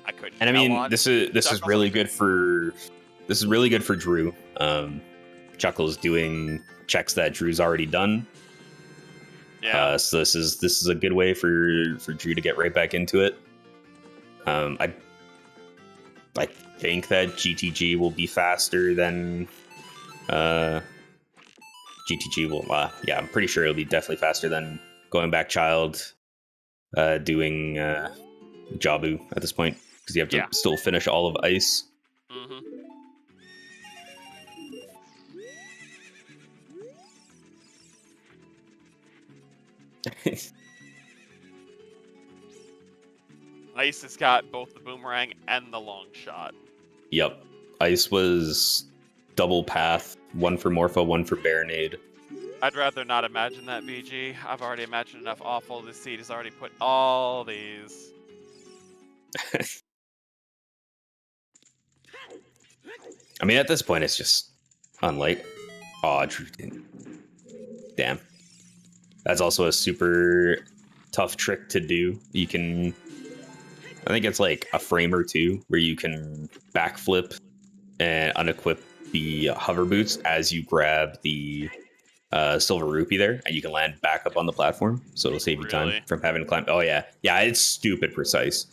I couldn't. And I mean, this is really good for Drew. Chuckles doing checks that Drew's already done. Yeah. So this is a good way for Drew to get right back into it. I think that GTG will be faster than GTG will. Yeah, I'm pretty sure it'll be definitely faster than going back child, doing Jabu at this point, because you have to still finish all of ice. Mm-hmm. Ice has got both the boomerang and the long shot. Yep. Ice was double path, one for Morpho, one for Baronade. I'd rather not imagine that, BG. I've already imagined enough awful. This seed has already put all these. I mean, at this point, it's just unlight. Oh, damn. That's also a super tough trick to do. You can, I think it's like a frame or two where you can backflip and unequip the hover boots as you grab the silver rupee there, and you can land back up on the platform. So it'll save you time from having to climb. Oh yeah, yeah, it's stupid precise.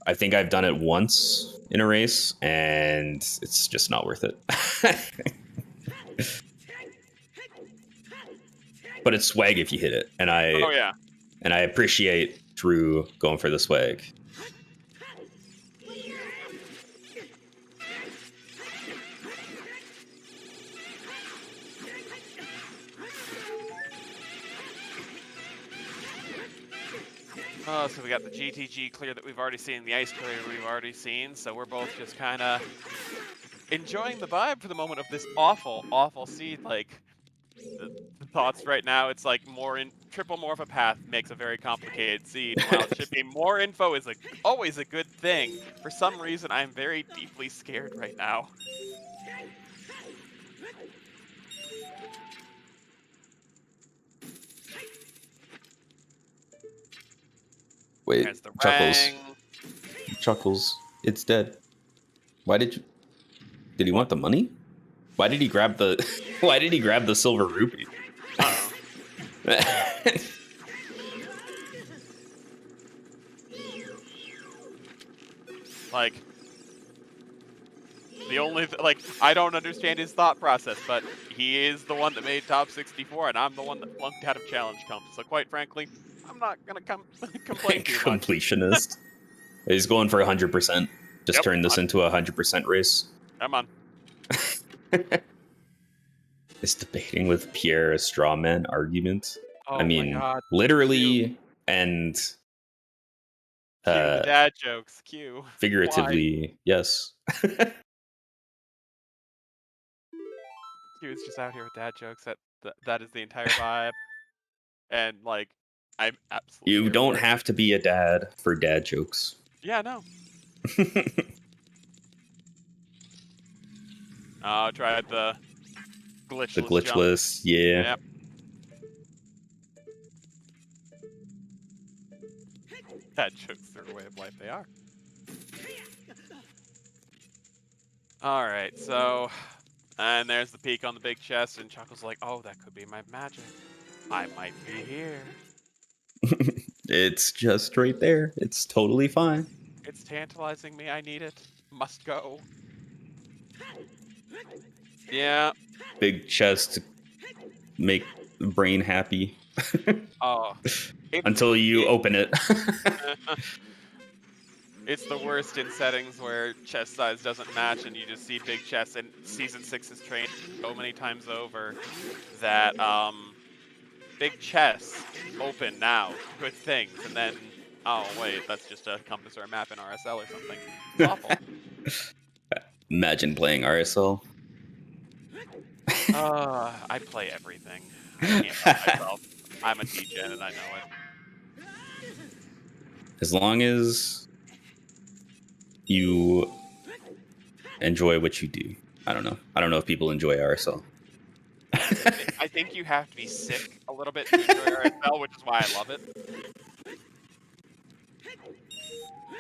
I think I've done it once in a race, and it's just not worth it. But it's swag if you hit it, and I appreciate Drew going for the swag. Oh, so we got the GTG clear that we've already seen, the ice clear we've already seen, so we're both just kind of enjoying the vibe for the moment of this awful, awful seed. Like, the thoughts right now, it's like triple Morpha path makes a very complicated seed, while shipping more info is always a good thing. For some reason, I'm very deeply scared right now. Wait, There's the Chuckles. rang. Chuckles, it's dead. Why did you? Did he want the money? Why did he grab the? Why did he grab the silver rupee? Like, the only I don't understand his thought process, but he is the one that made top 64, and I'm the one that flunked out of challenge comp. So quite frankly, I'm not gonna complain too much. Completionist. He's going for 100%. Just turn this into a 100% race. Come on. It's debating with Pierre a straw man argument. Oh I mean, my God. literally Q. and Cue the dad jokes. Q. figuratively, yes. Q is just out here with dad jokes. That is the entire vibe. And I'm absolutely. You don't have to be a dad for dad jokes. Yeah, no. Oh, tried the glitchless. The glitchless, jump. yeah. Yep. Dad jokes, they're a way of life. They are. All right, so, and there's the peak on the big chest, and Chuckles like, oh, that could be my magic. I might be here. It's just right there. It's totally fine. It's tantalizing me. I need it. Must go. Yeah. Big chest to make the brain happy Oh. until you open it. It's the worst in settings where chest size doesn't match and you just see big chests, and Season 6 is trained so many times over that big chests open now with things, and then, oh wait, that's just a compass or a map in RSL or something. It's awful. Imagine playing RSL. I play everything. I can't help myself. I'm a T-Gen and I know it. As long as you enjoy what you do. I don't know. I don't know if people enjoy RSL. I think you have to be sick a little bit to enjoy RSL, which is why I love it.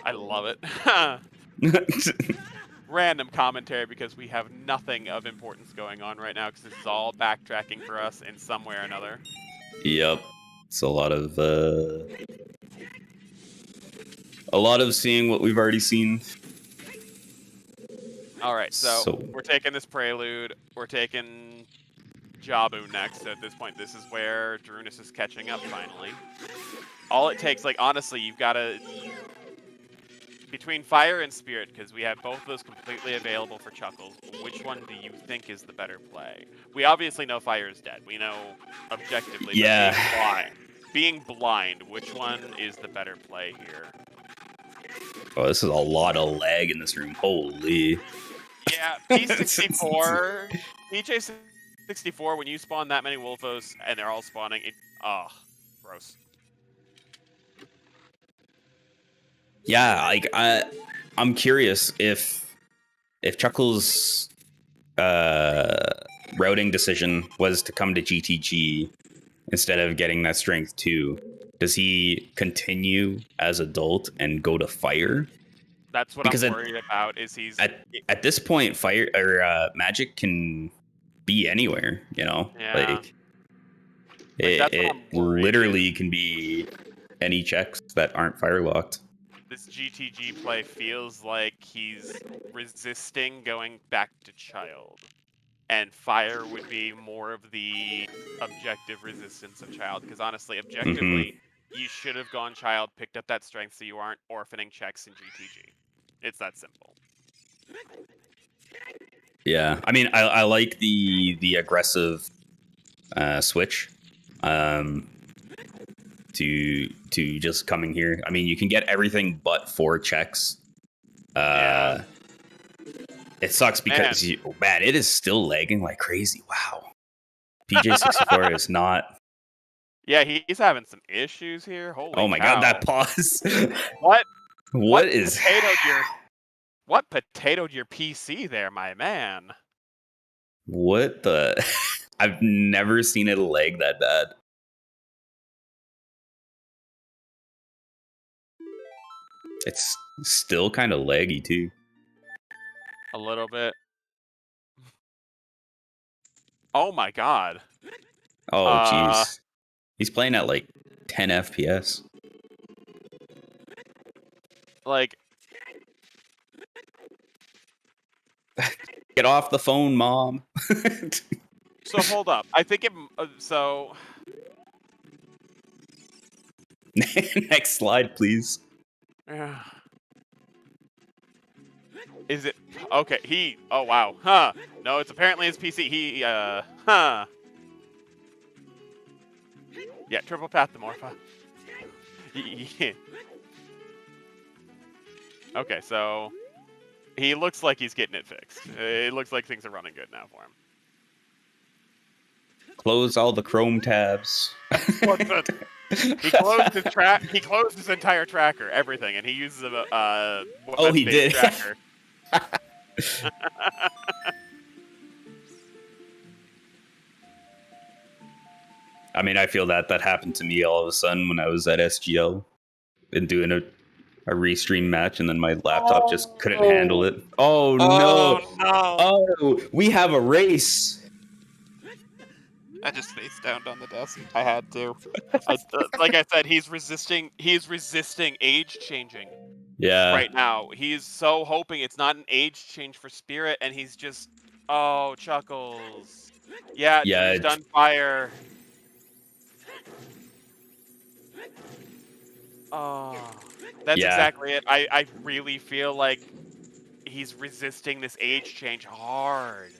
I love it. Random commentary because we have nothing of importance going on right now because this is all backtracking for us in some way or another. Yep. It's a lot of seeing what we've already seen. All right, so we're taking this prelude. We're taking Jabu next. At this point, this is where Drooness is catching up finally. All it takes, like, honestly, you've got to... Between Fire and Spirit, because we have both of those completely available for Chuckles, which one do you think is the better play? We obviously know Fire is dead. We know objectively. Yeah. Being blind, which one is the better play here? Oh, this is a lot of lag in this room. Holy. Yeah, P64, PJ64, when you spawn that many Wolfos and they're all spawning, gross. Yeah, like I'm curious if Chuckles' routing decision was to come to GTG instead of getting that strength 2. Does he continue as adult and go to Fire? That's what I'm worried about. Is he's at this point, Fire or Magic can be anywhere, you know? Yeah. Like it literally can be any checks that aren't fire locked. This GTG play feels like he's resisting going back to Child. And Fire would be more of the objective resistance of Child. Because honestly, objectively, you should have gone Child, picked up that strength so you aren't orphaning checks in GTG. It's that simple. Yeah, I mean, I like the aggressive switch to just coming here. I mean, you can get everything but 4 checks. Yeah. It sucks because man, it is still lagging like crazy. Wow. PJ64 is not. Yeah, he's having some issues here. Holy Oh my cow. god, that pause. What is what potatoed your PC there, my man? What the I've never seen it lag that bad. It's still kind of laggy too. A little bit. Oh my god. Oh jeez. He's playing at like 10 FPS. Like, get off the phone, Mom. So hold up. I think it. So next slide, please. Is it okay? Oh wow. Huh. No, it's apparently his PC. Huh. Yeah, triple path to Morpha. Yeah. Okay, so he looks like he's getting it fixed. It looks like things are running good now for him. Close all the Chrome tabs. He closed his He closed his entire tracker, everything, and he uses a he did. Tracker. I mean, I feel that happened to me all of a sudden when I was at SGL and doing a restream match, and then my laptop just couldn't handle it. Oh no! Oh, we have a race. I just face downed on the desk. I had to. Like I said, he's resisting age changing. Yeah. Right now, he's so hoping it's not an age change for Spirit, and he's just Oh, Chuckles. Yeah, Yeah, Drew's done fire. Oh, that's yeah. exactly it. I really feel like he's resisting this age change hard.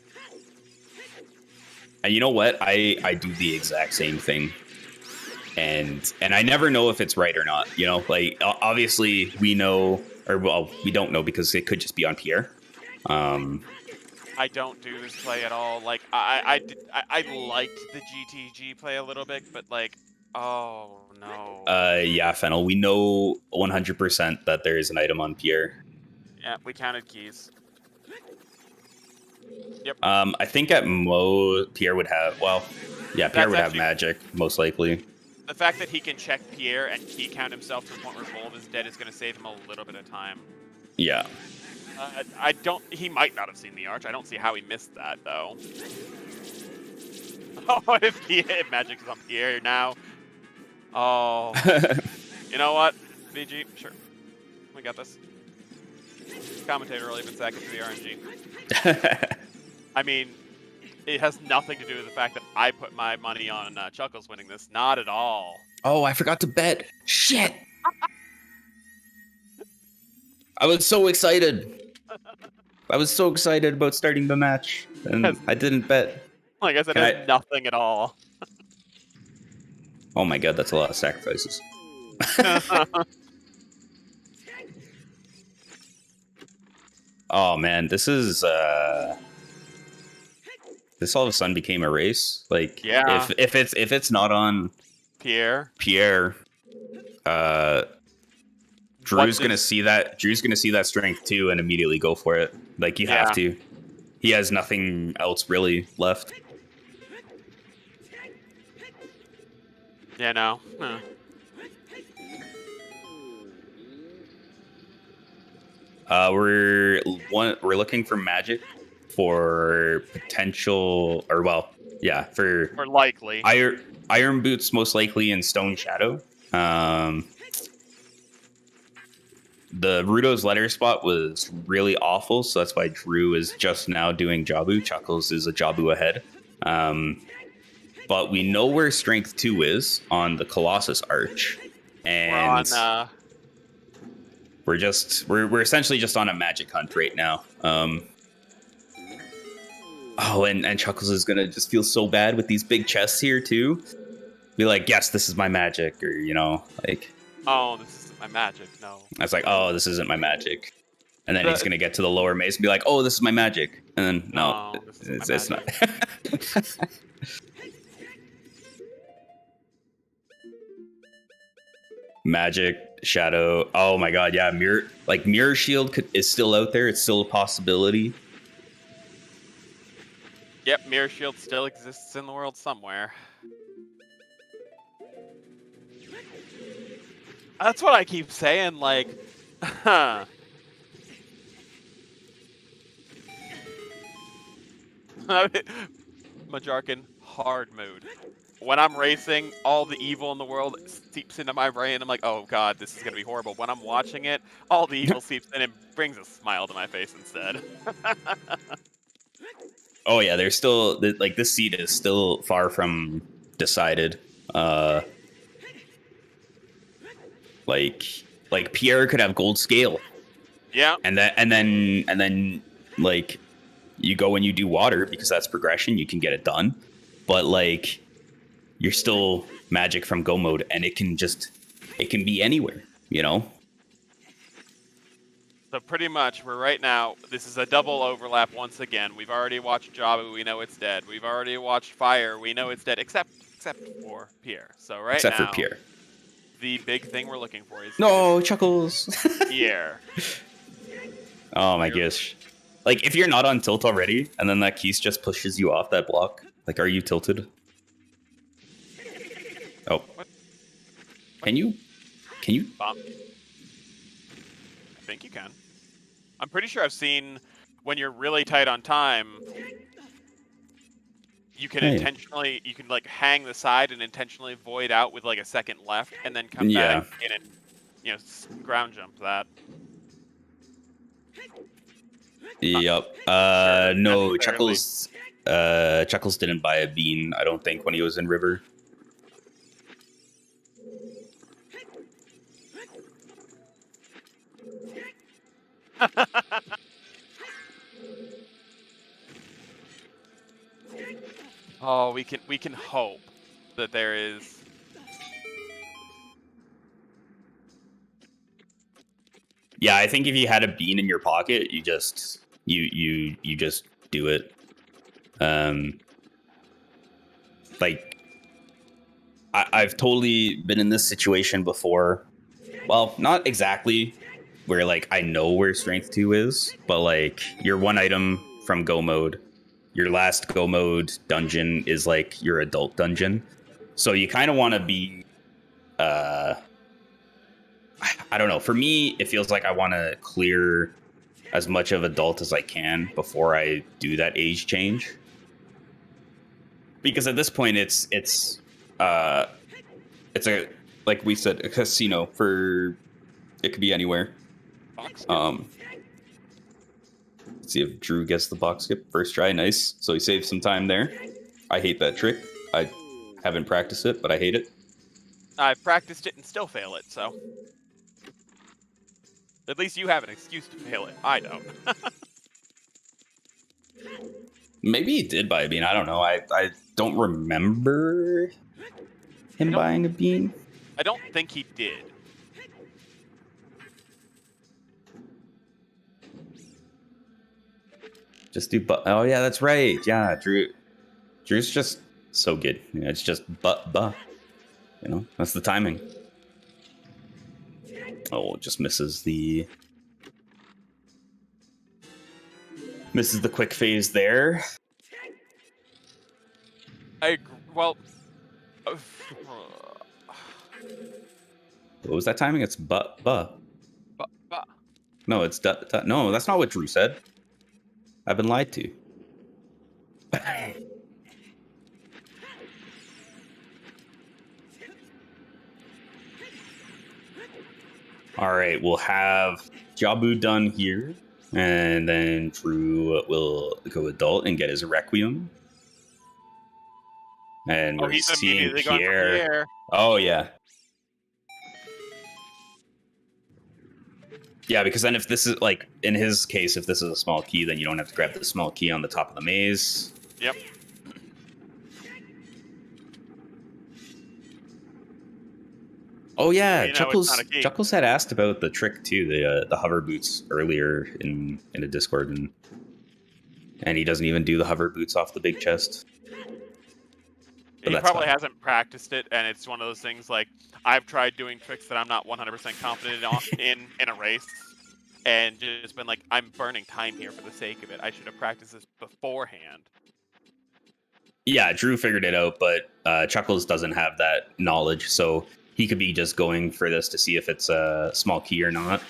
And you know what? I do the exact same thing. And I never know if it's right or not. You know, like obviously we know, or well, we don't know because it could just be on Pierre. I don't do this play at all. Like I liked the GTG play a little bit, but like, oh no. Yeah, Fennel. We know 100% that there is an item on Pierre. Yeah, we counted keys. Yep. I think at Pierre would have. Well, yeah, Pierre would have magic most likely. The fact that he can check Pierre and key count himself to the point where Bulb is dead is going to save him a little bit of time. Yeah. I don't. He might not have seen the arch. I don't see how he missed that though. Oh, if magic is on Pierre now. Oh. You know what, VG? Sure, we got this. Commentator will even sack it to the RNG. I mean, it has nothing to do with the fact that I put my money on Chuckles winning this. Not at all. Oh, I forgot to bet. Shit. I was so excited. I was so excited about starting the match, and I didn't bet. Like I said, it has nothing at all. Oh my god, that's a lot of sacrifices. Oh man, this is this all of a sudden became a race. Like, yeah, if it's not on Pierre, Drew's gonna see that. Drew's gonna see that strength too, and immediately go for it. Like you have to. He has nothing else really left. Yeah, no. Huh. We're looking for magic for potential, or well, yeah, for likely iron boots, most likely in Stone Shadow. The Rudo's letter spot was really awful, so that's why Drew is just now doing Jabu. Chuckles is a Jabu ahead. But we know where Strength 2 is on the Colossus Arch. And we're essentially just on a magic hunt right now. Oh, and Chuckles is gonna just feel so bad with these big chests here too. Be like, yes, this is my magic, or you know, like, oh, this isn't my magic. No. I was like, oh, this isn't my magic. And then he's gonna get to the lower maze and be like, oh, this is my magic. And then no, it's not. Magic, Shadow. Oh my god, yeah, Mirror Shield is still out there. It's still a possibility. Yep, Mirror Shield still exists in the world somewhere. That's what I keep saying, like, Majarkin, hard mood. When I'm racing, all the evil in the world seeps into my brain. I'm like, oh god, this is gonna be horrible. When I'm watching it, all the evil seeps in and brings a smile to my face instead. Oh yeah, there's still like this seat is still far from decided. Like Pierre could have gold scale. Yeah. And then like you go and you do water because that's progression, you can get it done. But like you're still magic from go mode, and it can be anywhere, you know? So pretty much, we're right now, this is a double overlap once again. We've already watched Jabu, we know it's dead. We've already watched Fire, we know it's dead, except for Pierre. So except for Pierre. The big thing we're looking for is... No, Chuckles! Pierre. Oh my gosh. Like, if you're not on tilt already, and then that Keys just pushes you off that block, like, are you tilted? Oh. What? Can you? Bump. I think you can. I'm pretty sure I've seen when you're really tight on time, you can intentionally, you can like hang the side and intentionally void out with like a second left, and then come back in and, you know, ground jump that. Yep. Sure, No, necessarily. Chuckles didn't buy a bean, I don't think, when he was in River. Oh, we can hope that there is. Yeah, I think if you had a bean in your pocket, you just you just do it. Like I've totally been in this situation before. Well, not exactly where like I know where strength 2 is, but like your one item from go mode, your last go mode dungeon is like your adult dungeon. So you kind of want to be I don't know. For me, it feels like I want to clear as much of adult as I can before I do that age change. Because at this point it's a, like we said, a casino for, it could be anywhere. Box. Let's see if Drew gets the box skip first try. Nice. So he saved some time there. I hate that trick. I haven't practiced it, but I hate it. I've practiced it and still fail it, so. At least you have an excuse to fail it. I don't. Maybe he did buy a bean. I don't know. I don't remember him buying a bean. I don't think he did. Just do but. Oh yeah, that's right. Yeah, Drew's just so good. Yeah, it's just but. You know, that's the timing. Oh, it just misses the quick phase there. Well. What was that timing? It's but. But. No, it's no. That's not what Drew said. I've been lied to. All right, we'll have Jabu done here, and then Drew will go adult and get his Requiem. And we're seeing Pierre. Oh yeah. Yeah, because then if this is like in his case, if this is a small key, then you don't have to grab the small key on the top of the maze. Yep. Oh yeah, Chuckles had asked about the trick too, the hover boots earlier in a Discord, and he doesn't even do the hover boots off the big chest. He probably hasn't practiced it, and it's one of those things like I've tried doing tricks that I'm not 100% confident in a race, and just been like, I'm burning time here for the sake of it. I should have practiced this beforehand. Yeah, Drew figured it out, but Chuckles doesn't have that knowledge, so he could be just going for this to see if it's a small key or not.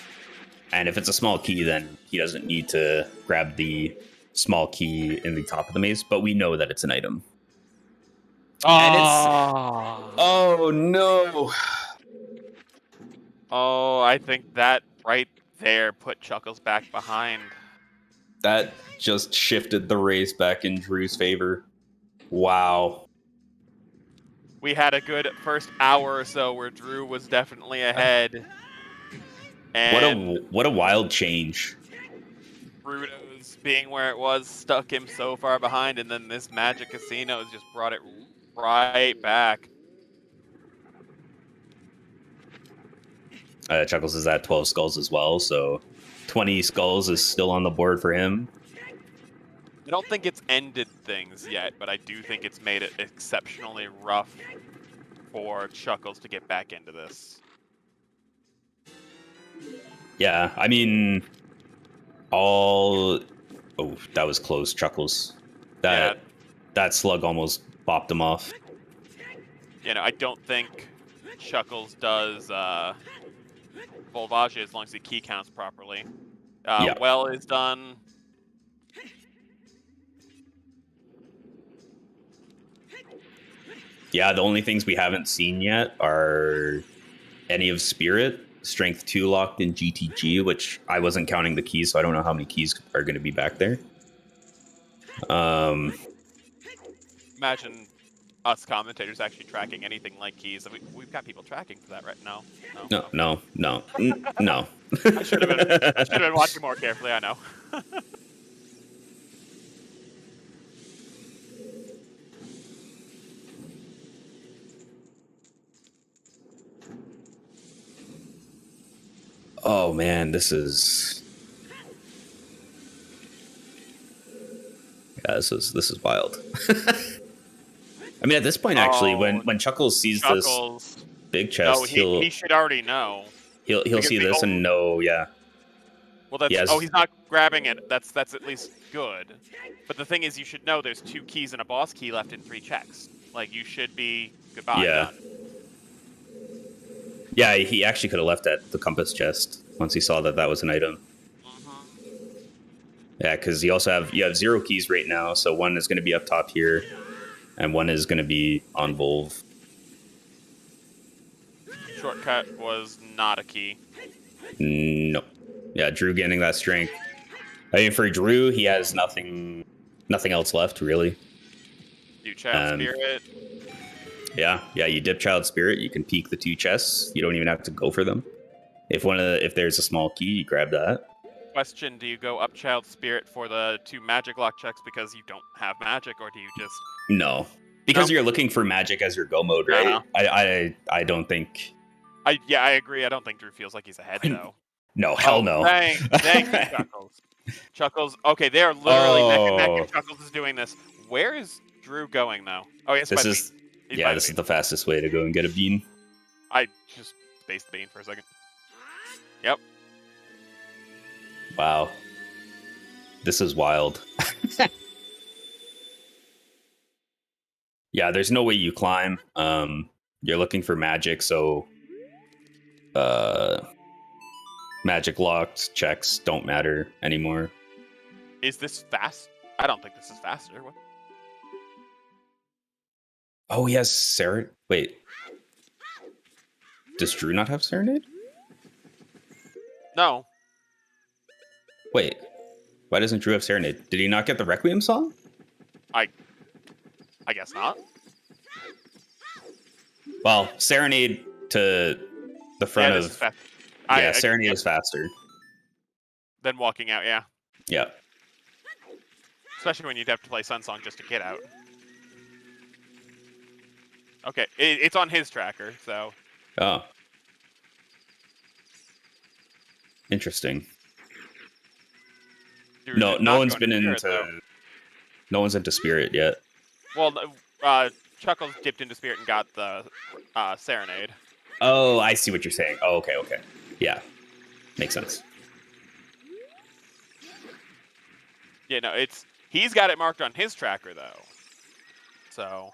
And if it's a small key, then he doesn't need to grab the small key in the top of the maze, but we know that it's an item. Oh no. Oh, I think that right there put Chuckles back behind. That just shifted the race back in Drew's favor. Wow. We had a good first hour or so where Drew was definitely ahead. And what a wild change. Bruto's being where it was stuck him so far behind, and then this Magic Casino has just brought it right back. Chuckles is at 12 skulls as well, so 20 skulls is still on the board for him. I don't think it's ended things yet, but I do think it's made it exceptionally rough for Chuckles to get back into this. Yeah, I mean, oh, that was close, Chuckles. That slug almost bopped him off. You know, I don't think Chuckles does Volvage as long as the key counts properly. Well is done. Yeah, the only things we haven't seen yet are any of Spirit strength 2 locked in GTG, which I wasn't counting the keys, so I don't know how many keys are going to be back there. Imagine us commentators actually tracking anything like keys. I mean, we've got people tracking for that, right? No. No. I should have been watching more carefully. I know. Oh man, this is wild. I mean, at this point, actually, when Chuckles sees this big chest, he should already know. He'll see this and know, yeah. Well, that's he's not grabbing it. That's at least good. But the thing is, you should know there's 2 keys and a boss key left in 3 checks. Like, you should be goodbye. Yeah. Done. Yeah, he actually could have left at the compass chest once he saw that was an item. Yeah, because you have 0 keys right now, so 1 is going to be up top here, and 1 is going to be on Volve. Shortcut was not a key. No. Yeah, Drew getting that strength. I mean, for Drew, he has nothing else left, really. You Child Spirit. Yeah, you dip Child Spirit, you can peek the 2 chests. You don't even have to go for them. If there's a small key, you grab that. Question: do you go up Child Spirit for the 2 magic lock checks because you don't have magic, or do you just... No, because you're looking for magic as your go mode, right? I don't think... I agree. I don't think Drew feels like he's ahead, though. No, hell no. Thank you, Chuckles. Chuckles, okay, they are literally neck and neck, and Chuckles is doing this. Where is Drew going, though? Oh, yes, this is the fastest way to go and get a bean. I just spaced the bean for a second. Yep. Wow. This is wild. Yeah, there's no way you climb. You're looking for magic, so magic locked checks don't matter anymore. Is this fast? I don't think this is faster. What? Oh, he has Serenade. Wait. Does Drew not have Serenade? No. Wait. Why doesn't Drew have Serenade? Did he not get the Requiem song? I guess not. Well, Serenade to the front of... Serenade is faster. Than walking out, yeah. Yeah. Especially when you'd have to play Sun Song just to get out. Okay, it's on his tracker, so... Oh. Interesting. No one's been into... No one's into Spirit yet. Well, Chuckles dipped into Spirit and got the Serenade. Oh, I see what you're saying. Oh, okay. Yeah. Makes sense. Yeah, no, he's got it marked on his tracker, though. So...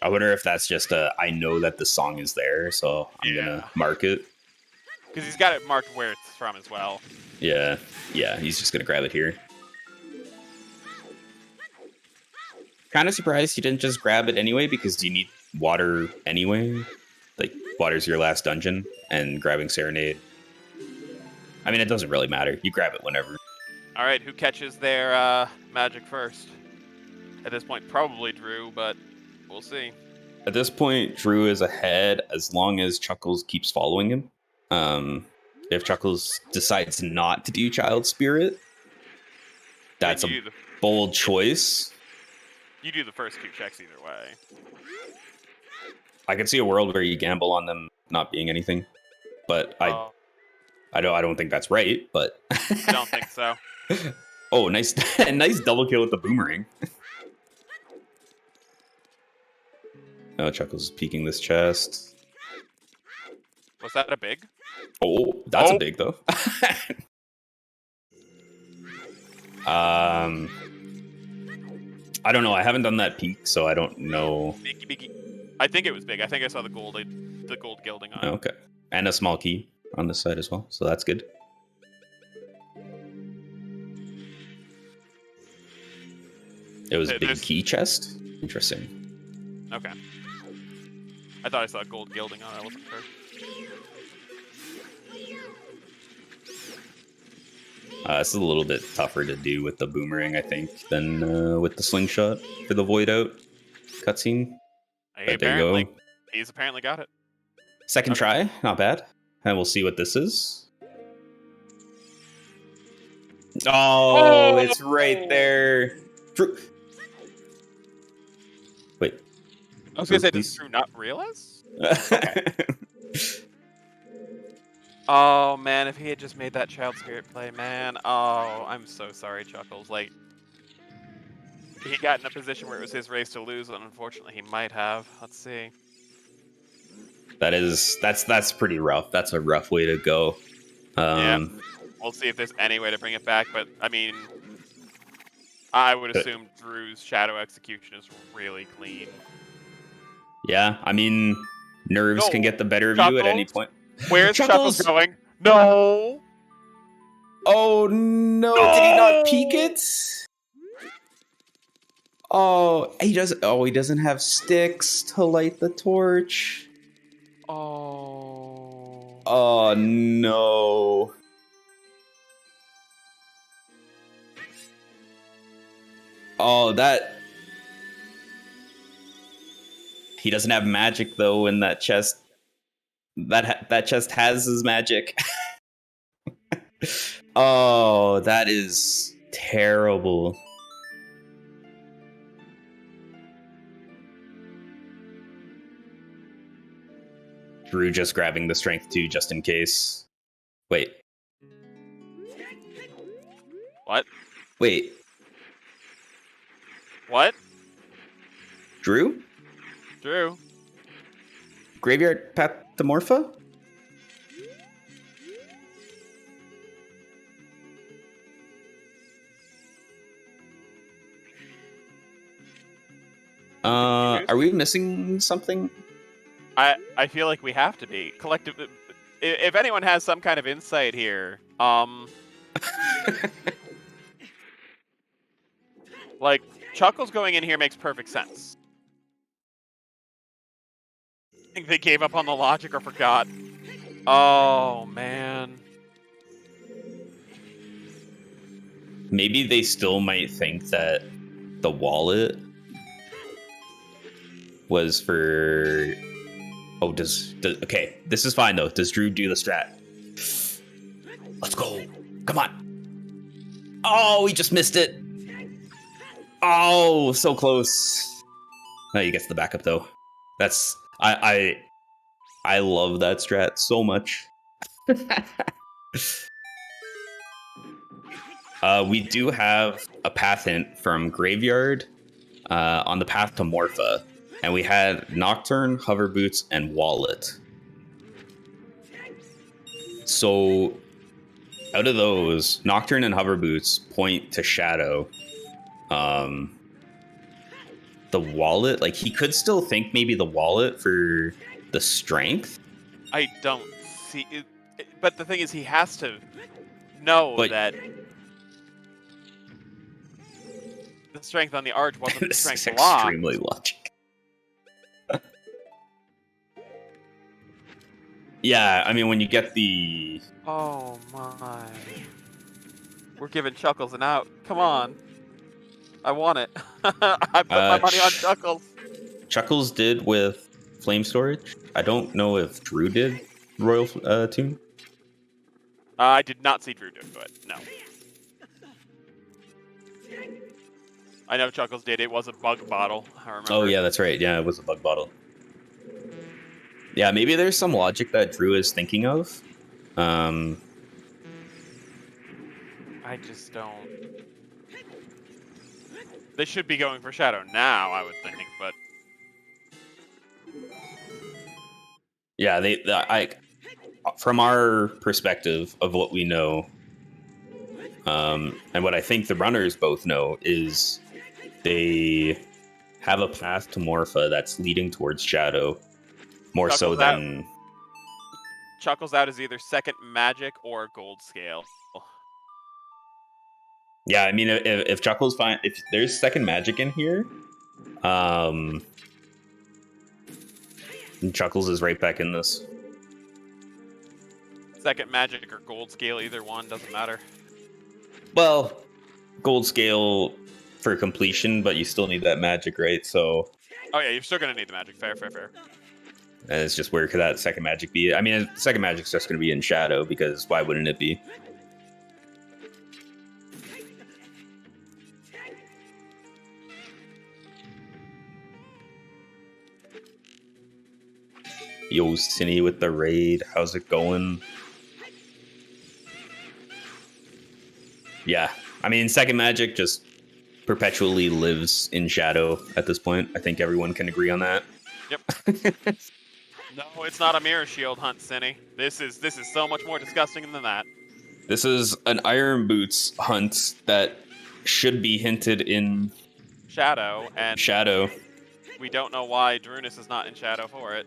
I wonder if that's just I know that the song is there, so I'm gonna mark it. Because he's got it marked where it's from as well. Yeah, he's just gonna grab it here. Kind of surprised he didn't just grab it anyway, because you need water anyway. Like, water's your last dungeon, and grabbing Serenade. I mean, it doesn't really matter. You grab it whenever. All right, who catches their magic first? At this point, probably Drew, but we'll see. At this point, Drew is ahead as long as Chuckles keeps following him. If Chuckles decides not to do Child Spirit, that's a bold choice. You do the first 2 checks either way. I could see a world where you gamble on them not being anything, but I don't think that's right. But I don't think so. Oh, nice double kill with the boomerang. Oh, Chuckles is peeking this chest. Was that a big? Oh, that's a big, though. I don't know. I haven't done that peek, so I don't know. Biggie. I think it was big. I think I saw the gold gilding on it. Okay. And a small key on this side as well, so that's good. It was a big key chest? Interesting. Okay. I thought I saw gold gilding on it. I wasn't sure. This is a little bit tougher to do with the boomerang, I think, than with the slingshot for the void out cutscene. But there you go. He's apparently got it. Second try, not bad. And we'll see what this is. Oh, it's right there. Wait. I was gonna say, does Drew not realize? Okay. Oh man, if he had just made that child spirit play, man. Oh, I'm so sorry, Chuckles. Like, he got in a position where it was his race to lose, and unfortunately, he might have. Let's see. That's pretty rough. That's a rough way to go. Yeah. We'll see if there's any way to bring it back, but I mean, I would assume Drew's shadow execution is really clean. Yeah, I mean, nerves can get the better of you at any point. Where's Chuckles going? No! Oh no! Did he not peek it? Oh, he doesn't. Oh, he doesn't have sticks to light the torch. Oh. Oh no. Oh, that... He doesn't have magic, though, in that chest. That chest has his magic. Oh, that is terrible. Drew just grabbing the strength, too, just in case. Wait. What? Wait. What? Drew? Drew? Graveyard Pathomorpha? Are we missing something? I feel like we have to be. Collective. If anyone has some kind of insight here, like, Chuckles going in here makes perfect sense. I think they gave up on the logic or forgot. Oh, man. Maybe they still might think that the wallet was for... Oh, okay, this is fine, though. Does Drew do the strat? Let's go. Come on. Oh, he just missed it. Oh, so close. No, he gets the backup, though. That's... I love that strat so much. We do have a path hint from Graveyard on the path to Morpha. And we had Nocturne, Hover Boots, and Wallet. So, out of those, Nocturne and Hover Boots point to Shadow. The Wallet, like, he could still think maybe the Wallet for the strength. I don't see it. But the thing is, he has to know that the strength on the Arch wasn't the strength locked. Extremely logic. Yeah, I mean, when you get the... Oh, my. We're giving Chuckles an out. Come on. I want it. I put my money on Chuckles. Chuckles did with Flame Storage. I don't know if Drew did Royal Tomb. I did not see Drew do it, no. I know Chuckles did. It was a bug bottle, I remember. Oh, yeah, that's right. Yeah, it was a bug bottle. Yeah, maybe there's some logic that Drew is thinking of. I just don't... They should be going for Shadow now, I would think, but... Yeah, from our perspective of what we know, and what I think the runners both know, is they have a path to Morpha that's leading towards Shadow. More Chuckles so than... Out. Chuckles out is either second magic or gold scale. Yeah, I mean, if Chuckles if there's second magic in here, Chuckles is right back in this. Second magic or gold scale, either one, doesn't matter. Well, gold scale for completion, but you still need that magic, right? So Oh yeah, you're still gonna need the magic. Fair. it's just where could that second magic be? I mean, second magic's just going to be in shadow because why wouldn't it be? Yo, Cine with the raid. How's it going? Yeah, I mean, second magic just perpetually lives in shadow at this point. I think everyone can agree on that. Yep. No, it's not a mirror shield hunt, Cinny. This is so much more disgusting than that. This is an Iron Boots hunt that should be hinted in Shadow, and shadow. we don't know why Drooness is not in shadow for it.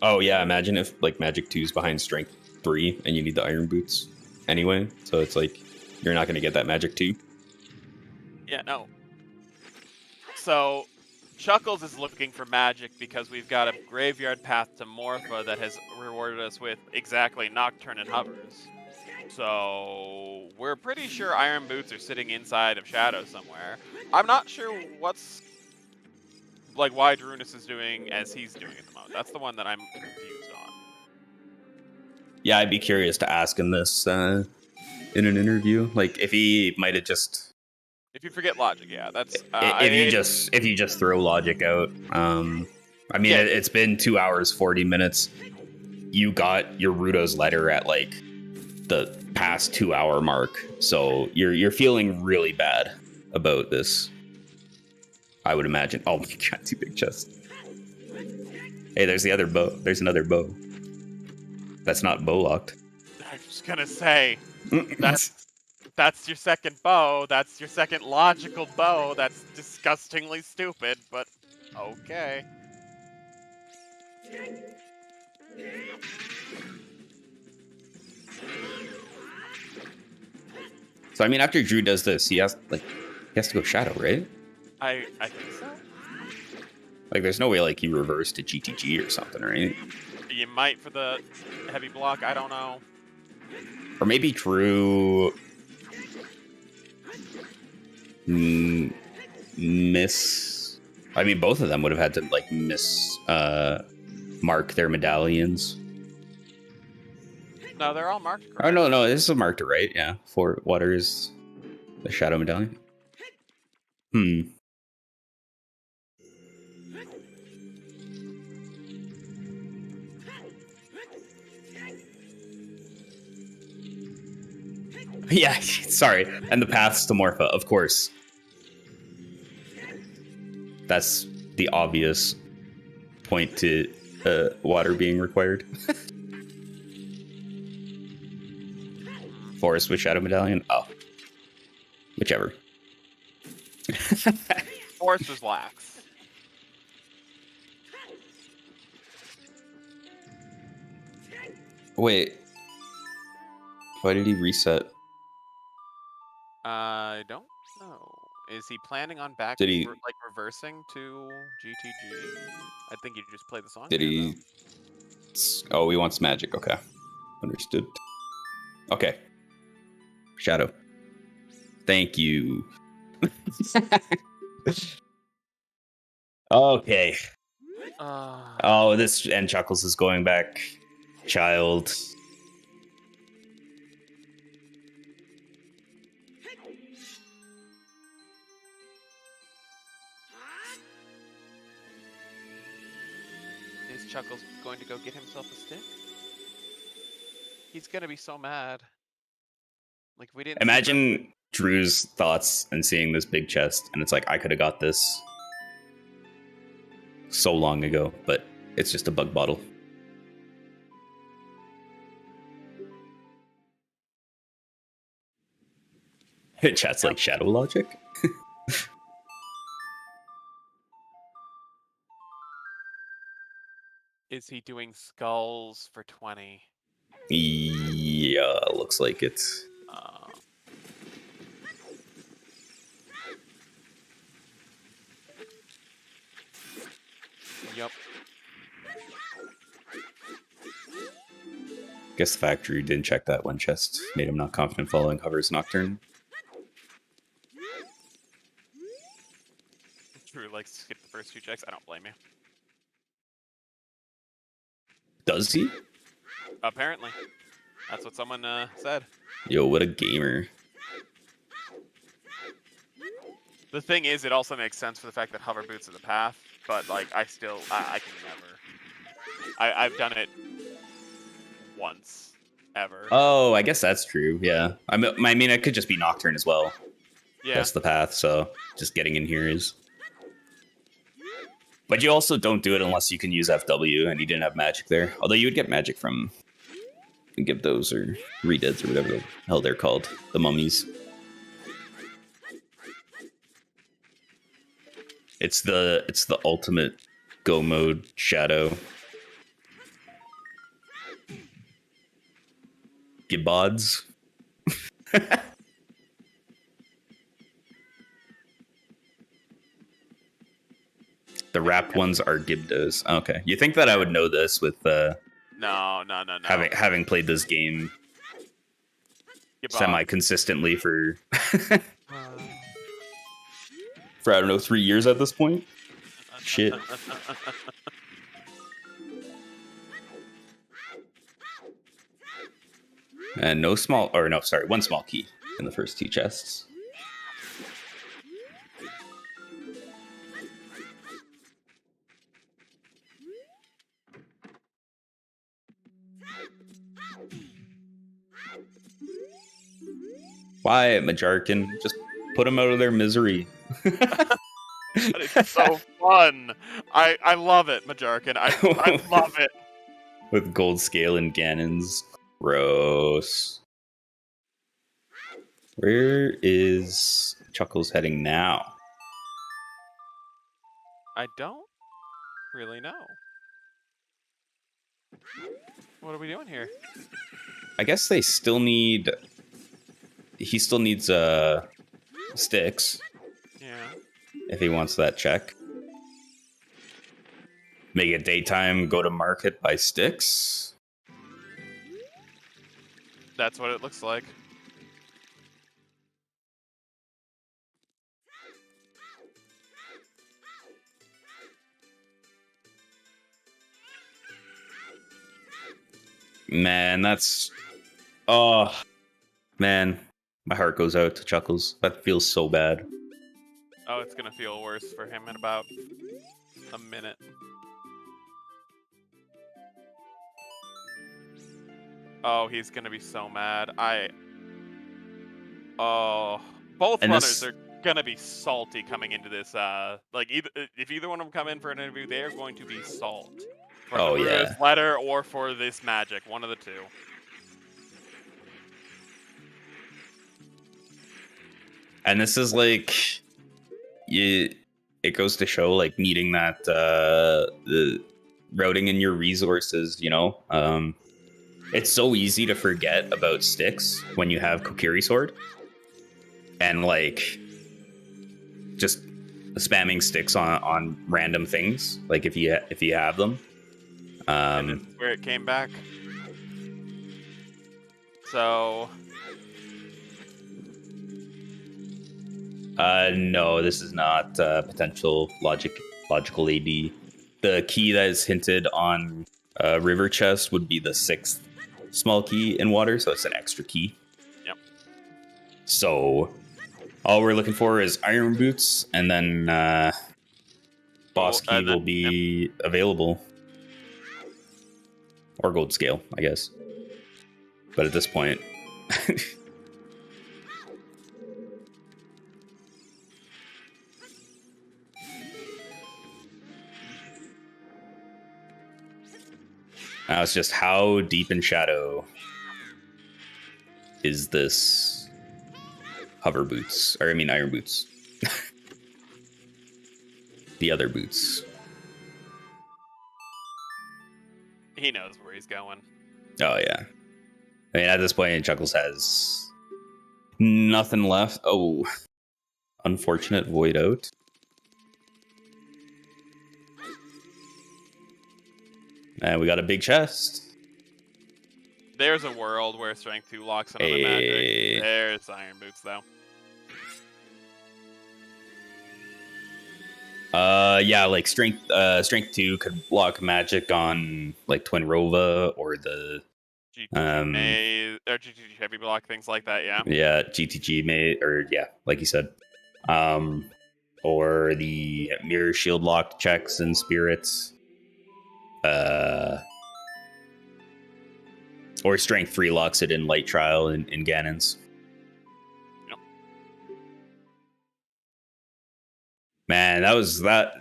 Oh yeah, imagine if like Magic 2's behind Strength 3 and you need the Iron Boots anyway. So it's like you're not going to get that Magic 2. Yeah, no. So Chuckles is looking for magic because we've got a graveyard path to Morpha that has rewarded us with exactly Nocturne and Hovers. So we're pretty sure Iron Boots are sitting inside of Shadow somewhere. I'm not sure what's like why Drooness is doing as he's doing at the moment. That's the one that I'm confused on. Yeah, I'd be curious to ask him this in an interview. Like if he might have just If you forget logic, yeah, that's if you just throw logic out. I mean, Yeah. it's been 2 hours 40 minutes. You got your Rudo's letter at like the past 2 hour mark, so you're feeling really bad about this. I would imagine. Oh my god, 2 big chests. Hey, there's the other bow. There's another bow. That's not bow locked. I was just gonna say that's your second bow. That's your second logical bow. That's disgustingly stupid, but okay. So I mean, after Drew does this, he has to go shadow, right? I think so. Like, there's no way like you reverse to GTG or something, right? You might for the heavy block. I don't know. Or maybe Drew miss. I mean, both of them would have had to like miss mark their medallions. No, they're all marked correct. Oh no, this is marked right. Yeah, for water is the shadow medallion. Yeah, sorry. And the paths to Morpha, of course. That's the obvious point to water being required. Forest with Shadow Medallion? Oh. Whichever. Forest was lax. Wait. Why did he reset? I don't know. Is he planning on reversing to GTG? I think you just play the song. Did he? Oh, he wants magic. Okay. Understood. Okay. Shadow. Thank you. Okay. Oh, this and Chuckles is going back. Child. Is Chuckles going to go get himself a stick? He's gonna be so mad. Like we didn't Imagine Drew's thoughts and seeing this big chest, and it's like, I could have got this so long ago, but it's just a bug bottle. Chat's like shadow logic. Is he doing skulls for 20? Yeah, looks like it's. Yep. Guess the factory didn't check that one chest. Made him not confident following Hover's Nocturne. Drew likes to skip the first 2 checks. I don't blame you. Does he? Apparently. That's what someone said. Yo, what a gamer. The thing is, it also makes sense for the fact that hover boots are the path, but like I can never. I've done it once, ever. Oh, I guess that's true. Yeah, I mean, it could just be Nocturne as well. Yeah. That's the path. So just getting in here is. But you also don't do it unless you can use FW, and you didn't have magic there. Although you would get magic from give those or redeads or whatever the hell they're called, the mummies. It's the ultimate go mode shadow. Gibods. The wrapped ones are Gibdos. Okay, you think that I would know this with No. having played this game semi-consistently for I don't know 3 years at this point. Shit. And one small key in the first 2 chests. Why, Majarkin? Just put them out of their misery. That is so fun. I love it, Majarkin. I love it. With gold scale and Ganons. Gross. Where is Chuckles heading now? I don't really know. What are we doing here? I guess they still need... He still needs sticks. Yeah. If he wants that check. Make it daytime, go to market, buy sticks. That's what it looks like. Man, that's... Oh, man. My heart goes out to Chuckles. That feels so bad. Oh, it's gonna feel worse for him in about a minute. Oh, he's gonna be so mad. Both runners are gonna be salty coming into this. If either one of them come in for an interview, they are going to be salt. For the Bruce letter or for this magic, one of the two. And this is like, it goes to show like needing that the routing in your resources. You know, it's so easy to forget about sticks when you have Kokiri Sword, and like just spamming sticks on random things. Like if you have them. And it's where it came back. So. No, this is not potential logical AD. The key that is hinted on River Chest would be the 6th small key in water, so it's an extra key. Yep. So all we're looking for is Iron Boots, and then Boss Key will be available. Or Gold Scale, I guess. But at this point... Now it's just how deep in shadow is this hover boots? Or I mean iron boots. The other boots. He knows where he's going. Oh yeah. I mean at this point Chuckles has nothing left. Oh. Unfortunate void out. And we got a big chest. There's a world where Strength 2 locks another magic. There's Iron Boots, though. Yeah, like Strength 2 could block magic on like Twin Rova or the GTG Maze, or GTG Heavy Block, things like that, yeah. Yeah, GTG Maze, or yeah, like you said. Or the Mirror Shield lock checks and spirits. Or Strength 3 locks it in Light Trial in Ganon's. Yep. Man,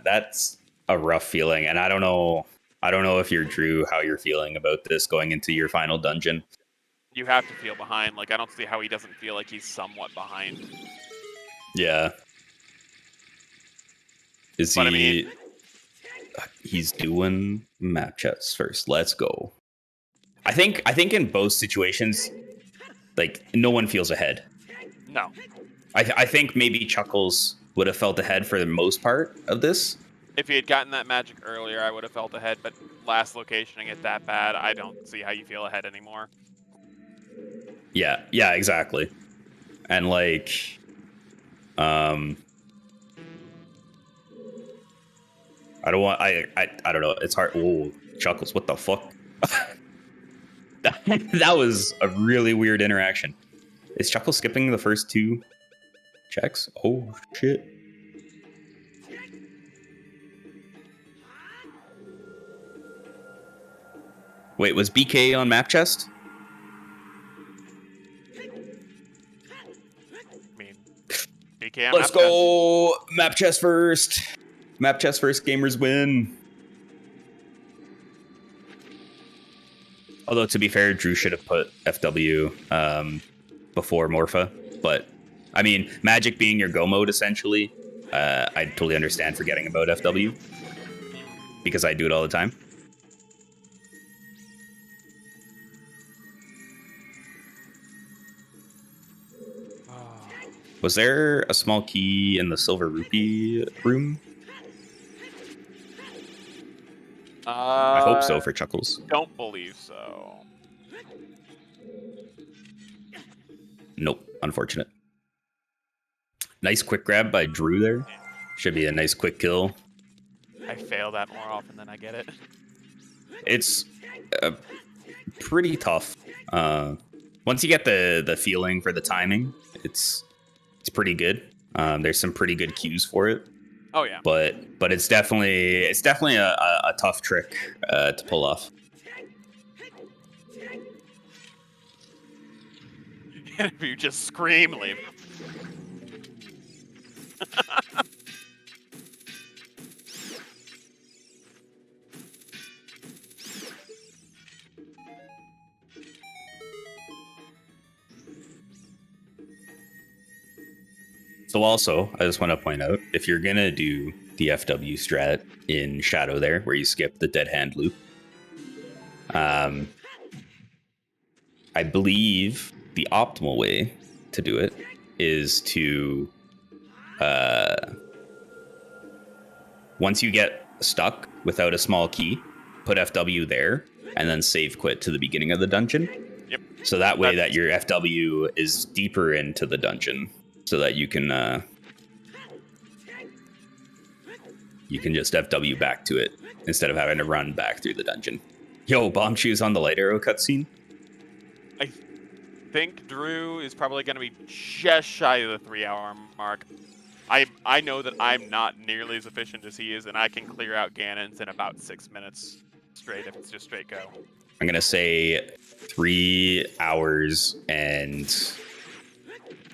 that's a rough feeling, and I don't know if you're Drew, how you're feeling about this going into your final dungeon. You have to feel behind. Like, I don't see how he doesn't feel like he's somewhat behind. Yeah. But, I mean, he's doing map checks first. Let's go. I think in both situations, like, no one feels ahead. No. I think maybe Chuckles would have felt ahead for the most part of this. If he had gotten that magic earlier, I would have felt ahead, but last locationing it that bad, I don't see how you feel ahead anymore. Yeah, exactly. And like, I don't know. It's hard. Oh, Chuckles, what the fuck? That was a really weird interaction. Is Chuckles skipping the first 2 checks? Oh, shit. Wait, was BK on map chest? I mean, BK on Let's go! Map chest first. Map chest first. Gamers win. Although, to be fair, Drew should have put FW before Morpha. But, I mean, Magic being your go mode, essentially, I totally understand forgetting about FW. Because I do it all the time. Was there a small key in the Silver Rupee room? I hope so for Chuckles. Don't believe so. Nope, unfortunate. Nice quick grab by Drew there. Should be a nice quick kill. I fail that more often than I get it. It's pretty tough. Once you get the feeling for the timing, it's pretty good. There's some pretty good cues for it. Oh yeah. But it's definitely a tough trick to pull off. If you just scream, leave. So also, I just want to point out, if you're going to do the FW strat in Shadow there, where you skip the dead hand loop, I believe the optimal way to do it is to, once you get stuck without a small key, put FW there, and then save quit to the beginning of the dungeon. Yep. So that way that your FW is deeper into the dungeon. So that you can just FW back to it instead of having to run back through the dungeon. Yo, bomb shoes on the light arrow cutscene. I think Drew is probably going to be just shy of the 3-hour mark. I know that I'm not nearly as efficient as he is, and I can clear out Ganon's in about 6 minutes straight if it's just straight go. I'm gonna say 3 hours and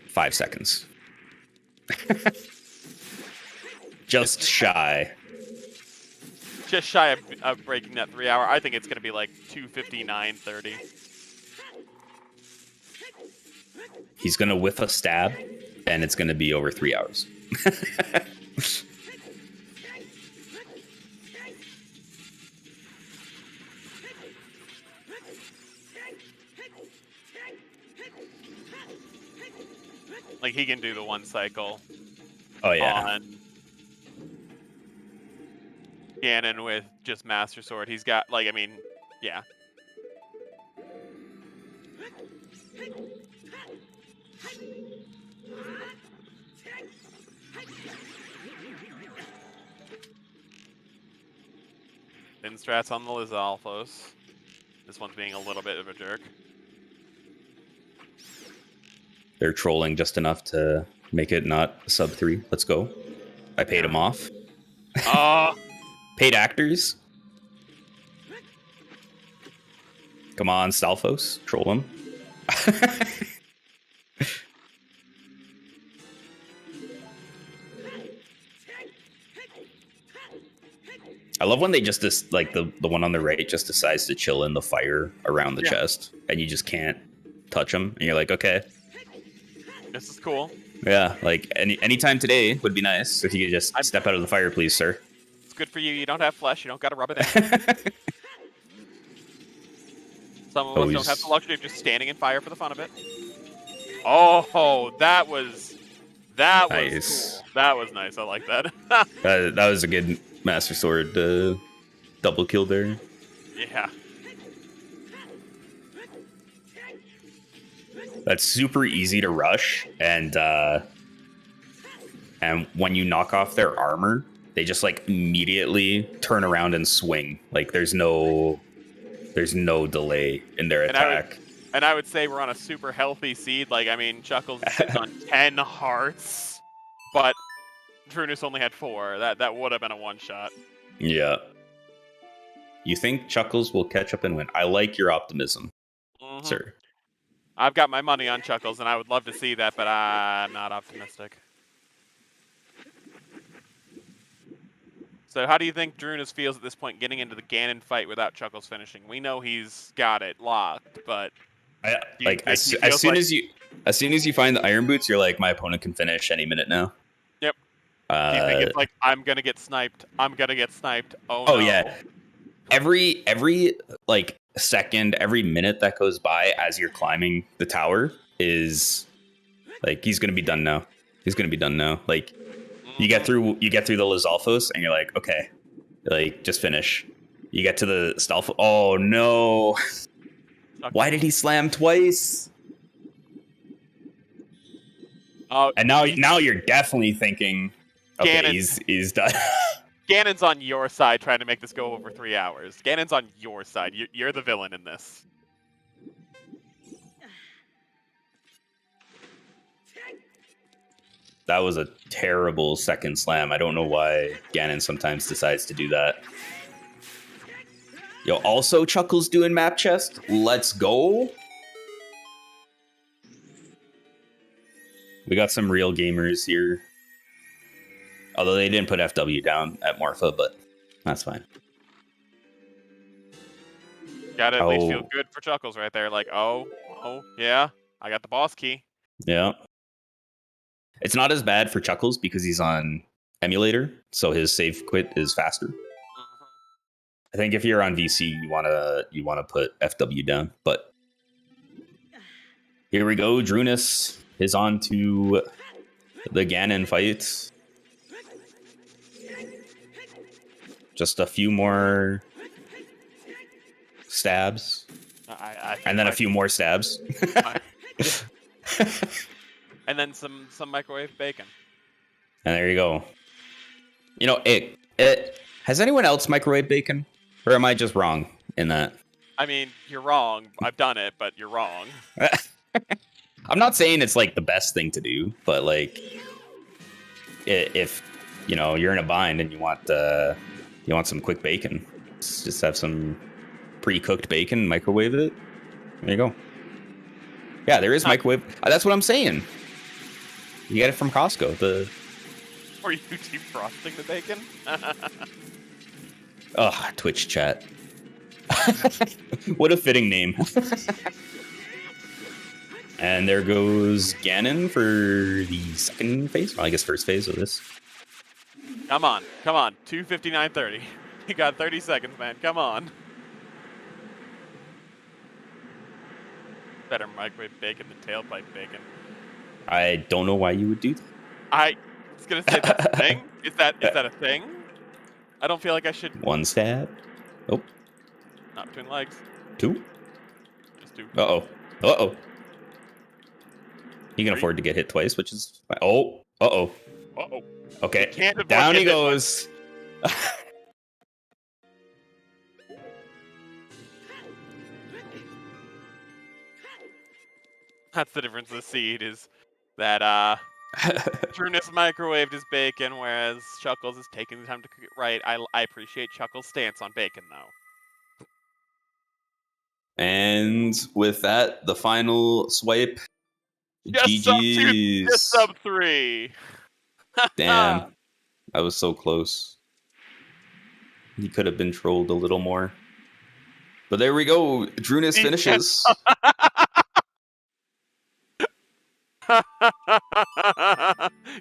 5 seconds. Just shy. Just shy of breaking that 3-hour. I think it's going to be like 2:59:30. He's gonna whiff a stab, and it's gonna be over 3 hours. Like, he can do the 1 cycle. Oh yeah. On Ganon with just Master Sword. He's got, like, I mean, yeah. Thin strats on the Lizalfos. This one's being a little bit of a jerk. They're trolling just enough to make it not sub 3. Let's go. I paid him off. Paid actors. Come on, Stalfos. Troll him. I love when they just like the one on the right just decides to chill in the fire around the chest, and you just can't touch him, and you're like, okay, this is cool. Yeah, like anytime today would be nice if you could just step out of the fire, please, sir. It's good for you. You don't have flesh. You don't got to rub it in. Some of us don't have the luxury of just standing in fire for the fun of it. Oh, that was nice. Cool. That was nice. I like that. That was a good Master Sword double kill there. Yeah. That's super easy to rush, and when you knock off their armor, they just like immediately turn around and swing. Like there's no delay in their attack. And I would say we're on a super healthy seed. Like, I mean, Chuckles is sitting on 10 hearts, but Drooness only had 4. That would have been a one-shot. Yeah. You think Chuckles will catch up and win? I like your optimism, sir. I've got my money on Chuckles, and I would love to see that, but I'm not optimistic. So how do you think Drooness feels at this point getting into the Ganon fight without Chuckles finishing? We know he's got it locked, but as soon as you find the Iron Boots, you're like, my opponent can finish any minute now. Yep. Do you think it's like, I'm gonna get sniped? I'm gonna get sniped. Oh no. Yeah. Every like second, every minute that goes by as you're climbing the tower is like he's gonna be done now. Like you get through the Lizalfos and you're like, okay, like just finish. You get to the Stalfos. Oh no! Why did he slam twice? Oh, and now you're definitely thinking, okay, he's done. Ganon's on your side trying to make this go over 3 hours. Ganon's on your side. You're the villain in this. That was a terrible second slam. I don't know why Ganon sometimes decides to do that. Yo, also Chuckles doing map chest. Let's go. We got some real gamers here. Although they didn't put FW down at Morpha, but that's fine. Gotta at least feel good for Chuckles right there. Like, oh, yeah, I got the boss key. Yeah. It's not as bad for Chuckles because he's on emulator, so his save quit is faster. I think if you're on VC, you wanna put FW down. But here we go. Drooness is on to the Ganon fight. Just a few more stabs, and then a few more stabs, and then some microwave bacon. And there you go. You know, has anyone else microwave bacon, or am I just wrong in that? I mean, you're wrong. I've done it, but you're wrong. I'm not saying it's like the best thing to do, but like, if you know you're in a bind and you want some quick bacon, just have some pre-cooked bacon, microwave it. There you go. Yeah, there is microwave. That's what I'm saying. You get it from Costco. Or you defrosting the bacon? Oh, Twitch chat. What a fitting name. And there goes Ganon for the second phase. Well, I guess first phase of this. Come on. 2:59:30. You got 30 seconds, man. Come on. Better microwave bacon than tailpipe bacon. I don't know why you would do that. I was gonna say that's a thing. Is that a thing? I don't feel like I should. One stab. Oh. Not between legs. 2. Just 2. Uh-oh. He can afford to get hit twice, which is fine. Oh, uh-oh. Uh-oh. Okay, He can't afford down to he get hit goes. That's the difference with Seed, is that Drooness microwaved his bacon, whereas Chuckles is taking the time to cook it right. I appreciate Chuckles' stance on bacon, though. And with that, the final swipe. Just sub 2, GG's. just sub 3. Damn, I was so close. He could have been trolled a little more. But there we go. Drooness finishes.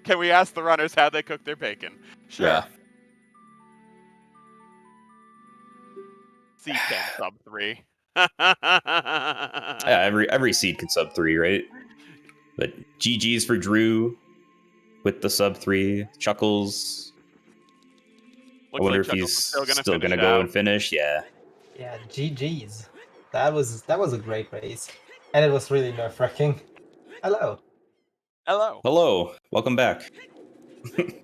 Can we ask the runners how they cook their bacon? Sure. Yeah. Seed can sub 3. Yeah, every seed can sub 3, right? But GG's for Drew with the sub 3. Chuckles. Looks I wonder like if Chuckles he's is still gonna go and finish. Yeah. Yeah, GG's. That was a great race, and it was really nerve-wracking. Hello. Hello. Hello. Welcome back. That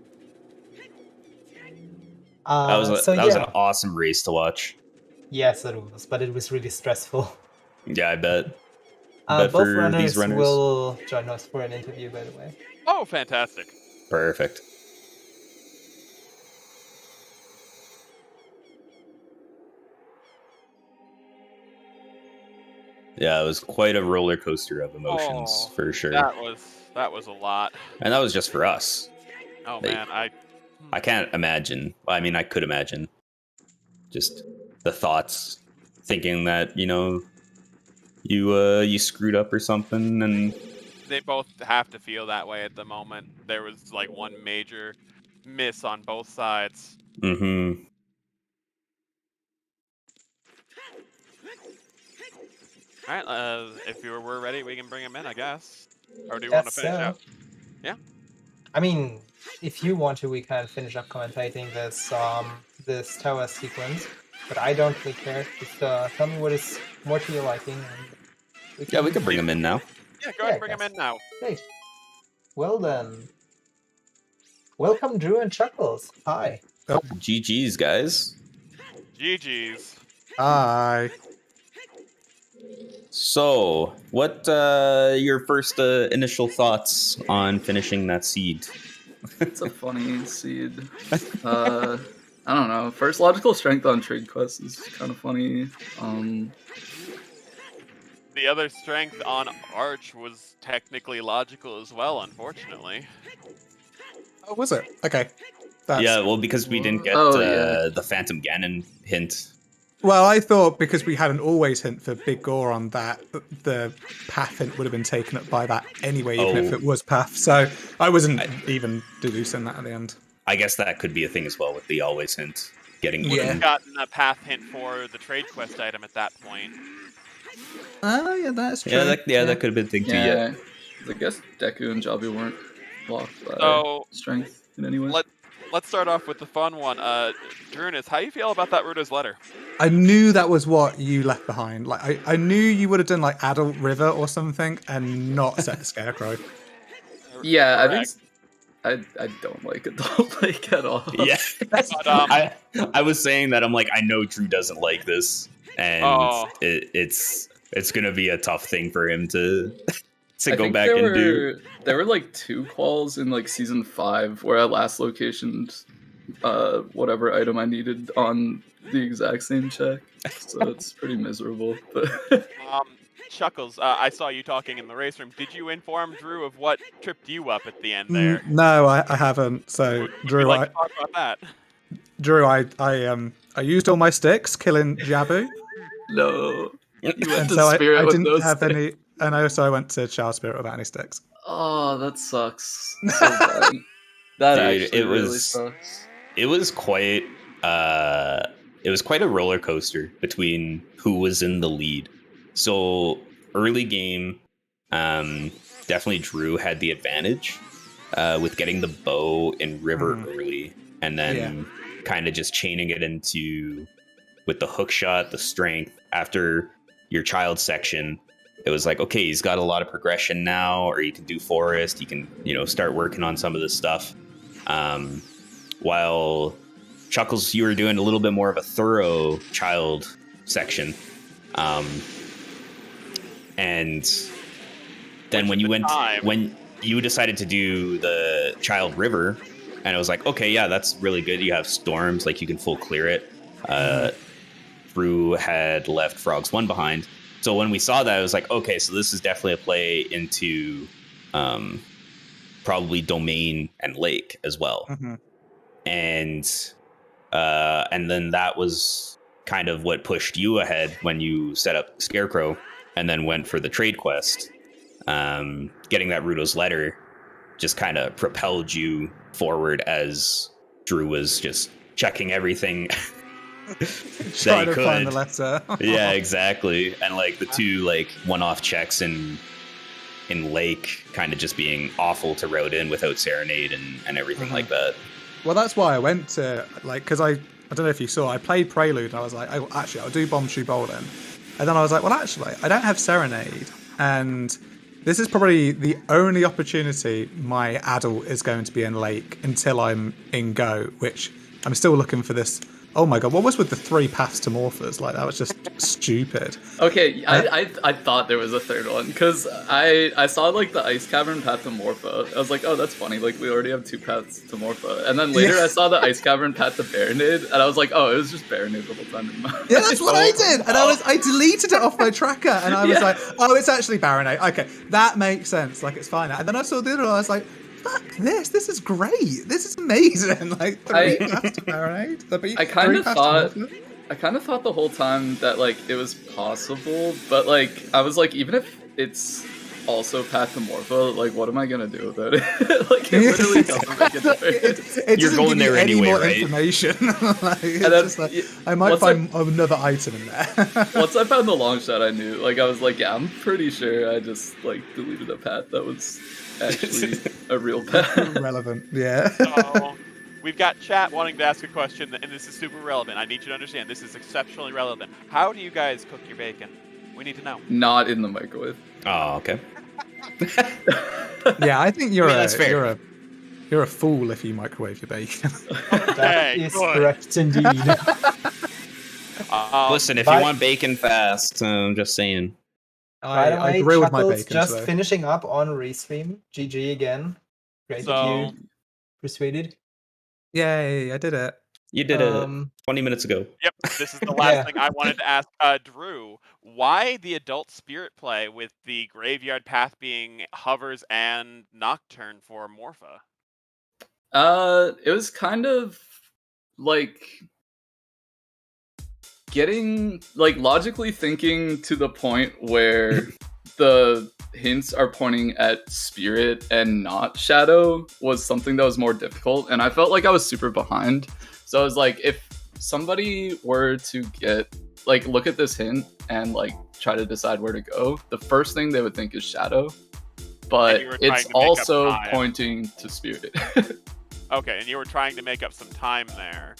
was an awesome race to watch. Yes, it was, but it was really stressful. Yeah, I bet. Both for runners these runners will join us for an interview, by the way. Oh, fantastic. Perfect. Yeah, it was quite a roller coaster of emotions, for sure. That was a lot. And that was just for us. Oh Like, man, I can't imagine. I mean, I could imagine. Just the thoughts, thinking that, you screwed up or something, and they both have to feel that way at the moment. There was like one major miss on both sides. Mm-hmm. All right, if we're ready, we can bring him in, I guess. Or do you want to finish up? Yeah. I mean, if you want to, we can finish up commentating this tower sequence. But I don't really care. Just tell me what is more to your liking. And we can bring him in now. Yeah, go ahead and bring him in now. Great. Well then. Welcome, Drew and Chuckles. Hi. Oh. GG's, guys. GG's. Hi. So, what your first initial thoughts on finishing that seed? It's a funny seed. I don't know. First logical strength on Trade Quest is kind of funny. The other strength on Arch was technically logical as well, unfortunately. Oh, was it? Okay. Yeah, well, because we didn't get the Phantom Ganon hint. Well, I thought because we had an always hint for Big Gore on that, the path hint would have been taken up by that anyway, even if it was path. So I wasn't even deducing that at the end. I guess that could be a thing as well with the always hint getting. Would have gotten a path hint for the trade quest item at that point. Oh, yeah, that's true. Yeah, that could have been a thing too. Yeah. I guess Deku and Jabu weren't blocked by strength in any way. Let's start off with the fun one. Drooness, how you feel about that Rudo's letter? I knew that was what you left behind. Like I knew you would have done like Adult River or something and not set the Scarecrow. Yeah, correct. I don't like Adult Lake at all. Yeah, but, I was saying that I'm like, I know Drew doesn't like this, and it's gonna be a tough thing for him to go back and do. There were like 2 calls in like season 5 where I last locationed whatever item I needed on the exact same check, so it's pretty miserable. But Chuckles, I saw you talking in the race room. Did you inform Drew of what tripped you up at the end there? No, I haven't. So Drew, talk about that. Drew, I used all my sticks killing Jabu. No, you went and to so Spirit I with didn't those have sticks. any, and also I went to Child Spirit without any sticks. Oh, that sucks. So bad. That Dude, actually really sucks. It was quite a roller coaster between who was in the lead. So early game, definitely Drew had the advantage with getting the bow in river early, and then kind of just chaining it into with the hook shot, the strength after your child section. it was like, okay, he's got a lot of progression now, or you can do forest, you can, start working on some of this stuff. While Chuckles, you were doing a little bit more of a thorough child section. And then when you decided to do the child river, and it was like, okay, yeah, that's really good. You have storms, like you can full clear it. Brew had left Frogs 1 behind. So when we saw that, I was like, okay, so this is definitely a play into probably domain and lake as well. Mm-hmm. And then that was kind of what pushed you ahead when you set up Scarecrow and then went for the trade quest. Getting that Ruto's letter just kind of propelled you forward as Drew was just checking everything. Trying to find the letter. Yeah, exactly. And like the two like one-off checks in lake kind of just being awful to route in without Serenade and everything like that. Well, that's why I went to, like, because I don't know if you saw, I played Prelude, and I was like, oh, actually, I'll do Bomb Shoe Bowl then. And then I was like, well, actually, I don't have Serenade, and this is probably the only opportunity my adult is going to be in Lake until I'm in Go, which I'm still looking for this. Oh my god, what was with the 3 paths to Morphers? Like, that was just stupid. Okay, I thought there was a third one, because I saw, like, the Ice Cavern path to Morpha. I was like, oh, that's funny, like, we already have 2 paths to Morpha. And then later I saw the Ice Cavern path to Baronade, and I was like, oh, it was just Baronade the whole time. Yeah, that's what I did! And I deleted it off my tracker, and I was like, oh, it's actually Baronade. Okay, that makes sense, like, it's fine. And then I saw the other one, I was like, fuck this is great. This is amazing. Like, 3 paths to Baronade. I kind of thought the whole time that, like, it was possible, but, like, I was like, even if it's also path to Morpho, like, what am I gonna do about it? Like, it literally doesn't make a difference. You're going there anyway, right? Information. Like, just like, I might find another item in there. Once I found the long shot, I knew. Like, I was like, yeah, I'm pretty sure I just, like, deleted a path that was actually a real path. Relevant, yeah. So, we've got chat wanting to ask a question, and this is super relevant. I need you to understand, this is exceptionally relevant. How do you guys cook your bacon? We need to know. Not in the microwave. Oh, okay. Yeah, I think you're that's fair. You're a fool if you microwave your bacon. That is correct indeed. Listen, if you want bacon fast, I'm just saying. By the way, I grill with my Chuckles bacon. just So. finishing up on Restream. GG again. Great that you persuaded. Yay, I did it. You did it 20 minutes ago. Yep, this is the last thing I wanted to ask Drew. Why the adult spirit play with the graveyard path being hovers and nocturne for Morpha? It was kind of like getting, like, logically thinking to the point where the hints are pointing at spirit and not shadow was something that was more difficult, and I felt like I was super behind. So I was like, if somebody were to look at this hint and, like, try to decide where to go, the first thing they would think is shadow, but it's also pointing to spirit. Okay, and you were trying to make up some time there.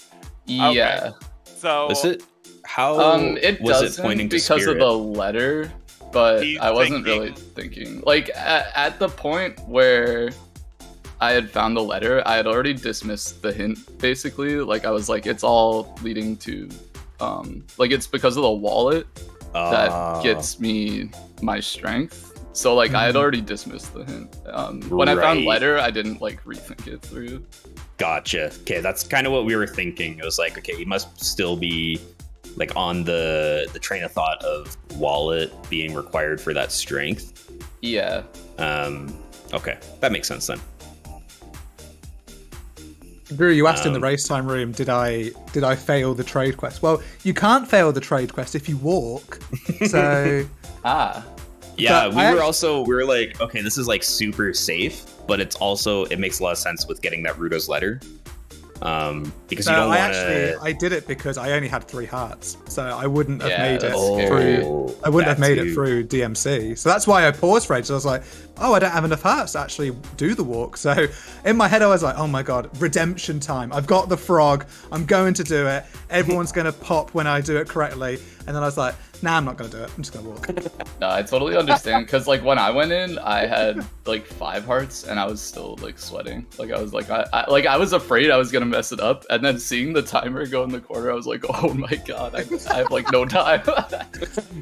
Yeah. Okay. So Was it? How it was doesn't it pointing to because spirit? of the letter, but He's I wasn't thinking- really thinking. Like, at the point where I had found the letter, I had already dismissed the hint, basically. Like, I was like, it's all leading to, like, it's because of the wallet that gets me my strength. So, like, I had already dismissed the hint. When I found letter, I didn't, like, rethink it through. Gotcha. Okay, that's kind of what we were thinking. It was like, okay, he must still be, like, on the train of thought of wallet being required for that strength. Yeah. Okay, that makes sense then. Drew, you asked in the race time room, did I fail the trade quest? Well, you can't fail the trade quest if you walk. So Yeah, but we were like, okay, this is like super safe, but it makes a lot of sense with getting that Ruto's letter. Because you don't want to. I did it because I only had 3 hearts, so I wouldn't have made it scary. through. I wouldn't have made it through DMC. So that's why I paused for it. So I was like, oh, I don't have enough hearts to actually do the walk. So in my head, I was like, oh my god, redemption time! I've got the frog. I'm going to do it. Everyone's going to pop when I do it correctly. And then I was like, nah, I'm not gonna do it. I'm just gonna walk. No, I totally understand, because like when I went in, I had like 5 hearts and I was still like sweating. Like I was like I was afraid I was gonna mess it up, and then seeing the timer go in the corner, I was like, oh my god, I have like no time.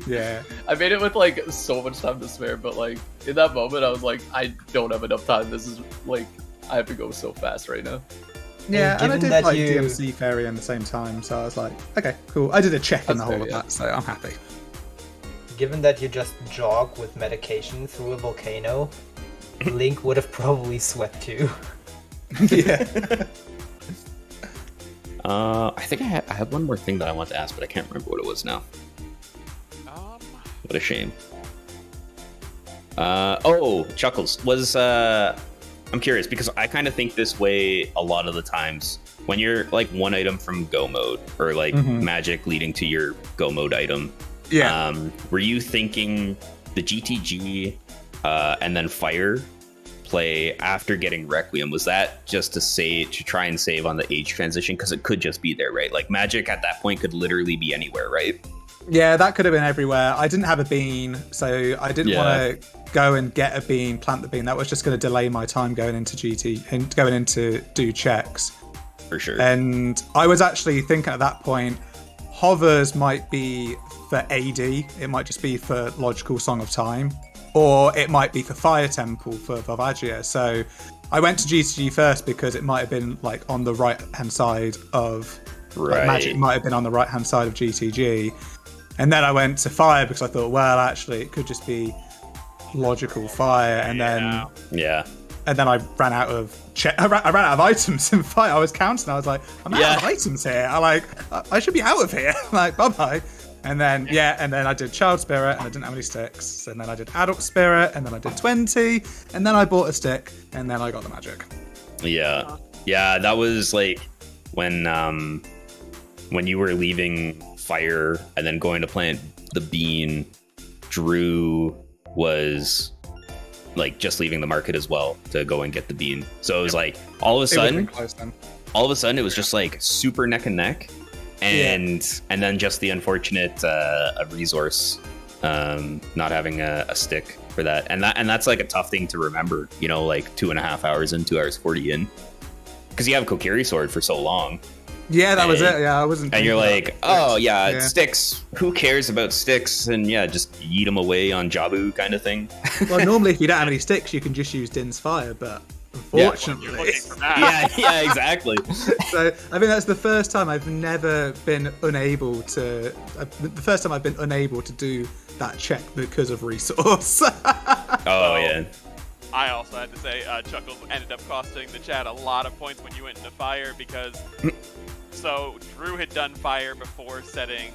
Yeah. I made it with like so much time to spare, but like in that moment I was like, I don't have enough time. This is like, I have to go so fast right now. Yeah, and I given did that like you- DMC Fairy in the same time, so I was like, okay, cool. I did a check in the That's whole fair, of yeah. that, so I'm happy. Given that you just jog with medication through a volcano, Link would have probably sweat too. Yeah. I think I had one more thing that I want to ask, but I can't remember what it was now. What a shame. Chuckles was I'm curious because I kind of think this way a lot of the times when you're like one item from go mode or like magic leading to your go mode item. Yeah. Were you thinking the GTG and then fire play after getting Requiem? Was that just to try and save on the age transition? Because it could just be there, right? Like magic at that point could literally be anywhere, right? Yeah, that could have been everywhere. I didn't have a bean, so I didn't want to go and get a bean, plant the bean. That was just going to delay my time going into GT and going into do checks. For sure. And I was actually thinking at that point, hovers might be for AD. It might just be for Logical Song of Time, or it might be for Fire Temple for Vavagia. So I went to GTG first because it might have been like on the right hand side of like, magic might have been on the right hand side of GTG. And then I went to fire because I thought, well, actually, it could just be logical fire. And then I ran out of I ran out of items in fire. I was counting. I was like, I'm out of items here. I should be out of here. Like, bye bye. And then I did Child Spirit and I didn't have any sticks. And then I did Adult Spirit and then I did 20. And then I bought a stick and then I got the magic. Yeah. Yeah, that was like when you were leaving fire and then going to plant the bean, Drew was like just leaving the market as well to go and get the bean. So it was like all of a sudden it was just like super neck and neck. And then just the unfortunate resource not having a stick for that. And that's like a tough thing to remember, you know, like 2.5 hours in, 2 hours 40 in. Because you have Kokiri Sword for so long. Yeah, that was it. Yeah, I wasn't. And you're like, oh yeah, sticks. Who cares about sticks? And yeah, just yeet them away on Jabu kind of thing. Well, normally if you don't have any sticks, you can just use Din's Fire, but unfortunately, yeah, exactly. So I think that's the first time I've never been unable to. The first time I've been unable to do that check because of resource. Yeah. I also had to say, Chuckles ended up costing the chat a lot of points when you went into fire because, so Drew had done fire before setting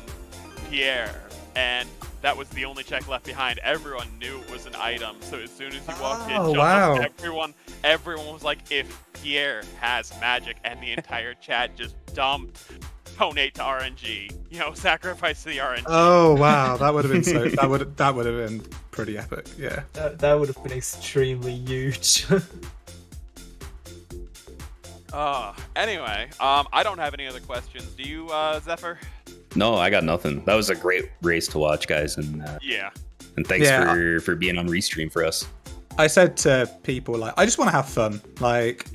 Pierre, and that was the only check left behind. Everyone knew it was an item, so as soon as you walked in, Chuckles, everyone was like, if Pierre has magic, and the entire chat just dumped donate to RNG, you know, sacrifice to the RNG. Oh wow, that would have been that would have been pretty epic. Yeah, that would have been extremely huge. Anyway, I don't have any other questions. Do you, Zephyr? No, I got nothing. That was a great race to watch, guys, and and thanks for being on Restream for us. I said to people like, I just want to have fun. Like,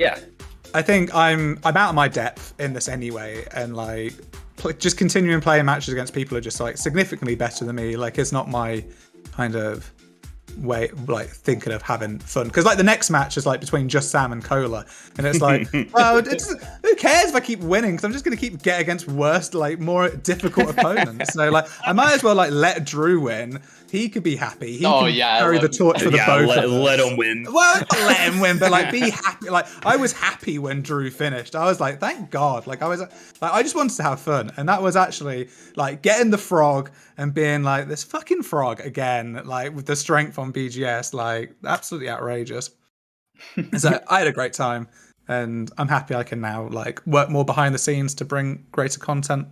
I think I'm out of my depth in this anyway, and like just continuing playing matches against people who are just like significantly better than me. Like, it's not my kind of way, like thinking of having fun, because like the next match is like between just Sam and Cola, and it's like, well, who cares if I keep winning, because I'm just going to keep get against worse, like more difficult opponents. So like I might as well like let Drew win. He could be happy. He can carry the torch for the both of us. Let him win. Well, not let him win, but like be happy. Like I was happy when Drew finished. I was like, thank God. Like I just wanted to have fun, and that was actually like getting the frog and being like this fucking frog again, like with the strength on BGS, like absolutely outrageous. So I had a great time, and I'm happy I can now like work more behind the scenes to bring greater content.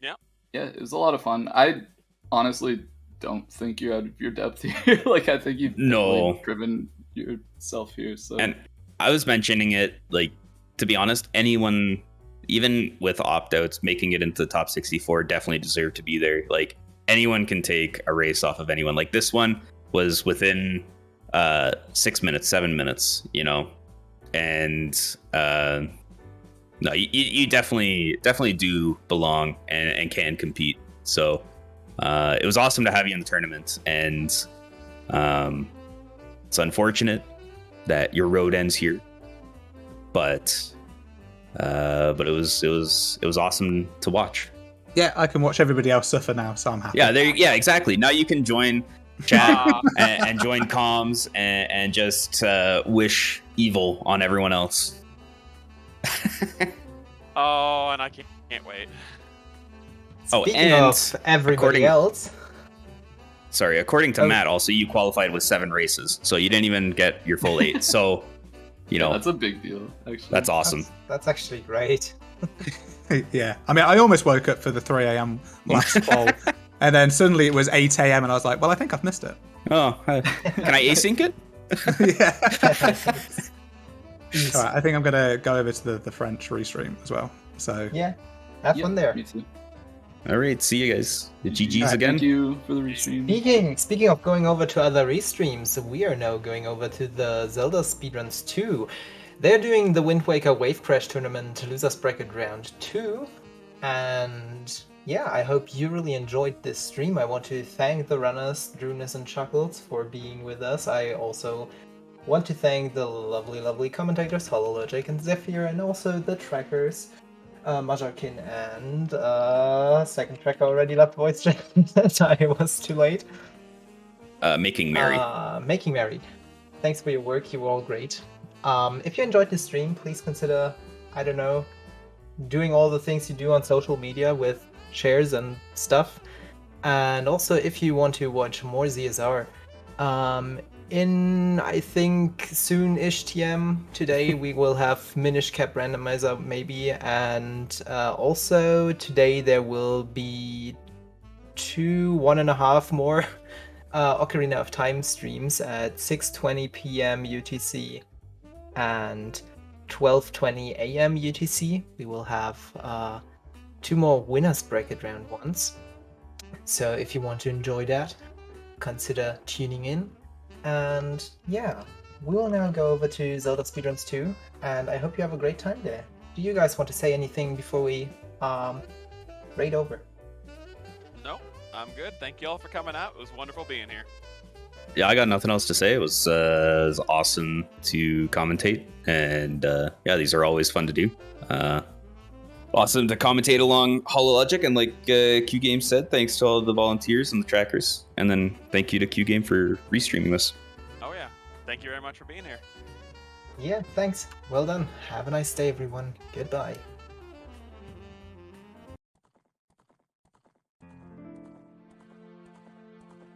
Yeah, it was a lot of fun. I honestly don't think you're out of your depth here. Like, I think you've driven yourself here. So, and I was mentioning it, like, to be honest, anyone, even with opt-outs, making it into the top 64 definitely deserved to be there. Like, anyone can take a race off of anyone. Like this one was within 6 minutes, 7 minutes, you know, and no, you definitely do belong and can compete. So it was awesome to have you in the tournament, and it's unfortunate that your road ends here, but it was awesome to watch. Yeah, I can watch everybody else suffer now, so I'm happy. Yeah, exactly. Now you can join chat and join comms and just wish evil on everyone else. Oh, and I can't wait. Speaking of everybody else. Sorry, according to Matt, also you qualified with 7 races, so you didn't even get your full 8. So, you know, that's a big deal. Actually, that's awesome. That's actually great. Yeah, I mean, I almost woke up for the 3 a.m. last poll, and then suddenly it was 8 a.m. and I was like, well, I think I've missed it. Oh, can I async it? Yeah. All right, I think I'm gonna go over to the French restream as well. So yeah, have fun there. Me too. All right, see you guys. The GGs Right, again. Thank you for the restream. Speaking of going over to other restreams, we are now going over to the Zelda Speedruns 2. They're doing the Wind Waker Wave Crash Tournament Losers Bracket Round 2. And yeah, I hope you really enjoyed this stream. I want to thank the runners, Drooness and Chuckles, for being with us. I also want to thank the lovely commentators, Holologic and Zephyr, and also the trackers, Majarkin and second tracker already left voice chat. I was too late. Making Merry. Making Merry. Thanks for your work, you were all great. If you enjoyed this stream, please consider, I don't know, doing all the things you do on social media with shares and stuff. And also, if you want to watch more ZSR, in, I think, soon-ish TM today, we will have Minish Cap Randomizer, maybe, and also today there will be 1.5 more Ocarina of Time streams at 6:20 p.m. UTC and 12:20 a.m. UTC. We will have 2 more winners bracket round 1s. So if you want to enjoy that, consider tuning in. And yeah, we will now go over to Zelda Speedruns 2, and I hope you have a great time there. Do you guys want to say anything before we raid over? No, I'm good. Thank you all for coming out. It was wonderful being here. Yeah, I got nothing else to say. It was awesome to commentate, and yeah, these are always fun to do. Awesome to commentate along Holologic, and like Q Game said, thanks to all the volunteers and the trackers, and then thank you to Q Game for restreaming this. Oh yeah, thank you very much for being here. Yeah, thanks. Well done. Have a nice day, everyone. Goodbye.